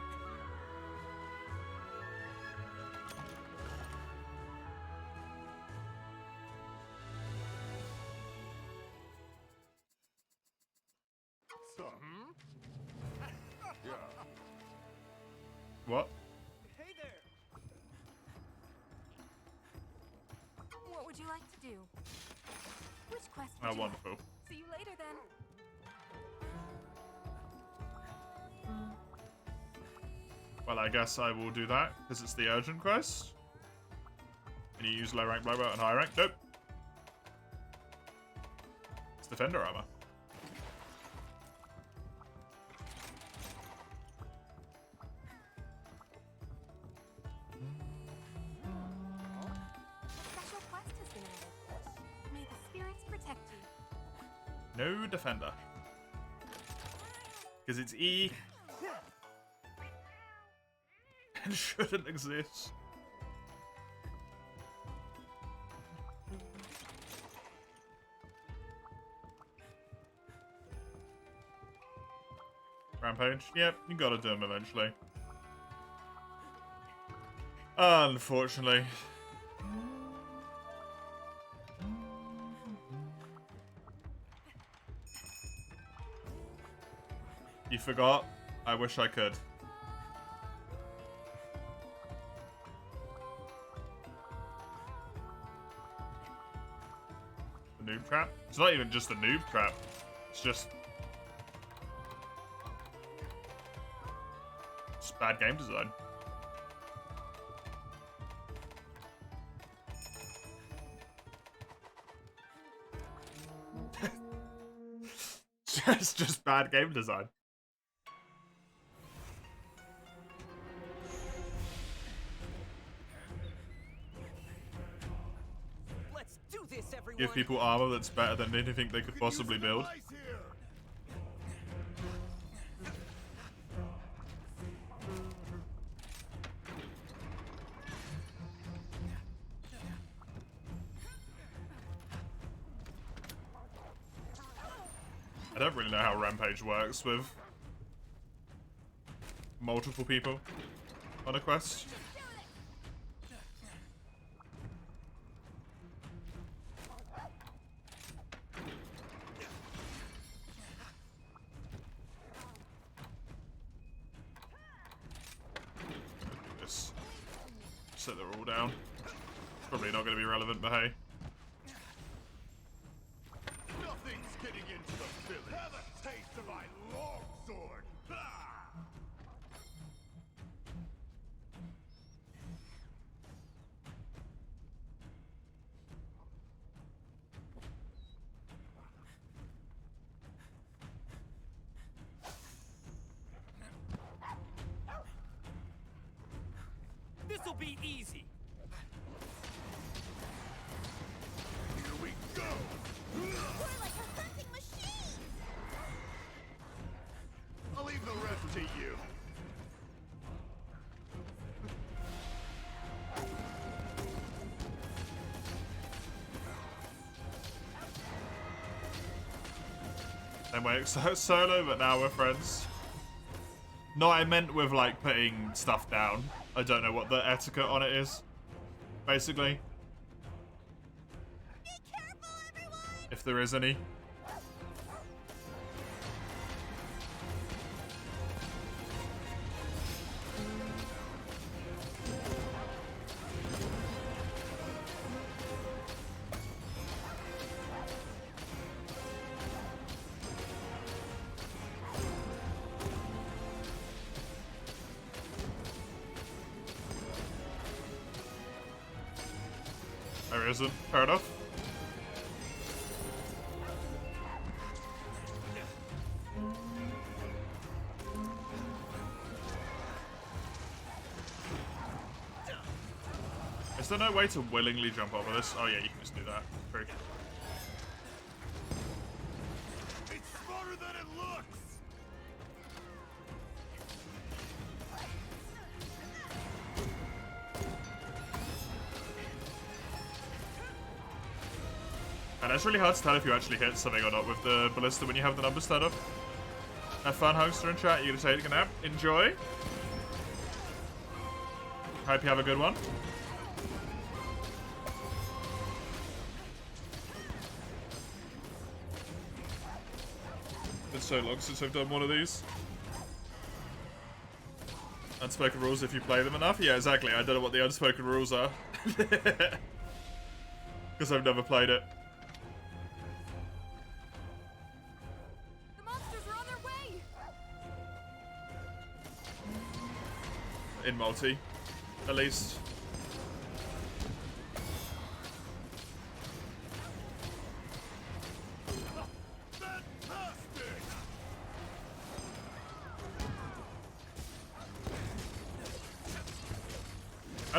Yeah. What? Hey there. What would you like to do? Which quest would Oh, you wonderful. like? See you later then. Well, I guess I will do that, because it's the urgent quest. Can you use low rank blowout and high rank? Nope. It's defender armor. A special quest has been added. May the spirits protect you. No defender. Because it's E. And shouldn't exist. Rampage? Yep, you gotta do him eventually. Unfortunately. You forgot? I wish I could. The noob trap? It's not even just the noob trap. It's just bad game design. just bad game design. Let's do this, everyone. Give people armor that's better than anything they could possibly build. I don't really know how Rampage works with multiple people on a quest. Just set they're all down. Probably not going to be relevant, but hey. Nothing's getting into the village. Have a taste of my longsword. This'll be easy. Here we go. We're like a hunting machine! I'll leave the rest to you. Same way it's solo, but now we're friends. No, I meant with like putting stuff down. I don't know what the etiquette on it is. Basically. Be careful, everyone! If there is any. There isn't. Fair enough. Is there no way to willingly jump over this? Oh yeah, you can just do that. True. It's smarter than it looks. And it's really hard to tell if you actually hit something or not with the ballista when you have the numbers set up. Have fun, Hoster, in chat. You're gonna take a nap. Enjoy. Hope you have a good one. It's so long since I've done one of these. Unspoken rules if you play them enough? Yeah, exactly. I don't know what the unspoken rules are. Because I've never played it. The monsters are on their way! In multi, at least.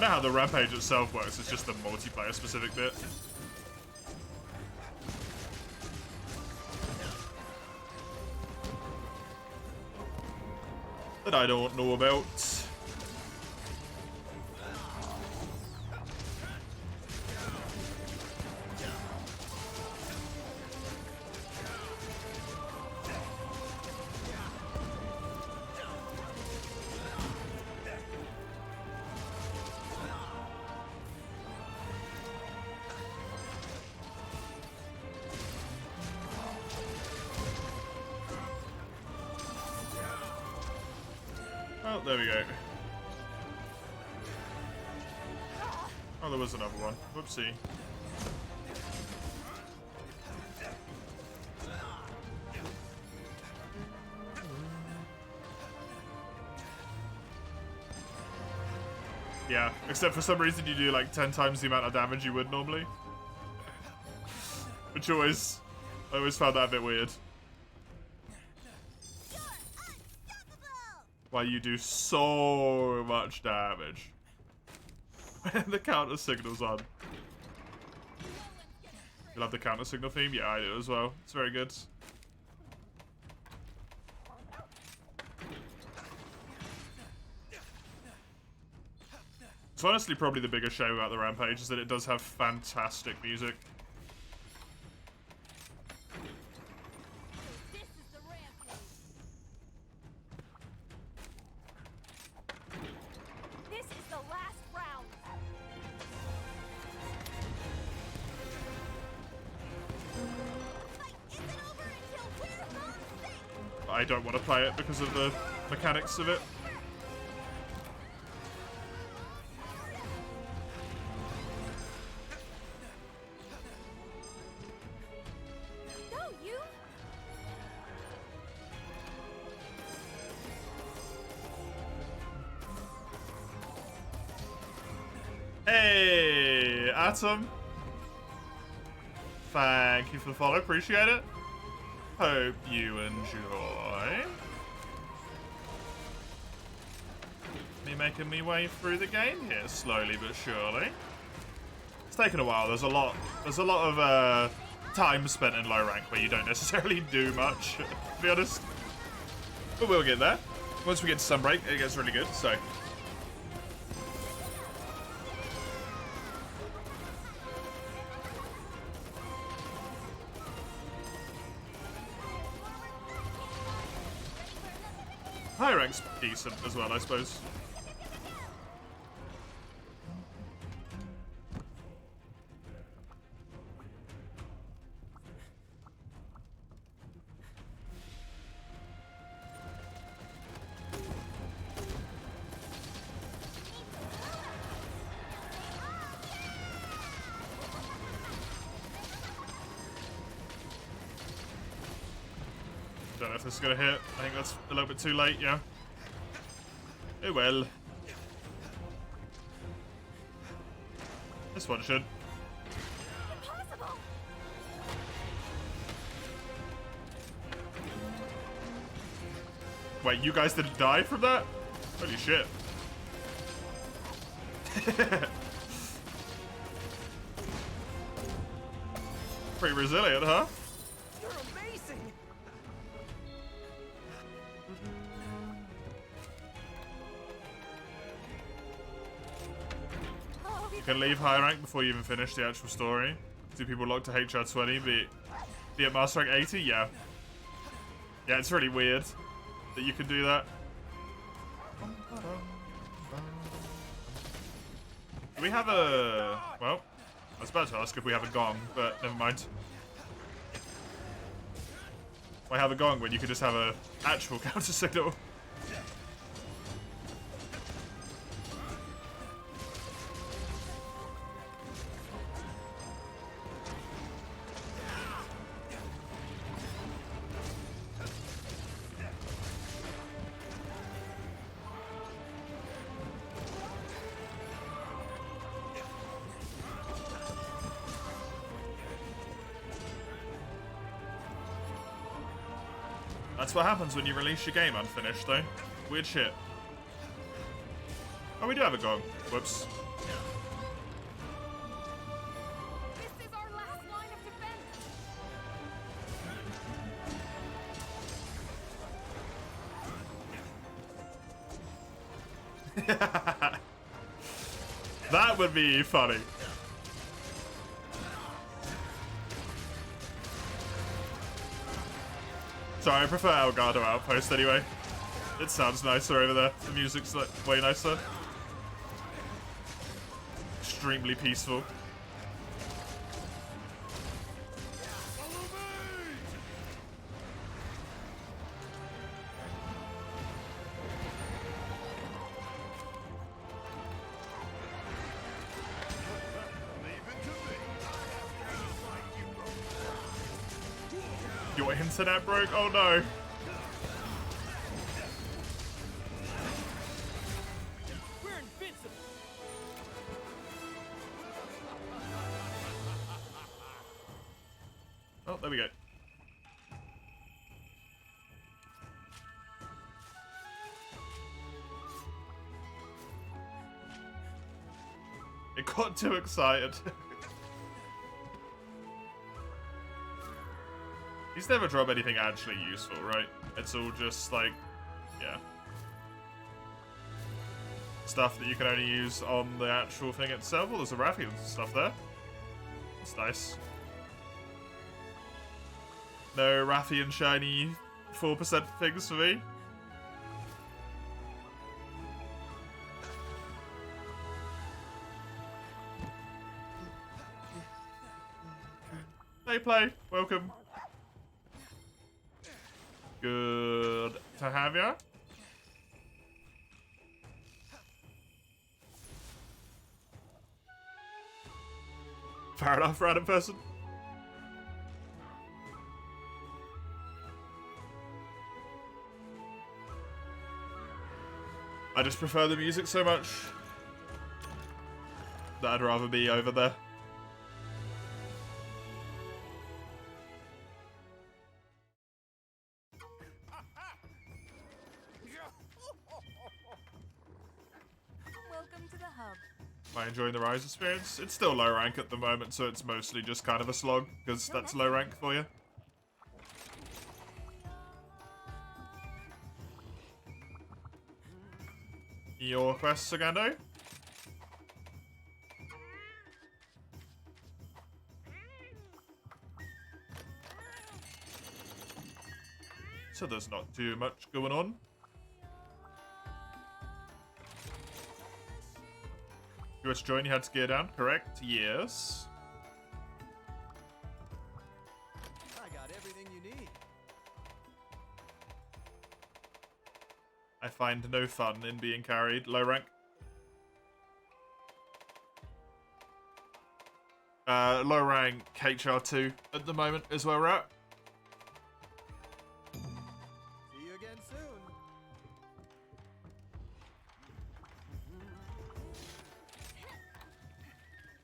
I know how the Rampage itself works, it's just the multiplayer specific bit. That I don't know about. Oh, there we go. Oh, there was another one. Whoopsie. Yeah, except for some reason you do like 10 times the amount of damage you would normally. Which I always found that a bit weird. Why you do so much damage. The counter signal's on. You love the counter signal theme? Yeah, I do as well. It's very good. It's honestly probably the biggest shame about the Rampage is that it does have fantastic music. I don't want to play it because of the mechanics of it. Go, you! Hey, Atom. Thank you for the follow. Appreciate it. Hope you enjoy. Me making me way through the game here, slowly but surely. It's taken a while. There's a lot of time spent in low rank where you don't necessarily do much, to be honest. But we'll get there. Once we get to Sunbreak, it gets really good, so. High rank's decent as well, I suppose. Don't know if this is gonna hit. I think that's a little bit too late, yeah. Oh well. This one should. Impossible! Wait, you guys didn't die from that? Holy shit. Pretty resilient, huh? You're amazing! You can leave high rank before you even finish the actual story. Do people lock to HR 20 be at Master Rank 80? Yeah. Yeah, it's really weird that you can do that. Do we have a... Well, I was about to ask if we have a gong, but never mind. Why have a gong when you could just have a actual counter signal? That's what happens when you release your game unfinished, though. Weird shit. Oh, we do have a gong. Whoops. This is our last line of defense. That would be funny. Sorry, I prefer Elgato Outpost anyway. It sounds nicer over there. The music's like way nicer. Extremely peaceful. Your internet broke? Oh no. We're invincible. Oh, there we go. It got too excited. He's never dropped anything actually useful, right? It's all just like, yeah. Stuff that you can only use on the actual thing itself. Well, there's a Rathian stuff there. It's nice. No Rathian shiny 4% things for me. Hey, play. Welcome. Good to have ya. Fair enough, random person. I just prefer the music so much that I'd rather be over there. Welcome to the hub. Am I enjoying the Rise experience? It's still low rank at the moment, so it's mostly just kind of a slog, because that's low rank for you. Your quest, Sagando? So there's not too much going on. US join, you had to gear down, correct? Yes. I got everything you need. I find no fun in being carried. Low rank. Low rank HR2 at the moment is where we're at. See you again soon.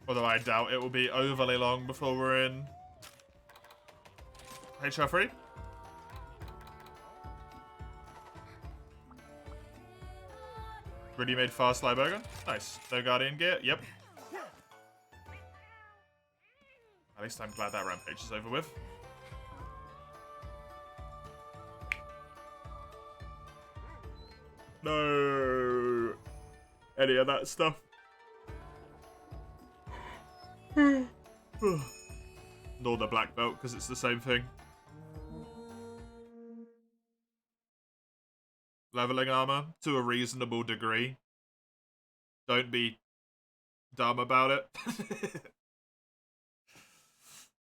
Although I doubt it will be overly long before we're in HR3. Ready made fast Slyburger. Nice. No Guardian gear. Yep. At least I'm glad that rampage is over with. No. Any of that stuff. Nor the black belt, because it's the same thing. Leveling armor to a reasonable degree. Don't be dumb about it.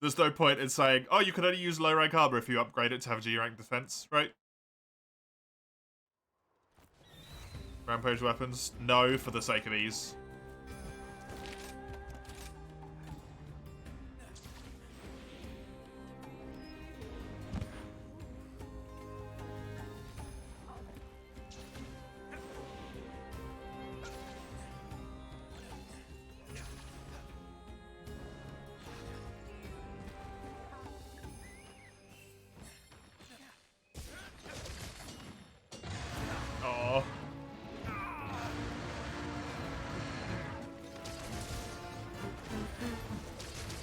There's no point in saying, oh, you can only use low rank armor if you upgrade it to have G rank defense, right? Rampage weapons? No, for the sake of ease.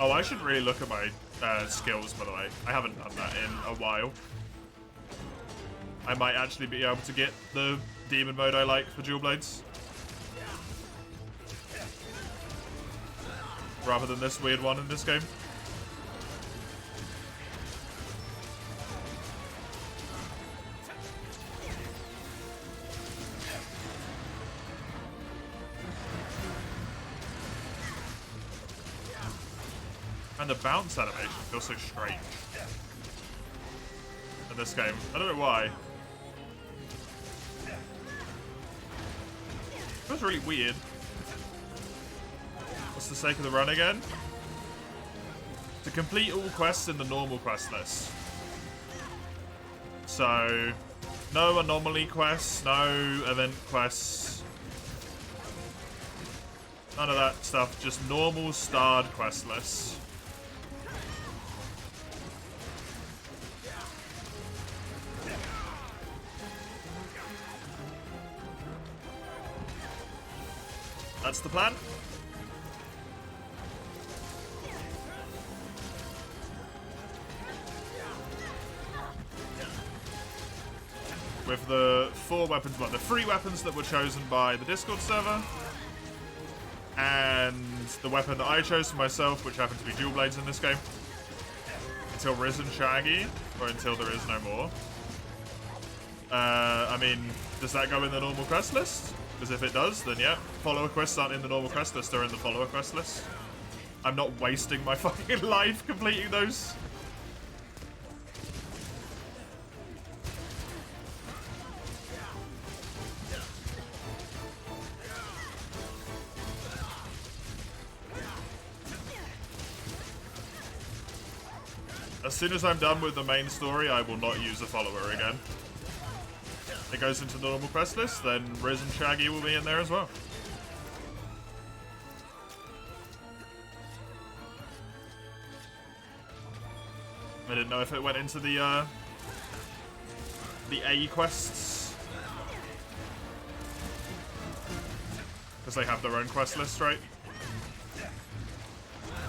Oh, I should really look at my skills, by the way. I haven't done that in a while. I might actually be able to get the demon mode I like for dual blades. Rather than this weird one in this game. And the bounce animation feels so strange in this game. I don't know why. It feels really weird. What's the sake of the run again? To complete all quests in the normal quest list. So, no anomaly quests, no event quests. None of that stuff, just normal starred quest lists. That's the plan. With the 4 weapons, well, the 3 weapons that were chosen by the Discord server, and the weapon that I chose for myself, which happened to be dual blades in this game, until Risen Shaggy, or until there is no more. I mean, does that go in the normal quest list? Because if it does, then yeah. Follower quests aren't in the normal quest list, they're in the follower quest list. I'm not wasting my fucking life completing those. As soon as I'm done with the main story, I will not use a follower again. It goes into the normal quest list, then Riz and Shaggy will be in there as well. I didn't know if it went into the A quests. Because they have their own quest list, right?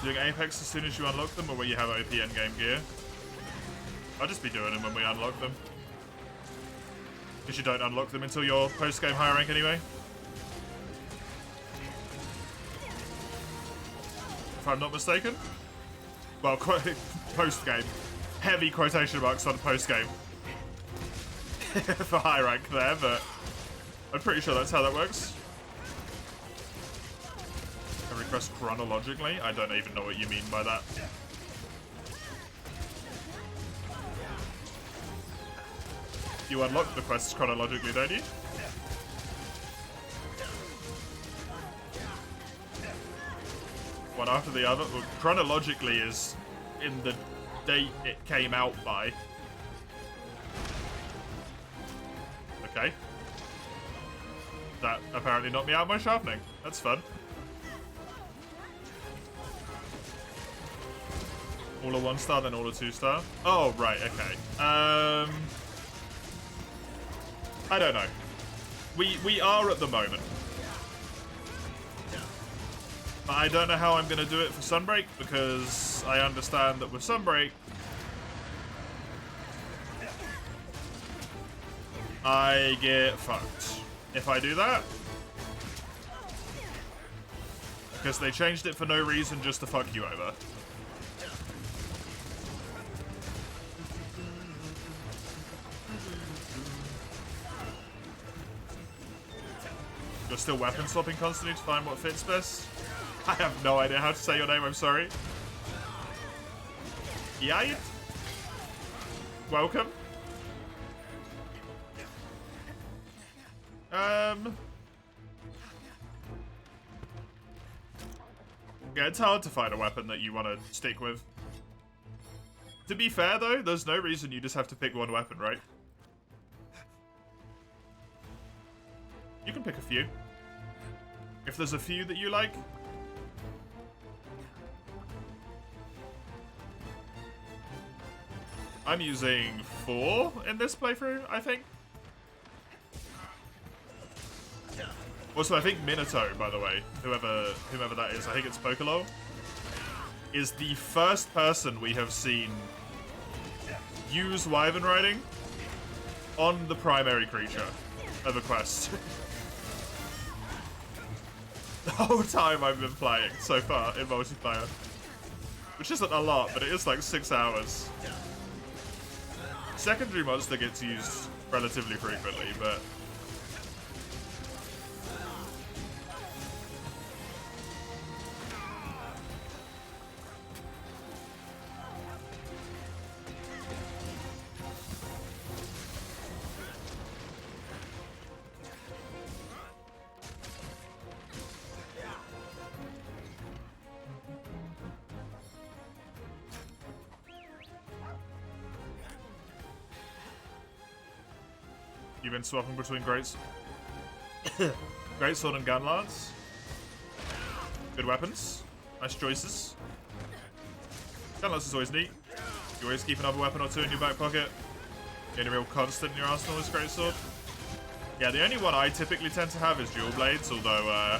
Doing Apex as soon as you unlock them, or when you have OP endgame gear? I'll just be doing them when we unlock them. Because you don't unlock them until your post-game high rank anyway. If I'm not mistaken. Well, post-game. Heavy quotation marks on post-game. For high rank there, but I'm pretty sure that's how that works. Every quest chronologically? I don't even know what you mean by that. You unlock the quests chronologically, don't you? One after the other? Well, chronologically is in the date it came out by. Okay. That apparently knocked me out my sharpening. That's fun. All a 1-star, then all a 2-star? Oh, right, okay. I don't know. We are at the moment. But I don't know how I'm going to do it for Sunbreak, because I understand that with Sunbreak, I get fucked if I do that. Because they changed it for no reason, just to fuck you over. You're still weapon swapping constantly to find what fits best? I have no idea how to say your name, I'm sorry. Yait? Welcome. Yeah, it's hard to find a weapon that you want to stick with. To be fair, though, there's no reason you just have to pick one weapon, right? You can pick a few. If there's a few that you like. I'm using 4 in this playthrough, I think. Also, I think Minato, by the way, whoever that is, I think it's Pokelol. is the first person we have seen use Wyvern riding on the primary creature of a quest. The whole time I've been playing so far in multiplayer. Which isn't a lot, but it is like 6 hours. Secondary monster gets used relatively frequently, but... You've been swapping between Greatsword and Gunlance. Good weapons. Nice choices. Gunlance is always neat. You always keep another weapon or two in your back pocket. The only real constant in your arsenal is Greatsword. Yeah, the only one I typically tend to have is Dual Blades, although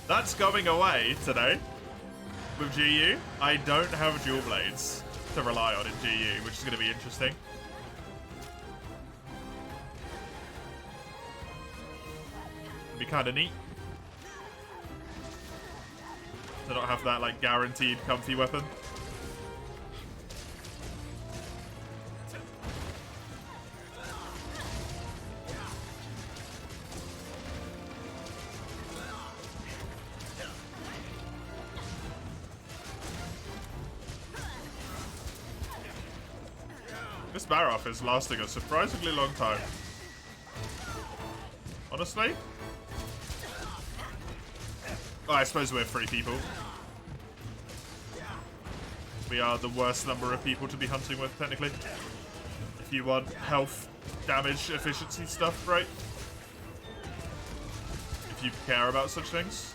that's going away today. With GU, I don't have Dual Blades to rely on in GU, which is going to be interesting. Be kind of neat to not have that like guaranteed comfy weapon. This Baroff is lasting a surprisingly long time. Honestly. Oh, I suppose we're 3 people. We are the worst number of people to be hunting with, technically. If you want health, damage, efficiency stuff, right? If you care about such things.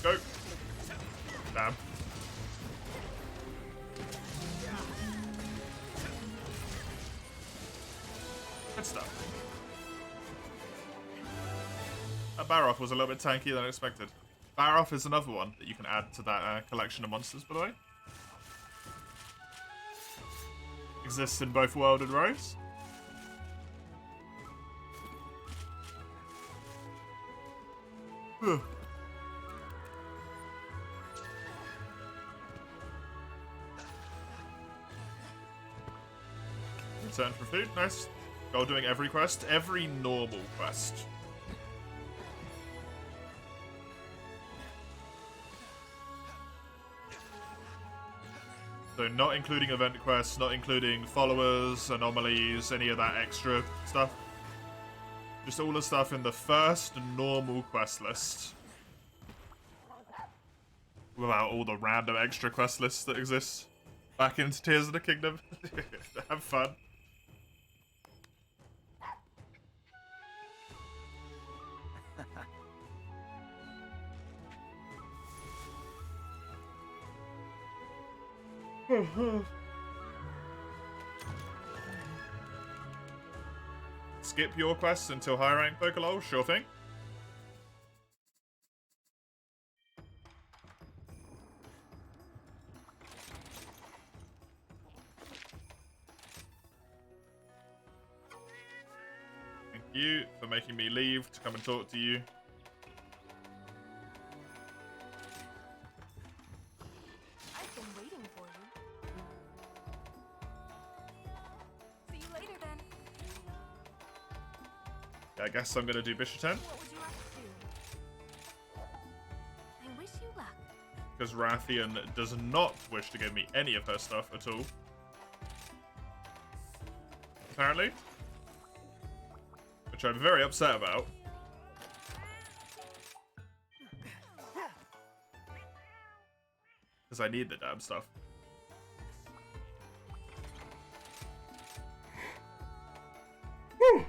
Go. Damn. Good stuff. That Baroff was a little bit tankier than expected. Baroff is another one that you can add to that collection of monsters, by the way. Exists in both World and Rose. Return for food, nice. Goal doing every quest, every normal quest. So not including event quests, not including followers, anomalies, any of that extra stuff. Just all the stuff in the first normal quest list. Without all the random extra quest lists that exist. Back into Tears of the Kingdom. Have fun. Skip your quests until high rank Pokelol, sure thing. Thank you for making me leave to come and talk to you. I've been waiting for you. See you later then. Yeah, I guess I'm gonna do Bishaten. What would you like to do? I wish you luck. Because Rathian does not wish to give me any of her stuff at all. Apparently. Which I'm very upset about. Because I need the damn stuff. Woo!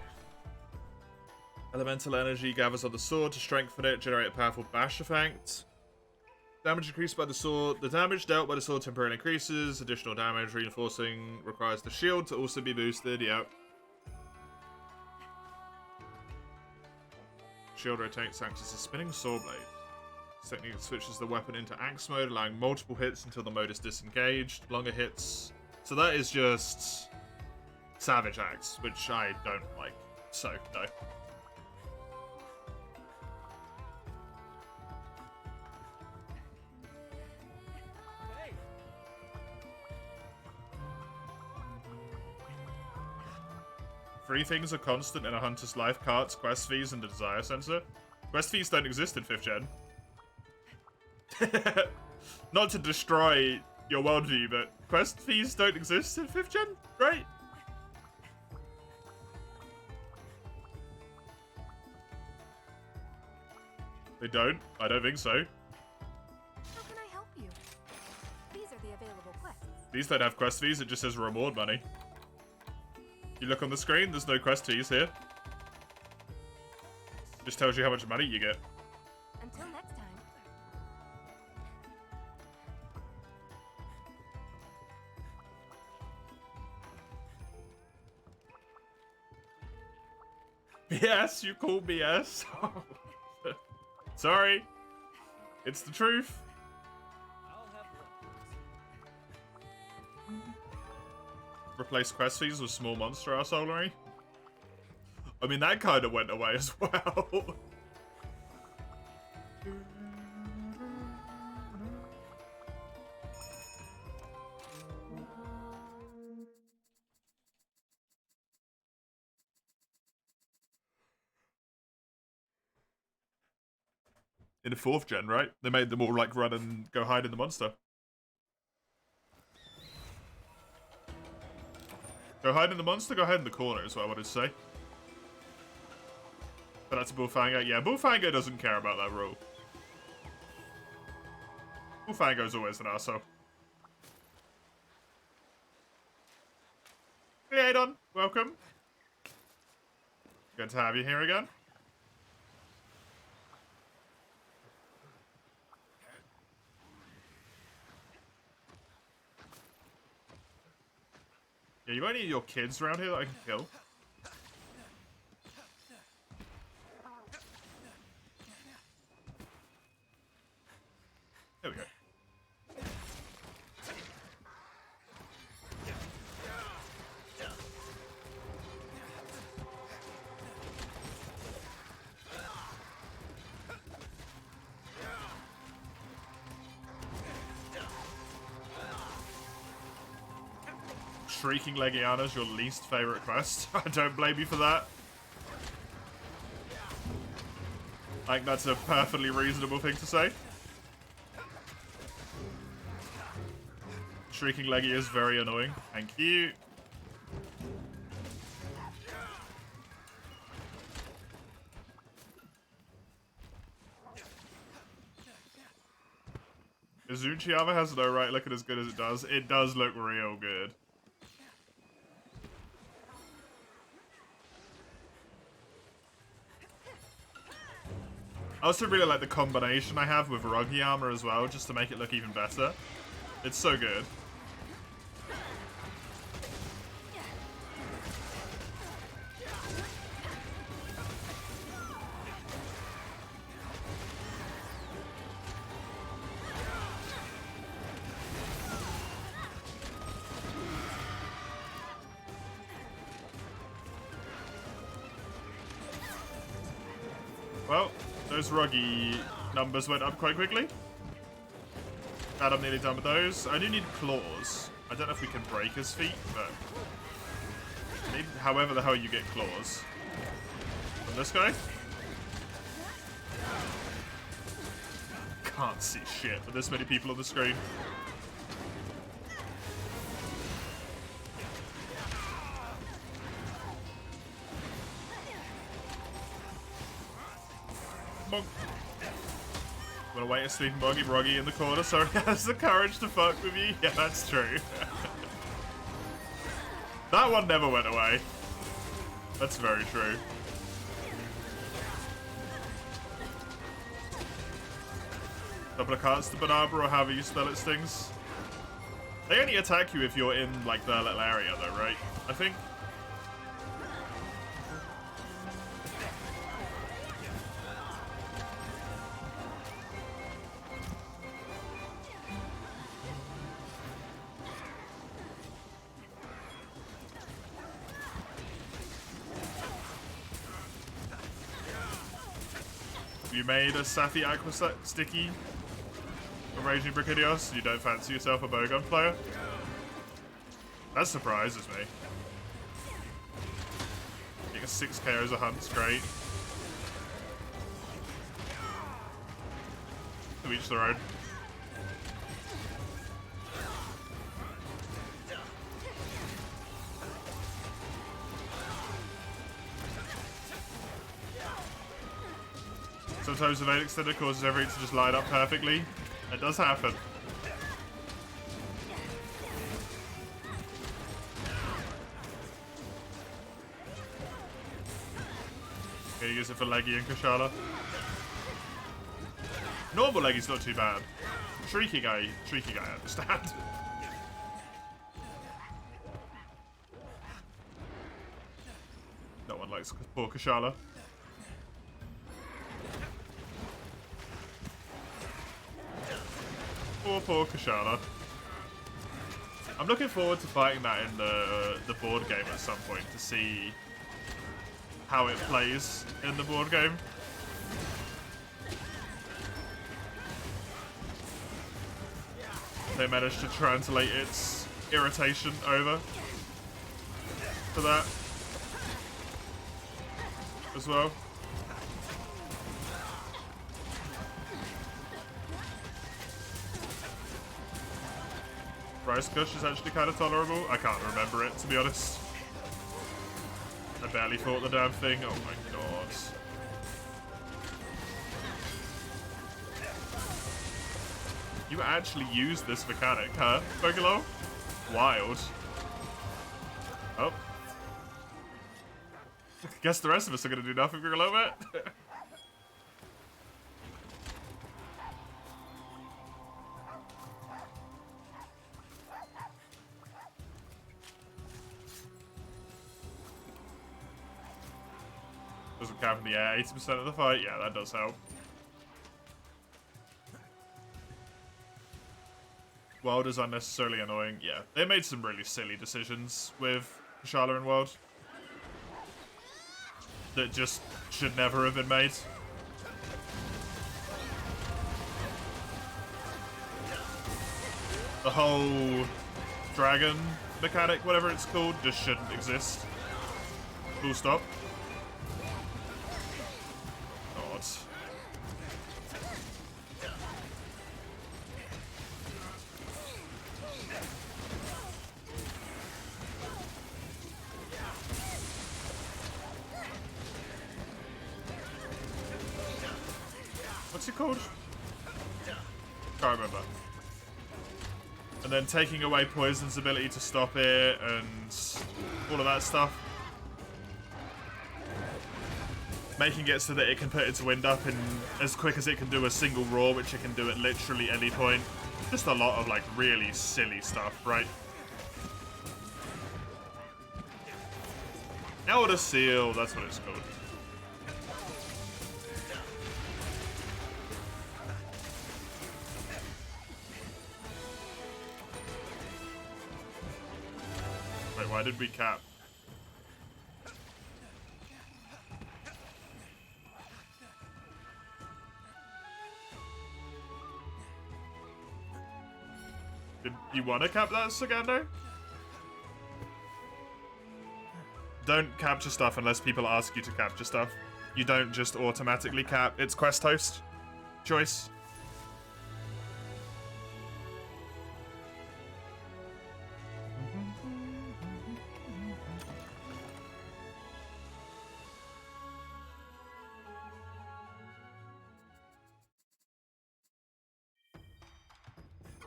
Elemental energy gathers on the sword to strengthen it, generate a powerful bash effect. Damage increased by the sword. The damage dealt by the sword temporarily increases. Additional damage reinforcing requires the shield to also be boosted. Yep. Shield rotates, acts as a spinning saw blade. This technique switches the weapon into axe mode, allowing multiple hits until the mode is disengaged. Longer hits. So that is just Savage Axe, which I don't like. So, no. Hey, 3 things are constant in a hunter's life: carts, quest fees, and the desire sensor. Quest fees don't exist in 5th gen. Not to destroy your worldview, but quest fees don't exist in 5th gen, right? They don't? I don't think so. How can I help you? These are the available quests. These don't have quest fees, it just says reward money. You look on the screen, there's no quest fees here. Just tells you how much money you get. Until next time. BS, you call BS? Sorry. It's the truth. I'll have one. Replace quest fees with small monster artillery. I mean, that kind of went away as well. In the 4th gen, right? They made them all like run and go hide in the monster. Go hide in the monster, go hide in the corner is what I wanted to say. But that's Bullfango. Yeah, Bullfango doesn't care about that rule. Bullfango's always an arsehole. Hey, Adon. Welcome. Good to have you here again. Yeah, you got any of your kids around here that I can kill? There we go. Shrieking Legiana's your least favorite quest. I don't blame you for that. I think that's a perfectly reasonable thing to say. Shrieking Leggy is very annoying. Thank you. Izuchiyama has no right looking as good as it does. It does look real good. I also really like the combination I have with Ruggy armor as well, just to make it look even better. It's so good. Well, those Ruggy numbers went up quite quickly. Glad I'm nearly done with those. I do need claws. I don't know if we can break his feet, but maybe, however the hell you get claws. From this guy? Can't see shit with this many people on the screen. Monk. Wanna wait a sleeping buggy Ruggy in the corner so he has the courage to fuck with you? Yeah, that's true. That one never went away. That's very true. Double carts to Banabra, or however you spell it, stings. They only attack you if you're in, like, their little area, though, right? I think. You made a Safi Aqua Sticky from Raging Brachydios. You don't fancy yourself a bowgun player? That surprises me. Getting a 6 KO as a hunt's great. To each their own. Sometimes the vein extender causes everything to just line up perfectly. It does happen. Okay, use it for Leggy and Kushala. Normal Leggy's not too bad. Shrieky guy, I understand. No one likes poor Kushala. Poor Kushala. I'm looking forward to fighting that in the board game at some point to see how it plays in the board game. They managed to translate its irritation over to that as well. Rice Kush is actually kind of tolerable. I can't remember it, to be honest. I barely fought the damn thing. Oh my god. You actually use this mechanic, huh, Pokelo? Wild. Oh. Guess the rest of us are going to do nothing for a little bit. Doesn't count in the air, 80% of the fight. Yeah, that does help. World is unnecessarily annoying. Yeah, they made some really silly decisions with Kushala and World that just should never have been made. The whole dragon mechanic, whatever it's called, just shouldn't exist. Full stop. God. What's it called? Can't remember. And then taking away Poison's ability to stop it and all of that stuff. Making it so that it can put its wind up in as quick as it can do a single roar, which it can do at literally any point. Just a lot of like really silly stuff, right? Elder Seal, that's what it's called. Wait, why did we cap? Did you want to cap that, Sagando? Don't capture stuff unless people ask you to capture stuff. You don't just automatically cap. It's quest host choice.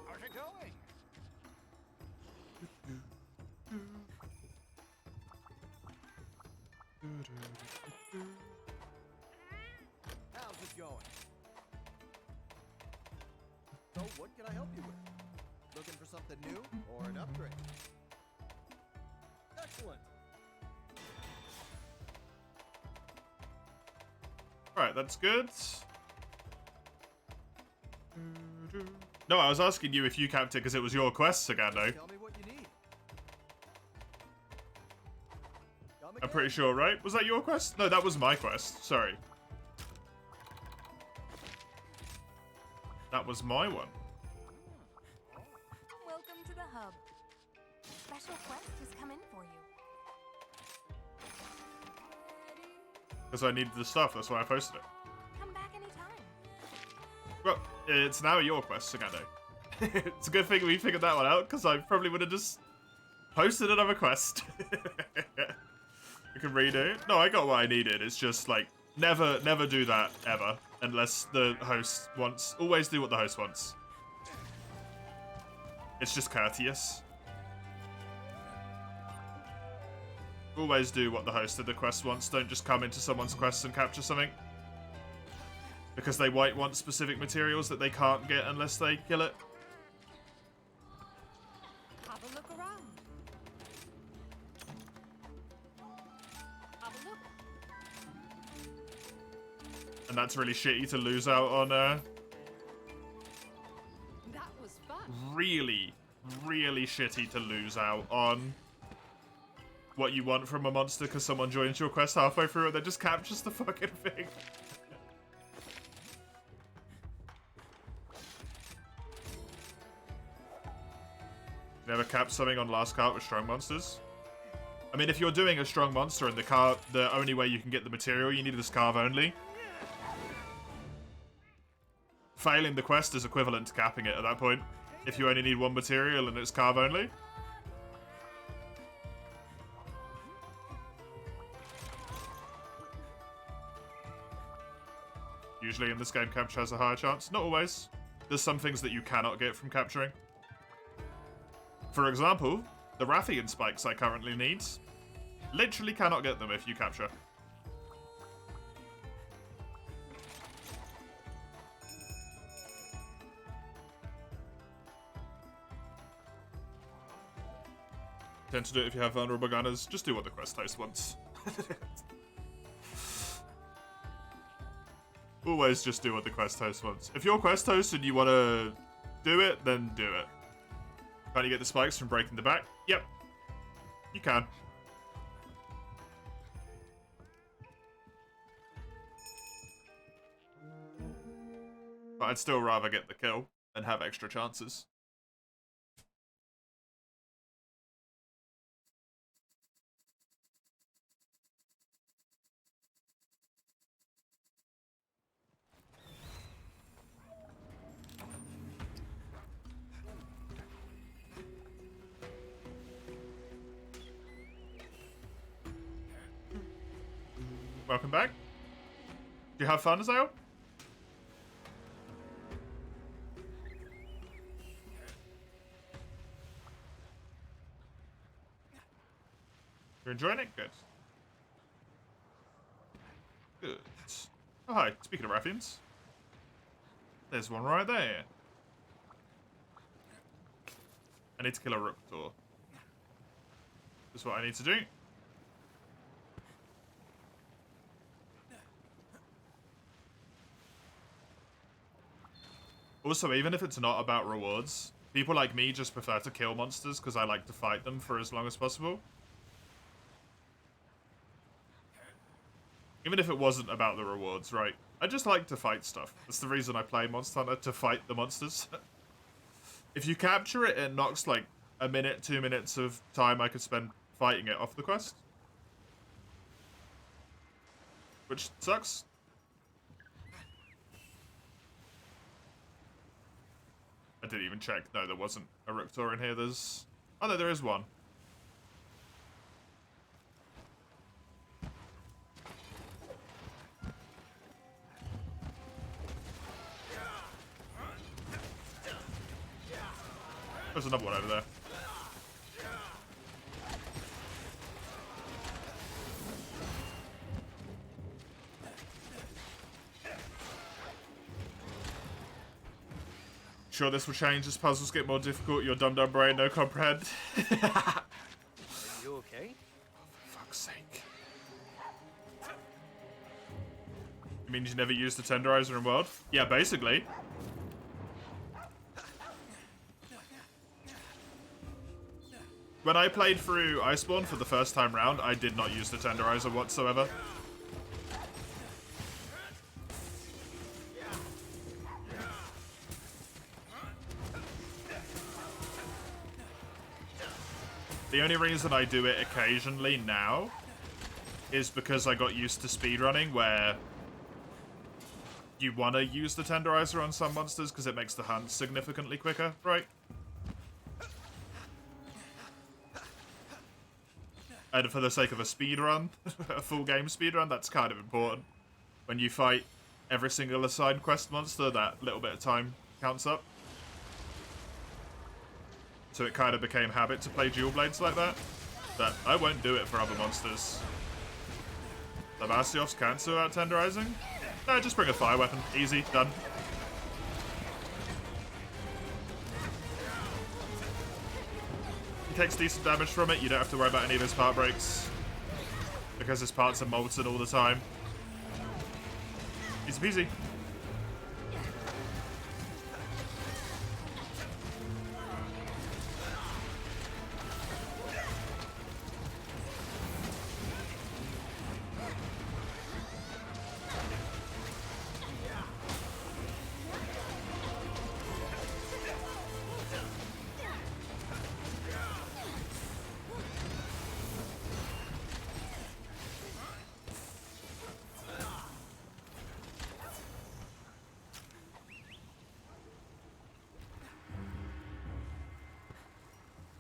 How's it going? How's it going? So, what can I help you with? Looking for something new or an upgrade? Excellent. Alright, that's good. No, I was asking you if you capped it because it was your quest, Sagando. Tell me what you need. Come I'm again. pretty sure, right? Was that your quest? No, that was my quest. Sorry. That was my one. Welcome to the hub. Special quest has come in for you. Because I needed the stuff, that's why I posted it. Come back anytime. Well, it's now your quest, Sagando. It's a good thing we figured that one out, because I probably would have just posted another quest. You can redo. No, I got what I needed. It's just, like, never do that, ever. Unless the host wants... Always do what the host wants. It's just courteous. Always do what the host of the quest wants. Don't just come into someone's quest and capture something. Because they might want specific materials that they can't get unless they kill it. Have a look around. Have a look. And that's really shitty to lose out on, That was fun. really shitty to lose out on what you want from a monster because someone joins your quest halfway through and then just captures the fucking thing. Never cap something on last cart with strong monsters? I mean, if you're doing a strong monster and the only way you can get the material, you need the scarf only. Failing the quest is equivalent to capping it at that point. If you only need one material and it's carve only. Usually in this game, capture has a higher chance. Not always. There's some things that you cannot get from capturing. For example, the Rathian spikes I currently need. Literally cannot get them if you capture. Tend to do it if you have vulnerable gunners. Just do what the quest host wants. Always just do what the quest host wants. If you're quest host and you want to do it, then do it. Can you get the spikes from breaking the back? Yep. You can. But I'd still rather get the kill and have extra chances. Welcome back. Do you have fun, Azael? You're enjoying it? Good. Good. Oh, hi. Speaking of Rathians, there's one right there. I need to kill a Ruktor. That's what I need to do. Also, even if it's not about rewards, people like me just prefer to kill monsters because I like to fight them for as long as possible. Even if it wasn't about the rewards, right? I just like to fight stuff. That's the reason I play Monster Hunter, to fight the monsters. If you capture it, it knocks like a minute, 2 minutes of time I could spend fighting it off the quest. Which sucks. I didn't even check. No, there wasn't a Ruktor in here. There's... Oh, no, there is one. There's another one over there. sure this will change as puzzles get more difficult. Your dumb brain no comprehend. Are you okay? Fuck's sake. It means you never used the tenderizer in World? Yeah, basically. When I played through Iceborne for the first time round, I did not use the tenderizer whatsoever. The only reason I do it occasionally now is because I got used to speedrunning, where you want to use the tenderizer on some monsters because it makes the hunt significantly quicker, right? And for the sake of a speedrun, a full game speedrun, that's kind of important. When you fight every single assigned quest monster, that little bit of time counts up. So it kind of became habit to play dual blades like that. But I won't do it for other monsters. The Bastiof's cancel out tenderizing? No, just bring a fire weapon. Easy, done. He takes decent damage from it. You don't have to worry about any of his part breaks, because his parts are molten all the time. Easy peasy.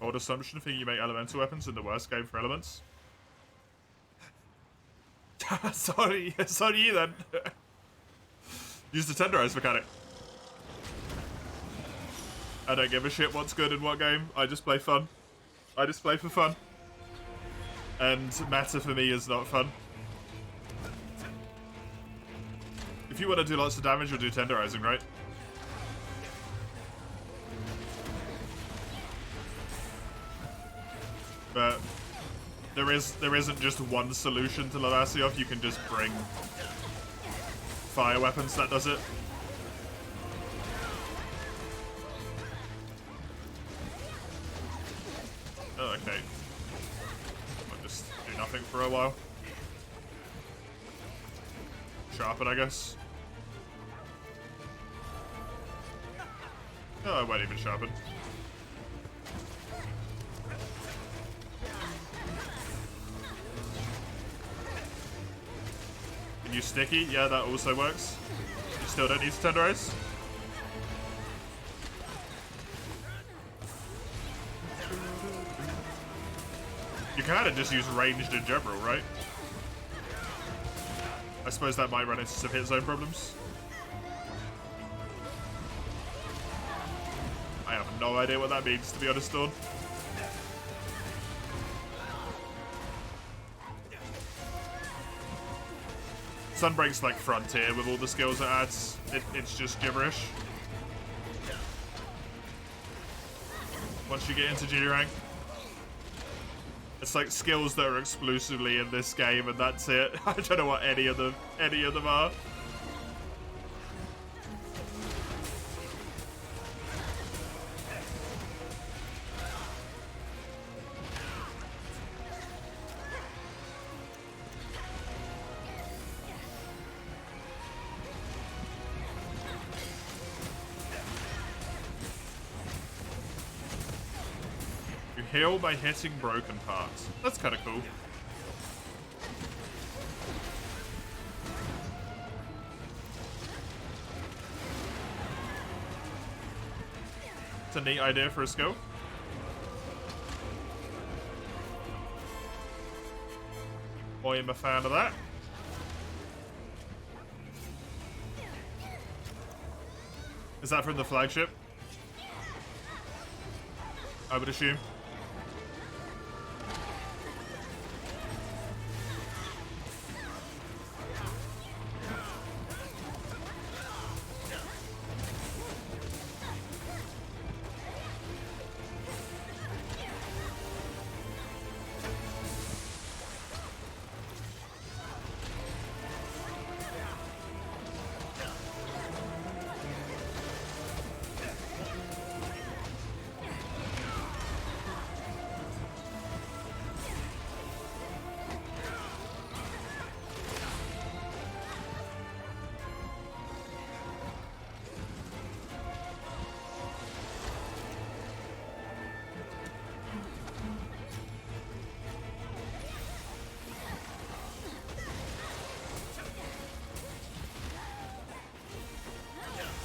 Old assumption, think you make elemental weapons in the worst game for elements. sorry you then. Use the tenderize mechanic. I don't give a shit what's good in what game. I just play fun. I just play for fun. And meta for me is not fun. If you want to do lots of damage, you'll do tenderizing, right? But there isn't just one solution to Lavasiov. You can just bring fire weapons that does it. Oh, okay. I'll just do nothing for a while. Sharpen, I guess. Oh, I won't even sharpen. Can you sticky? Yeah, that also works. You still don't need to tenderize. You kind of just use ranged in general, right? I suppose that might run into some hit zone problems. I have no idea what that means, to be honest, Dawn. Sunbreak's like Frontier with all the skills it adds. It's just gibberish. Once you get into G rank, it's like skills that are exclusively in this game, and that's it. I don't know what any of them are. Heal by hitting broken parts. That's kind of cool. It's a neat idea for a skill. I am a fan of that. Is that from the flagship? I would assume.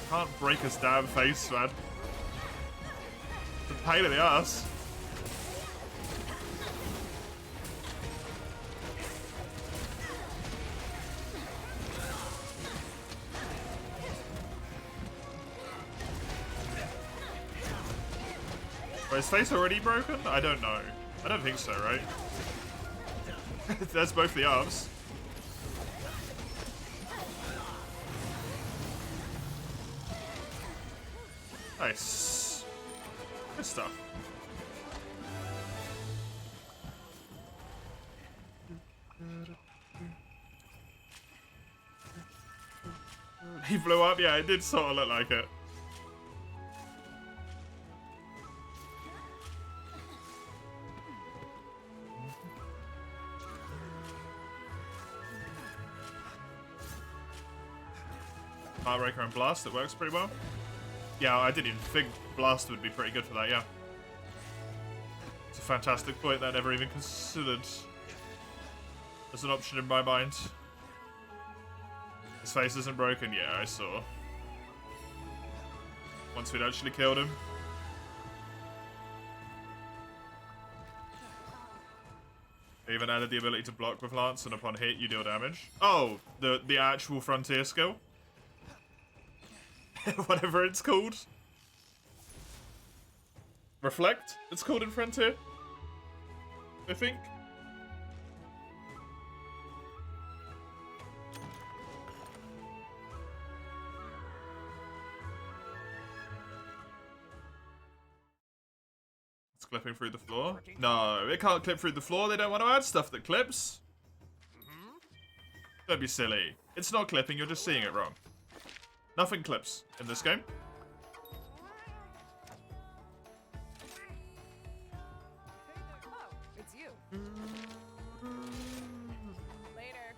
Can't break his damn face, man. It's a pain in the ass. Wait, is face already broken? I don't know. I don't think so, right? There's both the arms. Nice. Good stuff. He blew up? Yeah, it did sort of look like it. Heartbreaker and Blast, that works pretty well. Yeah, I didn't even think Blast would be pretty good for that, yeah. It's a fantastic point that I never even considered as an option in my mind. His face isn't broken, yeah, I saw. Once we'd actually killed him. They even added the ability to block with Lance, and upon hit you deal damage. Oh, the actual Frontier skill? Whatever it's called. Reflect, it's called in Frontier. I think. It's clipping through the floor. No, it can't clip through the floor. They don't want to add stuff that clips. Don't be silly. It's not clipping, you're just seeing it wrong. Nothing clips in this game. Oh, it's you. Later.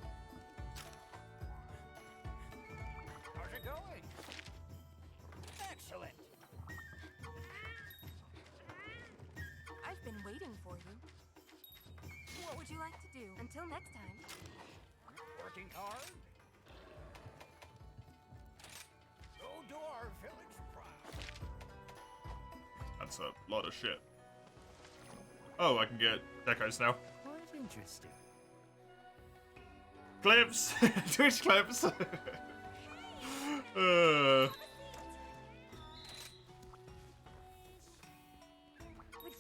How's it going? Excellent. I've been waiting for you. What would you like to do? Until next time. Working hard? So do our village proud. That's a lot of shit. Oh, I can get decos now. Quite interesting. Clips! Twitch clips! Would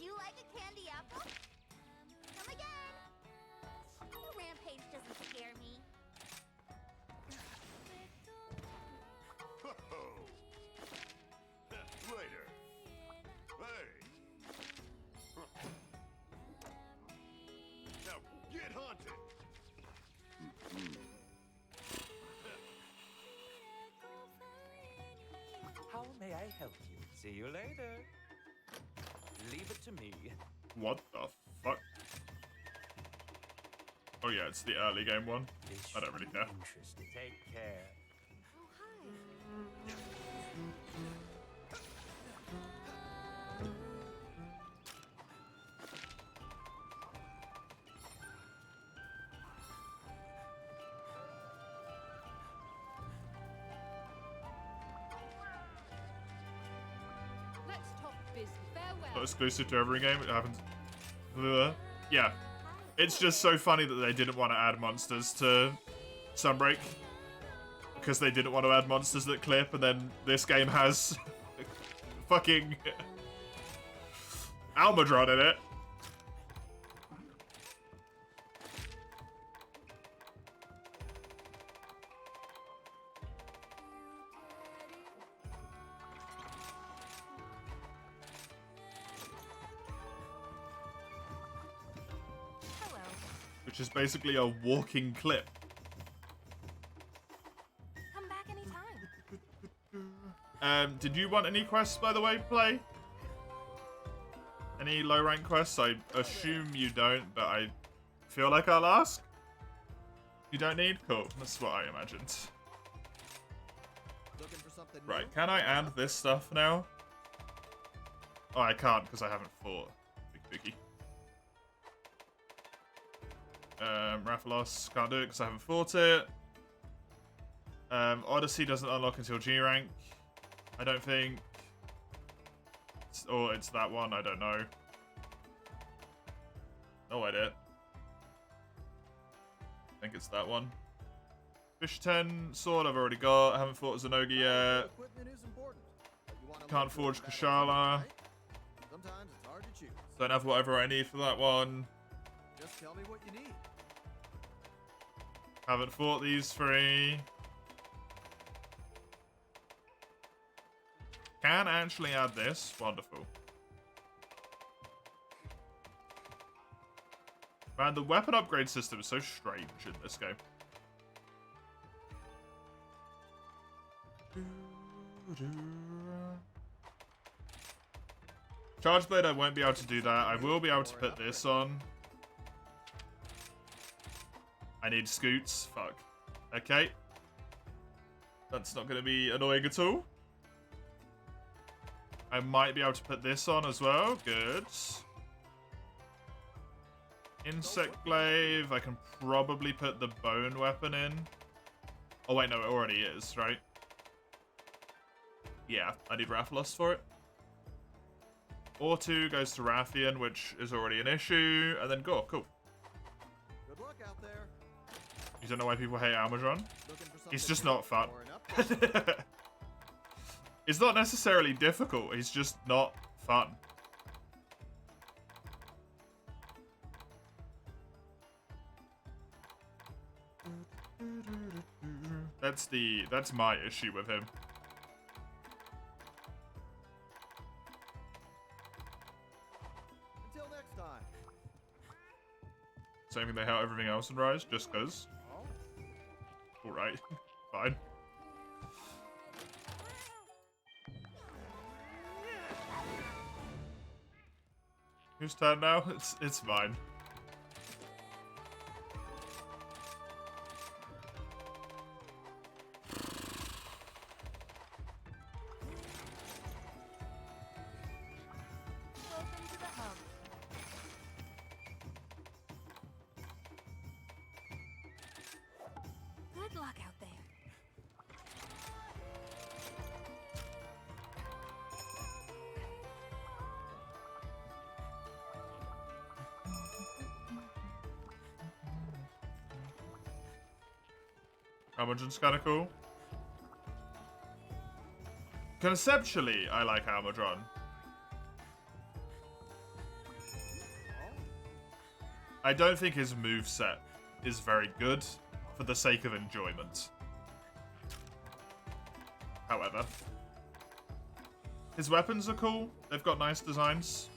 you like a candy apple? Come again. The rampage doesn't scare me. Later. Hey. Now get hunted. How may I help you? See you later. Leave it to me. What the fuck? Oh yeah, it's the early game one. This I don't really care. Interesting. Take care. Let's talk business. Farewell. Not exclusive to every game, it happens. Yeah. It's just so funny that they didn't want to add monsters to Sunbreak. Because they didn't want to add monsters that clip, and then this game has fucking Almudron in it. Hello. Which is basically a walking clip. Come back anytime. Did you want any quests, by the way, Play? Any low rank quests? I assume you don't, but I feel like I'll ask. You don't need? Cool. That's what I imagined. Looking for something new? Right, can I add this stuff now? Oh, I can't because I haven't fought Big Biggie. Rathalos, can't do it because I haven't fought it. Odyssey doesn't unlock until G rank. I don't think... Or it's that one, I don't know. No idea. I think it's that one. Fish 10 sword I've already got. I haven't fought Zenogi yet. Equipment is important, but you wanna Can't look forge good, Kashala. right? Sometimes it's hard to choose. Don't have whatever I need for that one. Just tell me what you need. Haven't fought these three. Can actually add this. Wonderful. Man, the weapon upgrade system is so strange in this game. Charge Blade, I won't be able to do that. I will be able to put this on. I need scoots. Fuck. Okay. That's not going to be annoying at all. I might be able to put this on as well. Good. Insect Glaive. I can probably put the bone weapon in. Oh, wait, no, it already is, right? Yeah, I need Rathalos for it. Or2 goes to Rathian, which is already an issue. And then Gore. Cool. Good luck out there. You don't know why people hate Almudron? Looking for He's something just new not fun. or an upgrade? It's not necessarily difficult, he's just not fun. That's my issue with him. Until next time. Same thing they hate everything else in Rise, just cause. Oh. Alright, fine. Whose turn now? It's mine. Welcome to the hub. Good luck out there. Almudron's kinda cool. Conceptually, I like Almudron. I don't think his moveset is very good for the sake of enjoyment. However, his weapons are cool. They've got nice designs.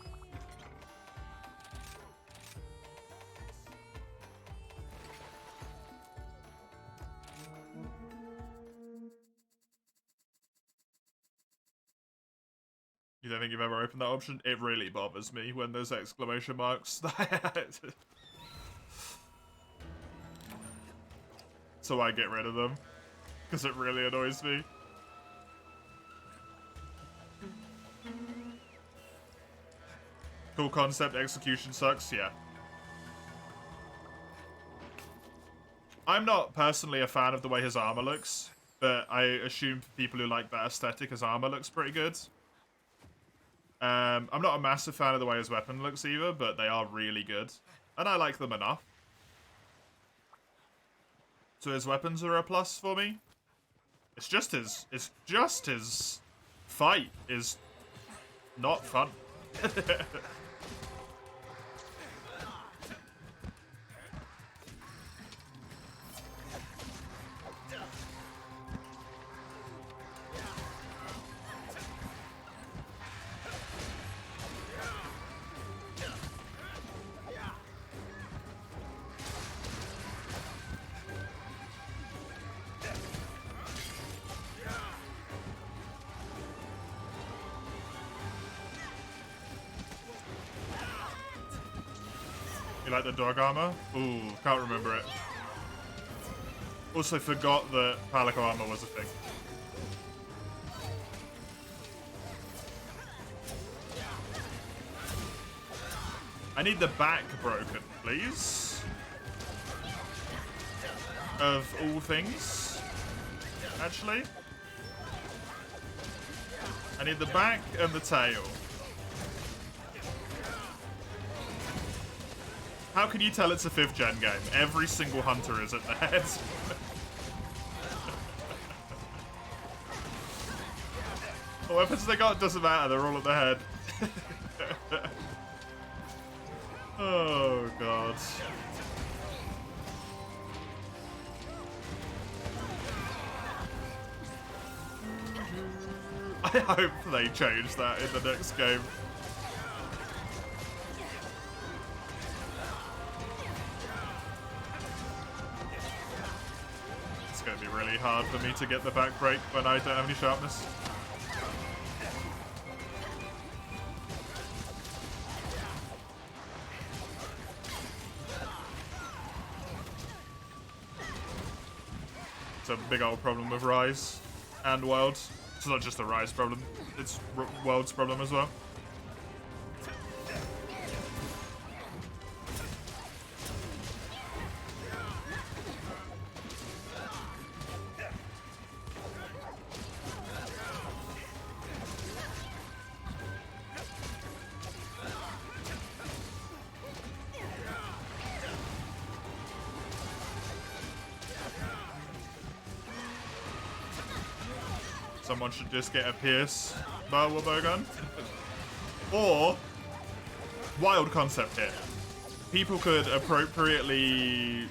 You don't think you've ever opened that option? It really bothers me when there's exclamation marks. So I get rid of them. Because it really annoys me. Cool concept, execution sucks, yeah. I'm not personally a fan of the way his armor looks, but I assume for people who like that aesthetic, his armor looks pretty good. I'm not a massive fan of the way his weapon looks either, but they are really good. And I like them enough. So his weapons are a plus for me. It's just his fight is not fun. You like the dog armor? Ooh, can't remember it. Also forgot that Palico armor was a thing. I need the back broken, please. Of all things, actually. I need the back and the tail. How can you tell it's a 5th gen game? Every single hunter is at the head. The weapons they got doesn't matter, they're all at the head. Oh god. I hope they change that in the next game. It's going to be really hard for me to get the back break when I don't have any sharpness. It's a big old problem with Rise and Worlds. It's not just a Rise problem, it's World's problem as well. Someone should just get a Pierce bow or bowgun. Or, wild concept here. People could appropriately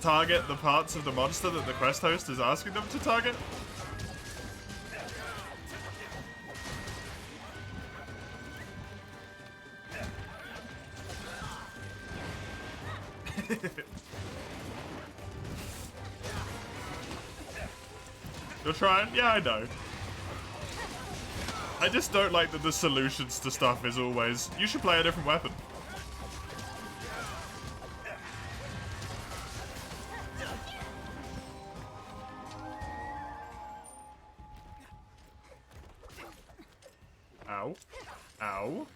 target the parts of the monster that the quest host is asking them to target. You're trying? Yeah, I know. I just don't like that the solutions to stuff is always, you should play a different weapon. Ow. Ow.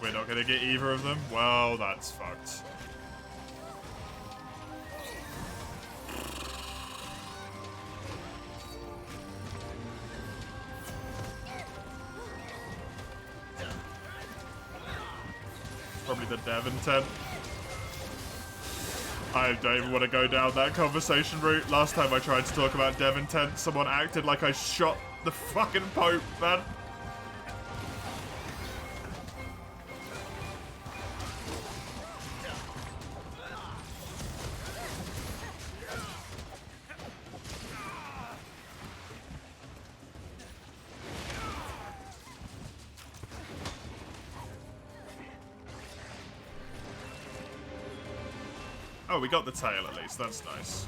We're not gonna get either of them? Well, that's fucked. Probably the dev intent. I don't even want to go down that conversation route. Last time I tried to talk about dev intent, someone acted like I shot the fucking Pope, man. Oh, we got the tail at least. That's nice.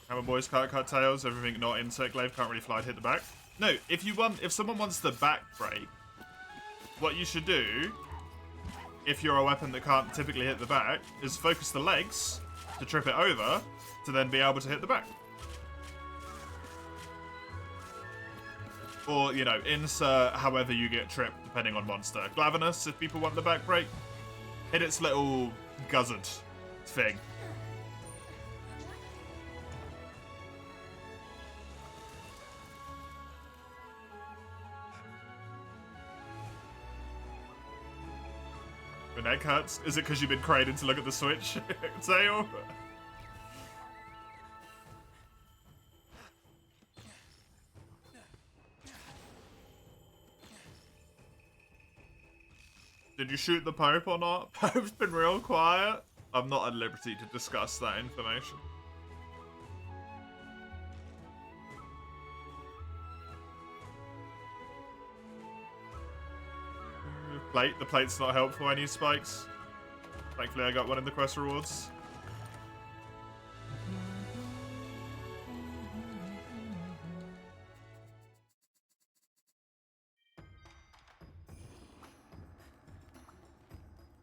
Hammer boys can't cut tails. Everything not insect glaive can't really fly to hit the back. No, if someone wants the back break, what you should do, if you're a weapon that can't typically hit the back, is focus the legs to trip it over to then be able to hit the back. Or, you know, insert however you get tripped, depending on monster. Glavenus, if people want the back break, hit its little guzzard thing. Your neck hurts? Is it because you've been craning to look at the Switch tail? Did you shoot the Pope or not? Pope's been real quiet. I'm not at liberty to discuss that information. Plate. The plate's not helpful. I need spikes. Thankfully, I got one in the quest rewards.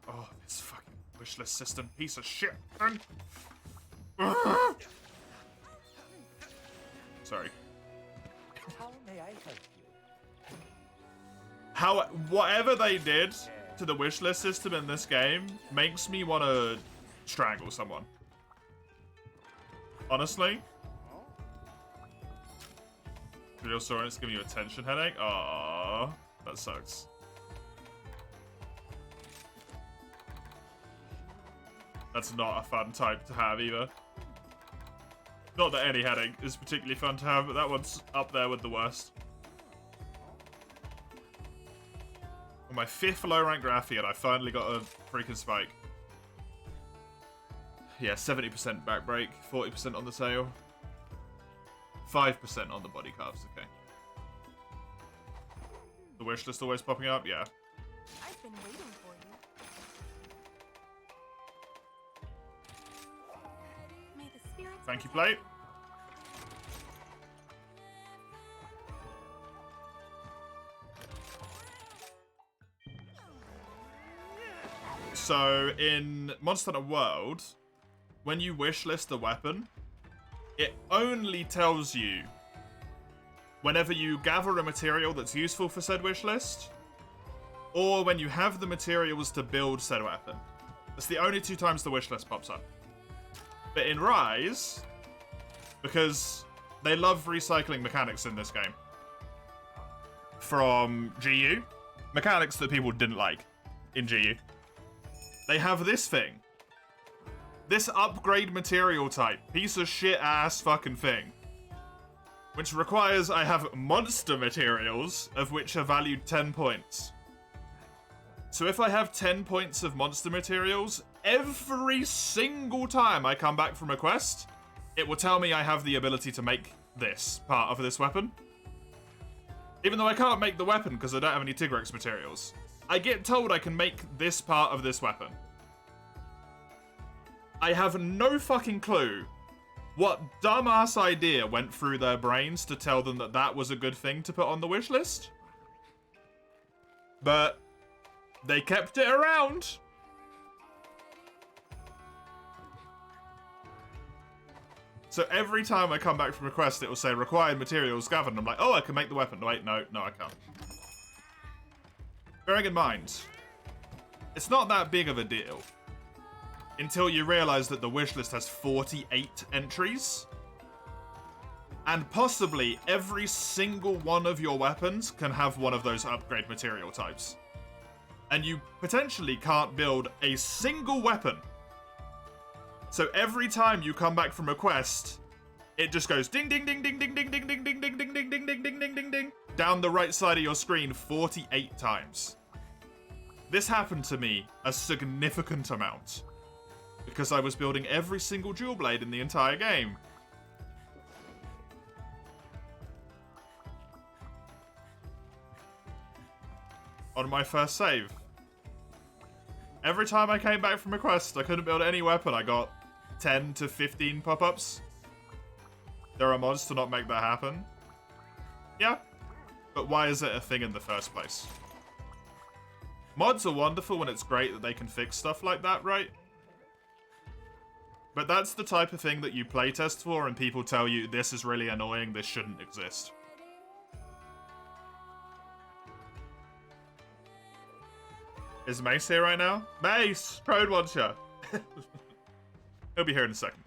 Oh, Oh, this fucking wishlist system, piece of shit. Sorry. How may I help you? Whatever they did to the wishlist system in this game makes me want to strangle someone. Honestly. Real Soren's giving you a tension headache? Aww, that sucks. That's not a fun type to have either. Not that any headache is particularly fun to have, but that one's up there with the worst. On my 5th low rank Graffian, I finally got a freaking spike. Yeah, 70% back break, 40% on the tail. 5% on the body carves, okay. The wish list always popping up? Yeah. I've been waiting for you. May the spirits Thank you, protect Plate. So, in Monster Hunter World, when you wishlist a weapon, it only tells you whenever you gather a material that's useful for said wishlist, or when you have the materials to build said weapon. That's the only 2 times the wishlist pops up. But in Rise, because they love recycling mechanics in this game from GU, mechanics that people didn't like in GU, they have this thing. This upgrade material type, piece of shit ass fucking thing, which requires I have monster materials, of which are valued 10 points. So if I have 10 points of monster materials, every single time I come back from a quest, it will tell me I have the ability to make this part of this weapon. Even though I can't make the weapon because I don't have any Tigrex materials, I get told I can make this part of this weapon. I have no fucking clue what dumbass idea went through their brains to tell them that that was a good thing to put on the wish list. But they kept it around. So every time I come back from a quest, it will say required materials gathered. I'm like, oh, I can make the weapon. Wait, no, I can't. Bearing in mind, it's not that big of a deal until you realize that the wishlist has 48 entries. And possibly every single one of your weapons can have one of those upgrade material types. And you potentially can't build a single weapon. So every time you come back from a quest, it just goes ding ding ding ding ding ding ding ding ding ding ding ding ding ding ding ding ding ding down the right side of your screen 48 times. This happened to me a significant amount because I was building every single dual blade in the entire game. On my first save. Every time I came back from a quest, I couldn't build any weapon. I got 10 to 15 pop-ups. There are mods to not make that happen. Yeah, but why is it a thing in the first place? Mods are wonderful when it's great that they can fix stuff like that, right? But that's the type of thing that you playtest for and people tell you, this is really annoying, this shouldn't exist. Is Mace here right now? Mace! Prode wants ya! He'll be here in a second.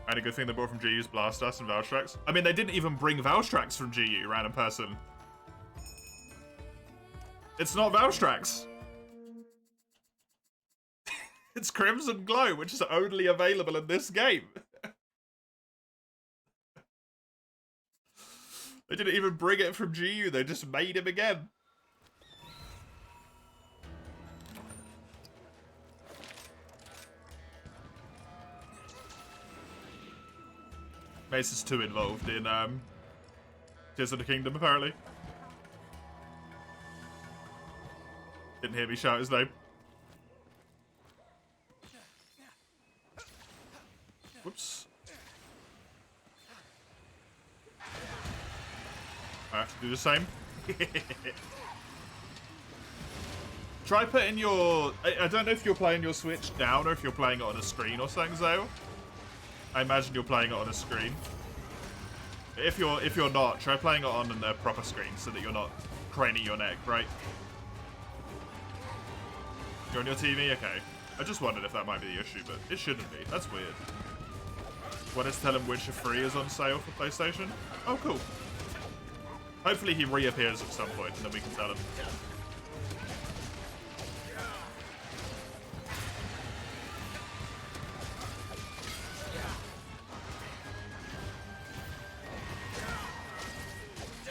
And a good thing they brought from GU's Blastus and Valstrax. I mean, they didn't even bring Valstrax from GU, random person. It's not Valstrax. It's Crimson Glow, which is only available in this game. They didn't even bring it from GU, they just made him again. Mace is too involved in Tears of the Kingdom, apparently. Didn't hear me shout his name. Whoops. I have to do the same. Try putting your... I don't know if you're playing your Switch down or if you're playing it on a screen or something, Zale. I imagine you're playing it on a screen. If you're not, try playing it on a proper screen so that you're not craning your neck, right? You're on your TV? Okay. I just wondered if that might be the issue, but it shouldn't be. That's weird. Wanted to tell him Witcher 3 is on sale for PlayStation? Oh, cool. Hopefully he reappears at some point, and then we can tell him.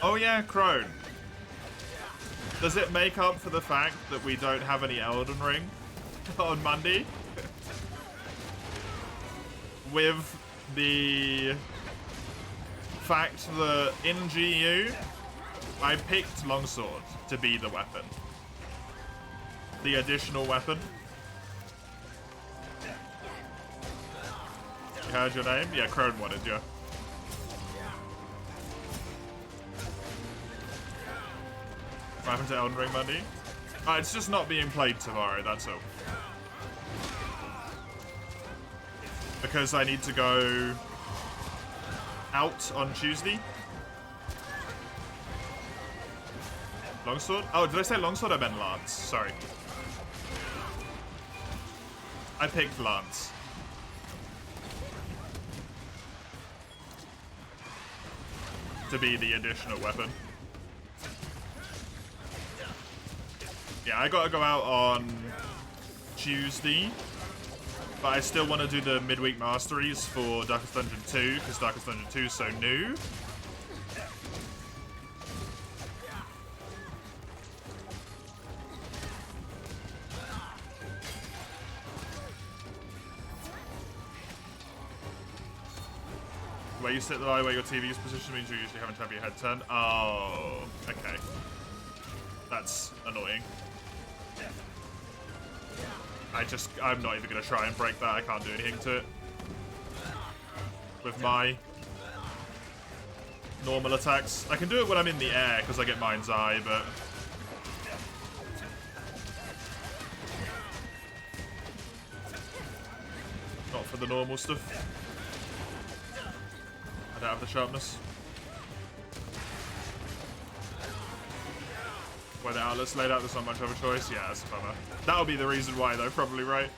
Oh yeah, Crone. Does it make up for the fact that we don't have any Elden Ring on Monday? With the fact that in GU, I picked Longsword to be the weapon. The additional weapon. You heard your name? Yeah, Crone wanted you. What happened to Elden Ring Monday? It's just not being played tomorrow, that's all. Because I need to go out on Tuesday. Longsword? Oh, did I say Longsword? I meant Lance. Sorry. I picked Lance. To be the additional weapon. Yeah, I gotta go out on Tuesday. But I still want to do the midweek masteries for Darkest Dungeon 2, because Darkest Dungeon 2 is so new. Where you sit the eye where your TV is positioned means you're usually having to have your head turned. Oh, okay. That's annoying. I'm not even going to try and break that. I can't do anything to it. With my normal attacks. I can do it when I'm in the air because I get Mind's Eye, but... not for the normal stuff. I don't have the sharpness. Where the outlet's laid out, there's not much of a choice. Yeah, that's clever. That'll be the reason why, though, probably, right?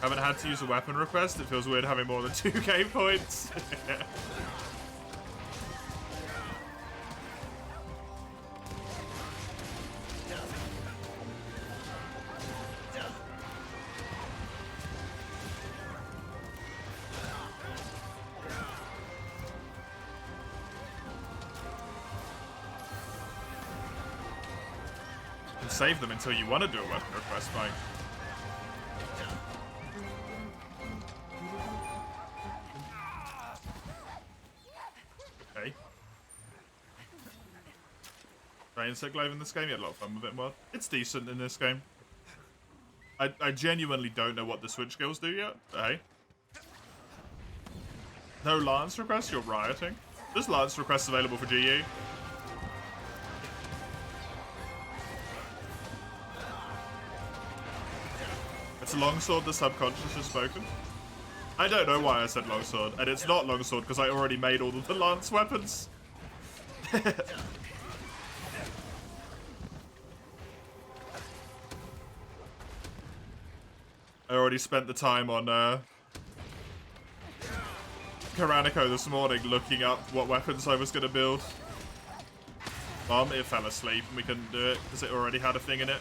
Haven't had to use a weapon request. It feels weird having more than 2k points. Save them until you want to do a weapon request, Mike. Okay. Try Insect Glaive in this game? You had a lot of fun with it, Mod. It's decent in this game. I genuinely don't know what the Switch skills do yet, but hey. No Lance requests? You're rioting. There's Lance requests available for GU. It's Longsword, the subconscious has spoken. I don't know why I said Longsword, and it's not Longsword because I already made all of the Lance weapons. I already spent the time on Karanico this morning looking up what weapons I was going to build. It fell asleep and we couldn't do it because it already had a thing in it.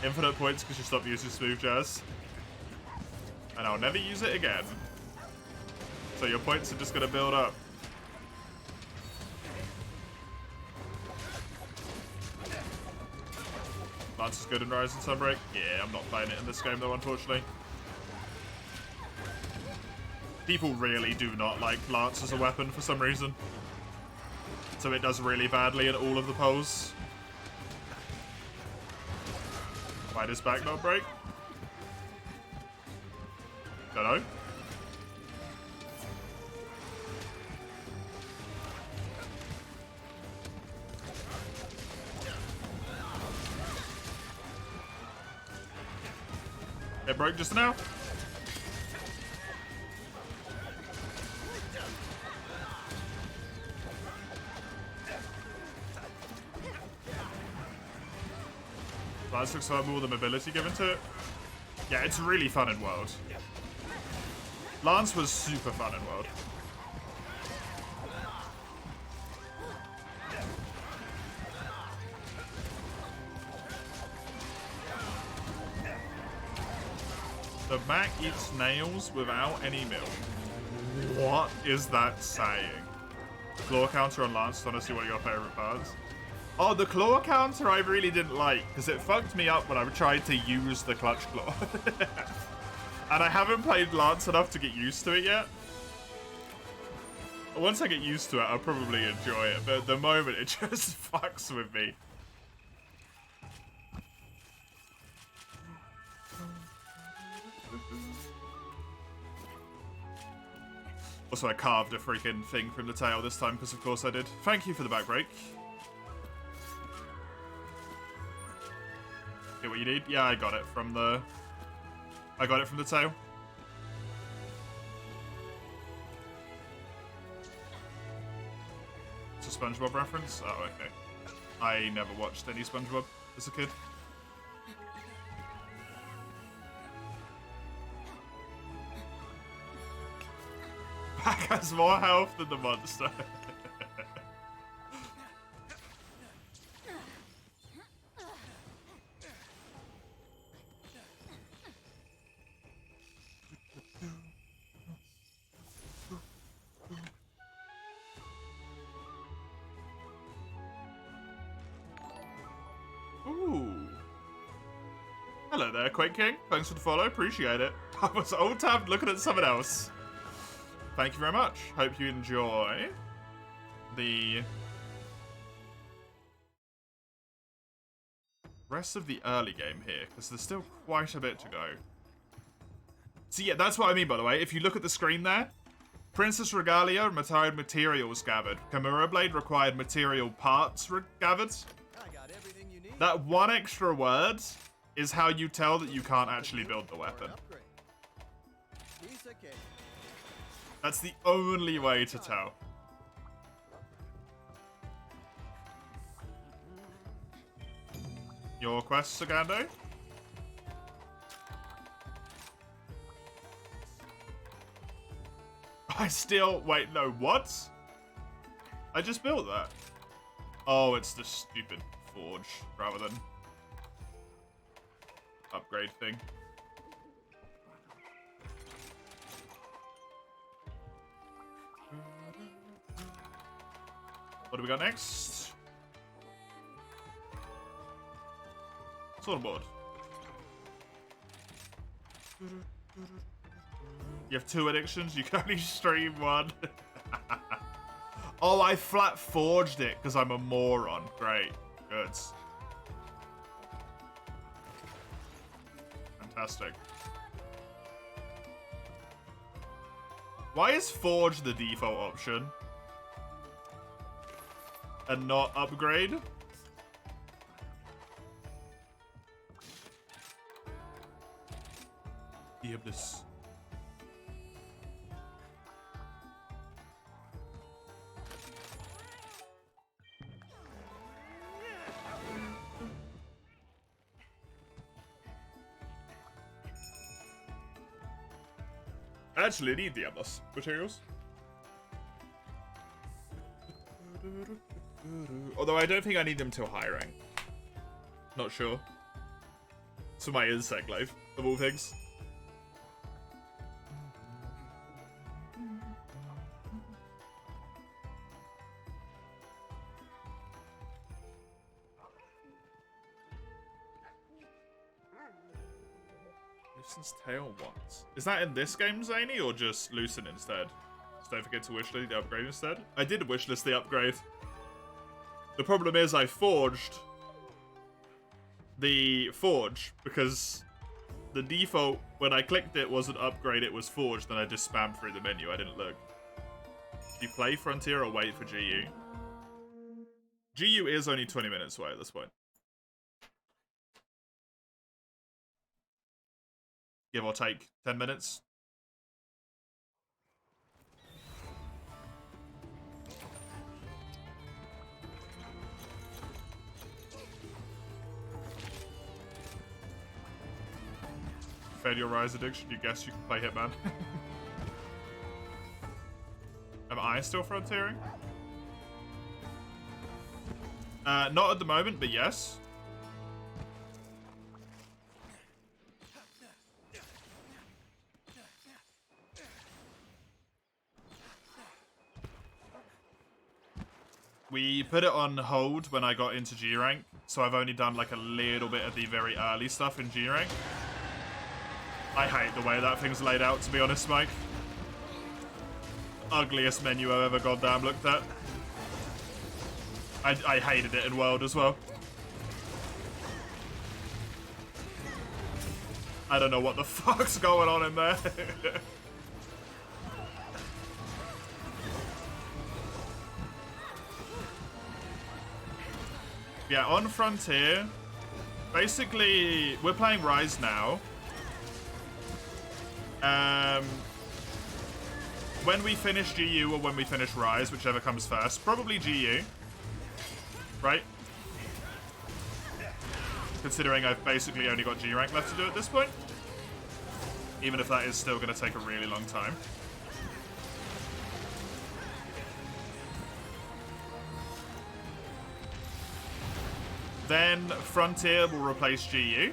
Infinite points because you stopped using Smooth Jazz. And I'll never use it again. So your points are just going to build up. Lance is good in Rise and Sunbreak. Yeah, I'm not playing it in this game though, unfortunately. People really do not like Lance as a weapon for some reason. So it does really badly in all of the polls. Why does back not break? Don't know. It broke just now. Lance looks like more the mobility given to it. Yeah, it's really fun in World. Lance was super fun in World. The Mac eats nails without any milk. What is that saying? Claw counter on Lance, honestly, one of your favorite parts. Oh, the claw counter I really didn't like, because it fucked me up when I tried to use the clutch claw. And I haven't played Lance enough to get used to it yet. Once I get used to it, I'll probably enjoy it, but at the moment, it just fucks with me. Also, I carved a freaking thing from the tail this time, because of course I did. Thank you for the back break. Get what you need? Yeah, I got it from the... I got it from the tail. It's a SpongeBob reference? Oh, okay. I never watched any SpongeBob as a kid. Pack has more health than the monster. Ooh. Hello there, Quake King. Thanks for the follow. Appreciate it. I was alt-tabbed looking at someone else. Thank you very much. Hope you enjoy the rest of the early game here, because there's still quite a bit to go. So yeah, that's what I mean, by the way. If you look at the screen there, Princess Regalia required materials gathered. Chimera Blade required material parts gathered. I got everything you need. That one extra word is how you tell that you can't actually build the weapon. Upgrade. Piece of cake. That's the only way to tell. Your quest, Sagando? I still... Wait, no, what? I just built that. Oh, it's the stupid forge rather than upgrade thing. What do we got next? Sword board. You have 2 addictions, you can only stream 1. Oh, I flat forged it because I'm a moron. Great. Good. Fantastic. Why is forge the default option? And not upgrade? Diablos. I actually need Diablos materials. Although I don't think I need them till high rank. Not sure. It's for my insect life, of all things. Lucen's tail once. Is that in this game, Zany, or just Lucen instead? Just don't forget to wishlist the upgrade instead. I did wishlist the upgrade. The problem is I forged the forge because the default when I clicked it wasn't upgrade, it was forged, and I just spammed through the menu. I didn't look. Do you play Frontier or wait for GU? GU is only 20 minutes away at this point. give or take 10 minutes. Fed your Rise addiction, you guess you can play Hitman. Am I still frontiering? Not at the moment, but yes. We put it on hold when I got into G rank, so I've only done like a little bit of the very early stuff in G rank. I hate the way that thing's laid out, to be honest, Mike. Ugliest menu I've ever goddamn looked at. I hated it in World as well. I don't know what the fuck's going on in there. Yeah, on Frontier, basically, we're playing Rise now. When we finish GU or when we finish Rise, whichever comes first, probably GU, right? Considering I've basically only got G rank left to do at this point, even if that is still going to take a really long time. Then Frontier will replace GU.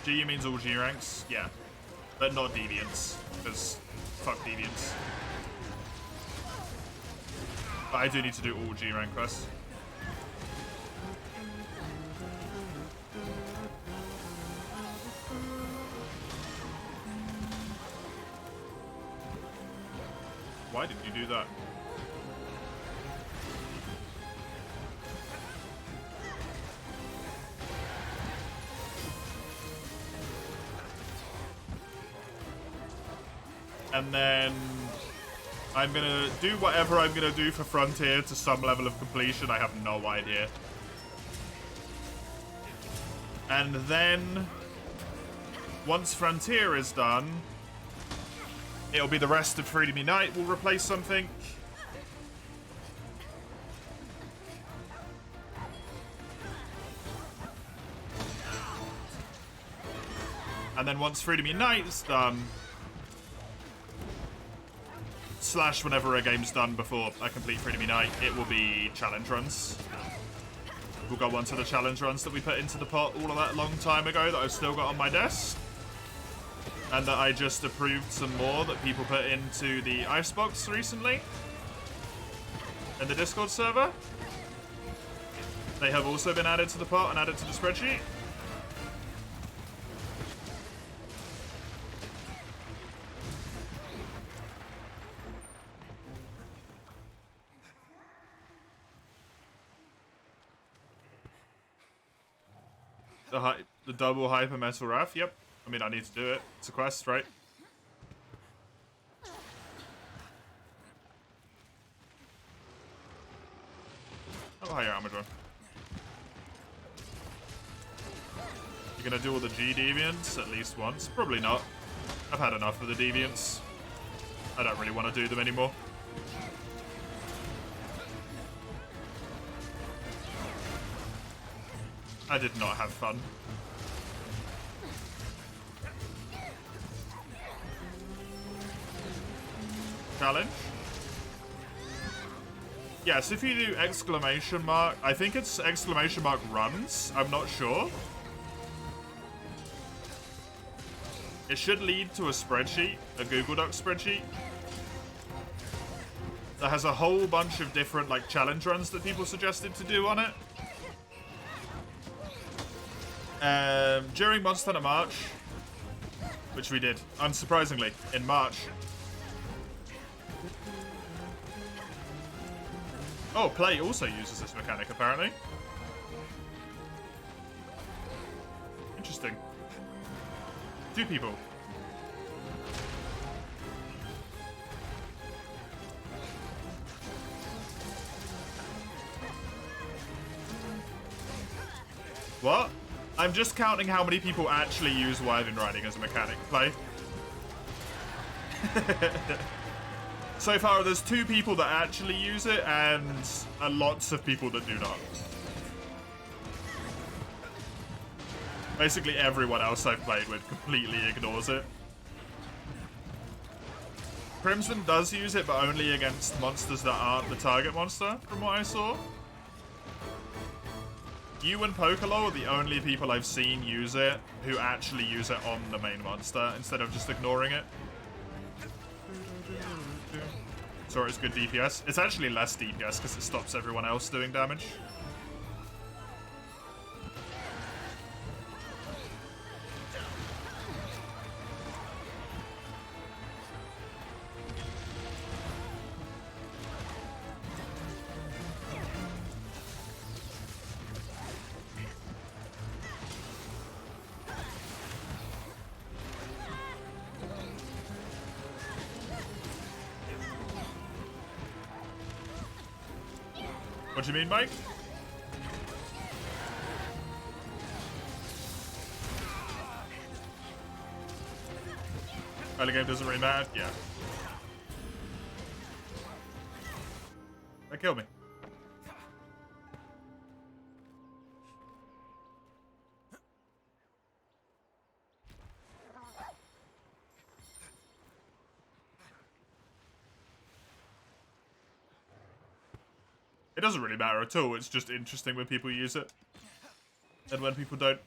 GU means all G ranks, yeah, but not Deviants, because fuck Deviants. But I do need to do all G rank quests. Why did you do that? And then I'm gonna do whatever I'm gonna do for Frontier to some level of completion. I have no idea. And then once Frontier is done, it'll be the rest of Freedom Unite will replace something. And then once Freedom Unite's done, / whenever a game's done before I complete Freedom Unite, it will be challenge runs. We'll go on to the challenge runs that we put into the pot all of that long time ago that I've still got on my desk. And that I just approved some more that people put into the Icebox recently. In the Discord server. They have also been added to the pot and added to the spreadsheet. The double hyper metal raft, yep. I mean, I need to do it. It's a quest, right? Oh, hi, Armadron. You're gonna do all the G deviants at least once? Probably not. I've had enough of the deviants. I don't really want to do them anymore. I did not have fun. Challenge? Yes, if you do exclamation mark, I think it's exclamation mark runs. I'm not sure. It should lead to a spreadsheet, a Google Docs spreadsheet. That has a whole bunch of different like challenge runs that people suggested to do on it. During Monster Hunter March, which we did, unsurprisingly, in March. Oh, Play also uses this mechanic, apparently. Interesting. 2 people. What? I'm just counting how many people actually use Wyvern riding as a mechanic play. So far, there's 2 people that actually use it, and lots of people that do not. Basically, everyone else I've played with completely ignores it. Crimson does use it, but only against monsters that aren't the target monster, from what I saw. You and Pokélol are the only people I've seen use it who actually use it on the main monster instead of just ignoring it. So it's good DPS. It's actually less DPS because it stops everyone else doing damage. What do you mean, Mike? Early game doesn't really matter? Yeah. They killed me. It doesn't really matter at all, it's just interesting when people use it. And when people don't.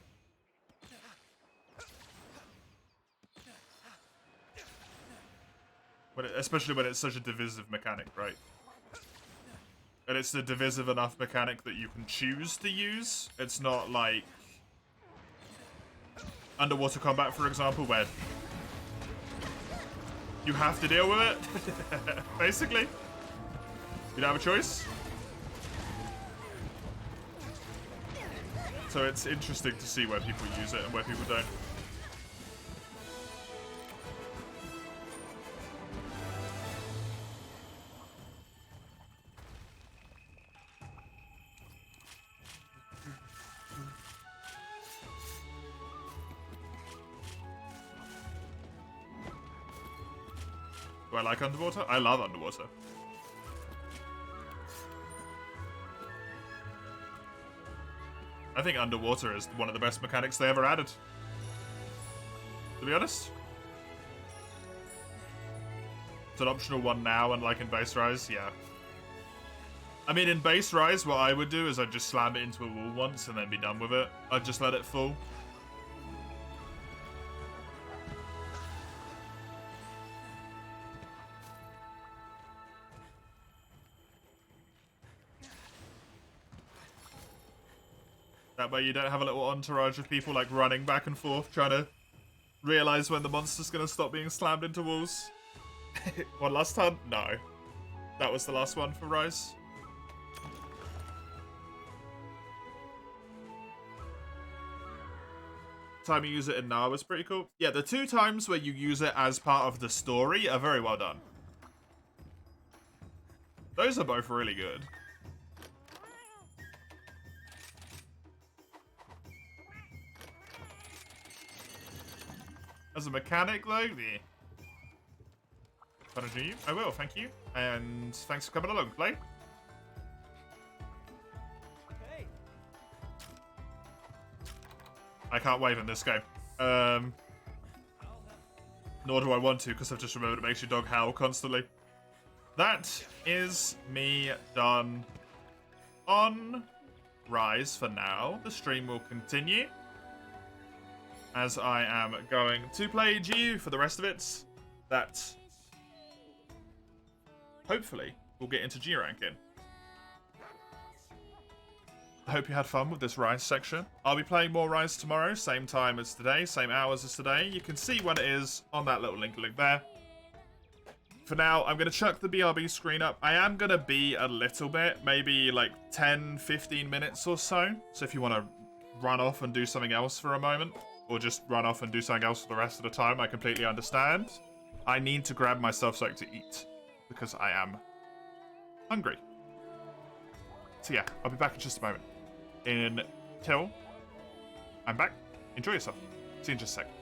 Especially when it's such a divisive mechanic, right? And it's a divisive enough mechanic that you can choose to use. It's not like underwater combat, for example, where you have to deal with it, basically. You don't have a choice. So it's interesting to see where people use it and where people don't. Do I like underwater? I love underwater. I think underwater is one of the best mechanics they ever added. To be honest. It's an optional one now, and like in Base Rise, yeah. I mean, in Base Rise, what I would do is I'd just slam it into a wall once and then be done with it. I'd just let it fall. That way you don't have a little entourage of people like running back and forth trying to realize when the monster's gonna stop being slammed into walls. One last time? No. That was the last one for Rise. Time you use it in Na was pretty cool. Yeah, the 2 times where you use it as part of the story are very well done. Those are both really good. As a mechanic, though, yeah. Can I do you? I will, thank you. And thanks for coming along, Play. Hey. I can't wave in this game. Nor do I want to, because I've just remembered it makes your dog howl constantly. That is me done on Rise for now. The stream will continue, as I am going to play GU for the rest of it. That hopefully we'll get into G ranking. I hope you had fun with this Rise section. I'll be playing more Rise tomorrow, same time as today, same hours as today. You can see when it is on that little link there. For now, I'm going to chuck the BRB screen up. I am going to be a little bit, maybe like 10, 15 minutes or so. So if you want to run off and do something else for a moment, or just run off and do something else for the rest of the time, I completely understand. I need to grab myself something to eat, because I am hungry. So yeah, I'll be back in just a moment. Until I'm back. Enjoy yourself. See you in just a sec.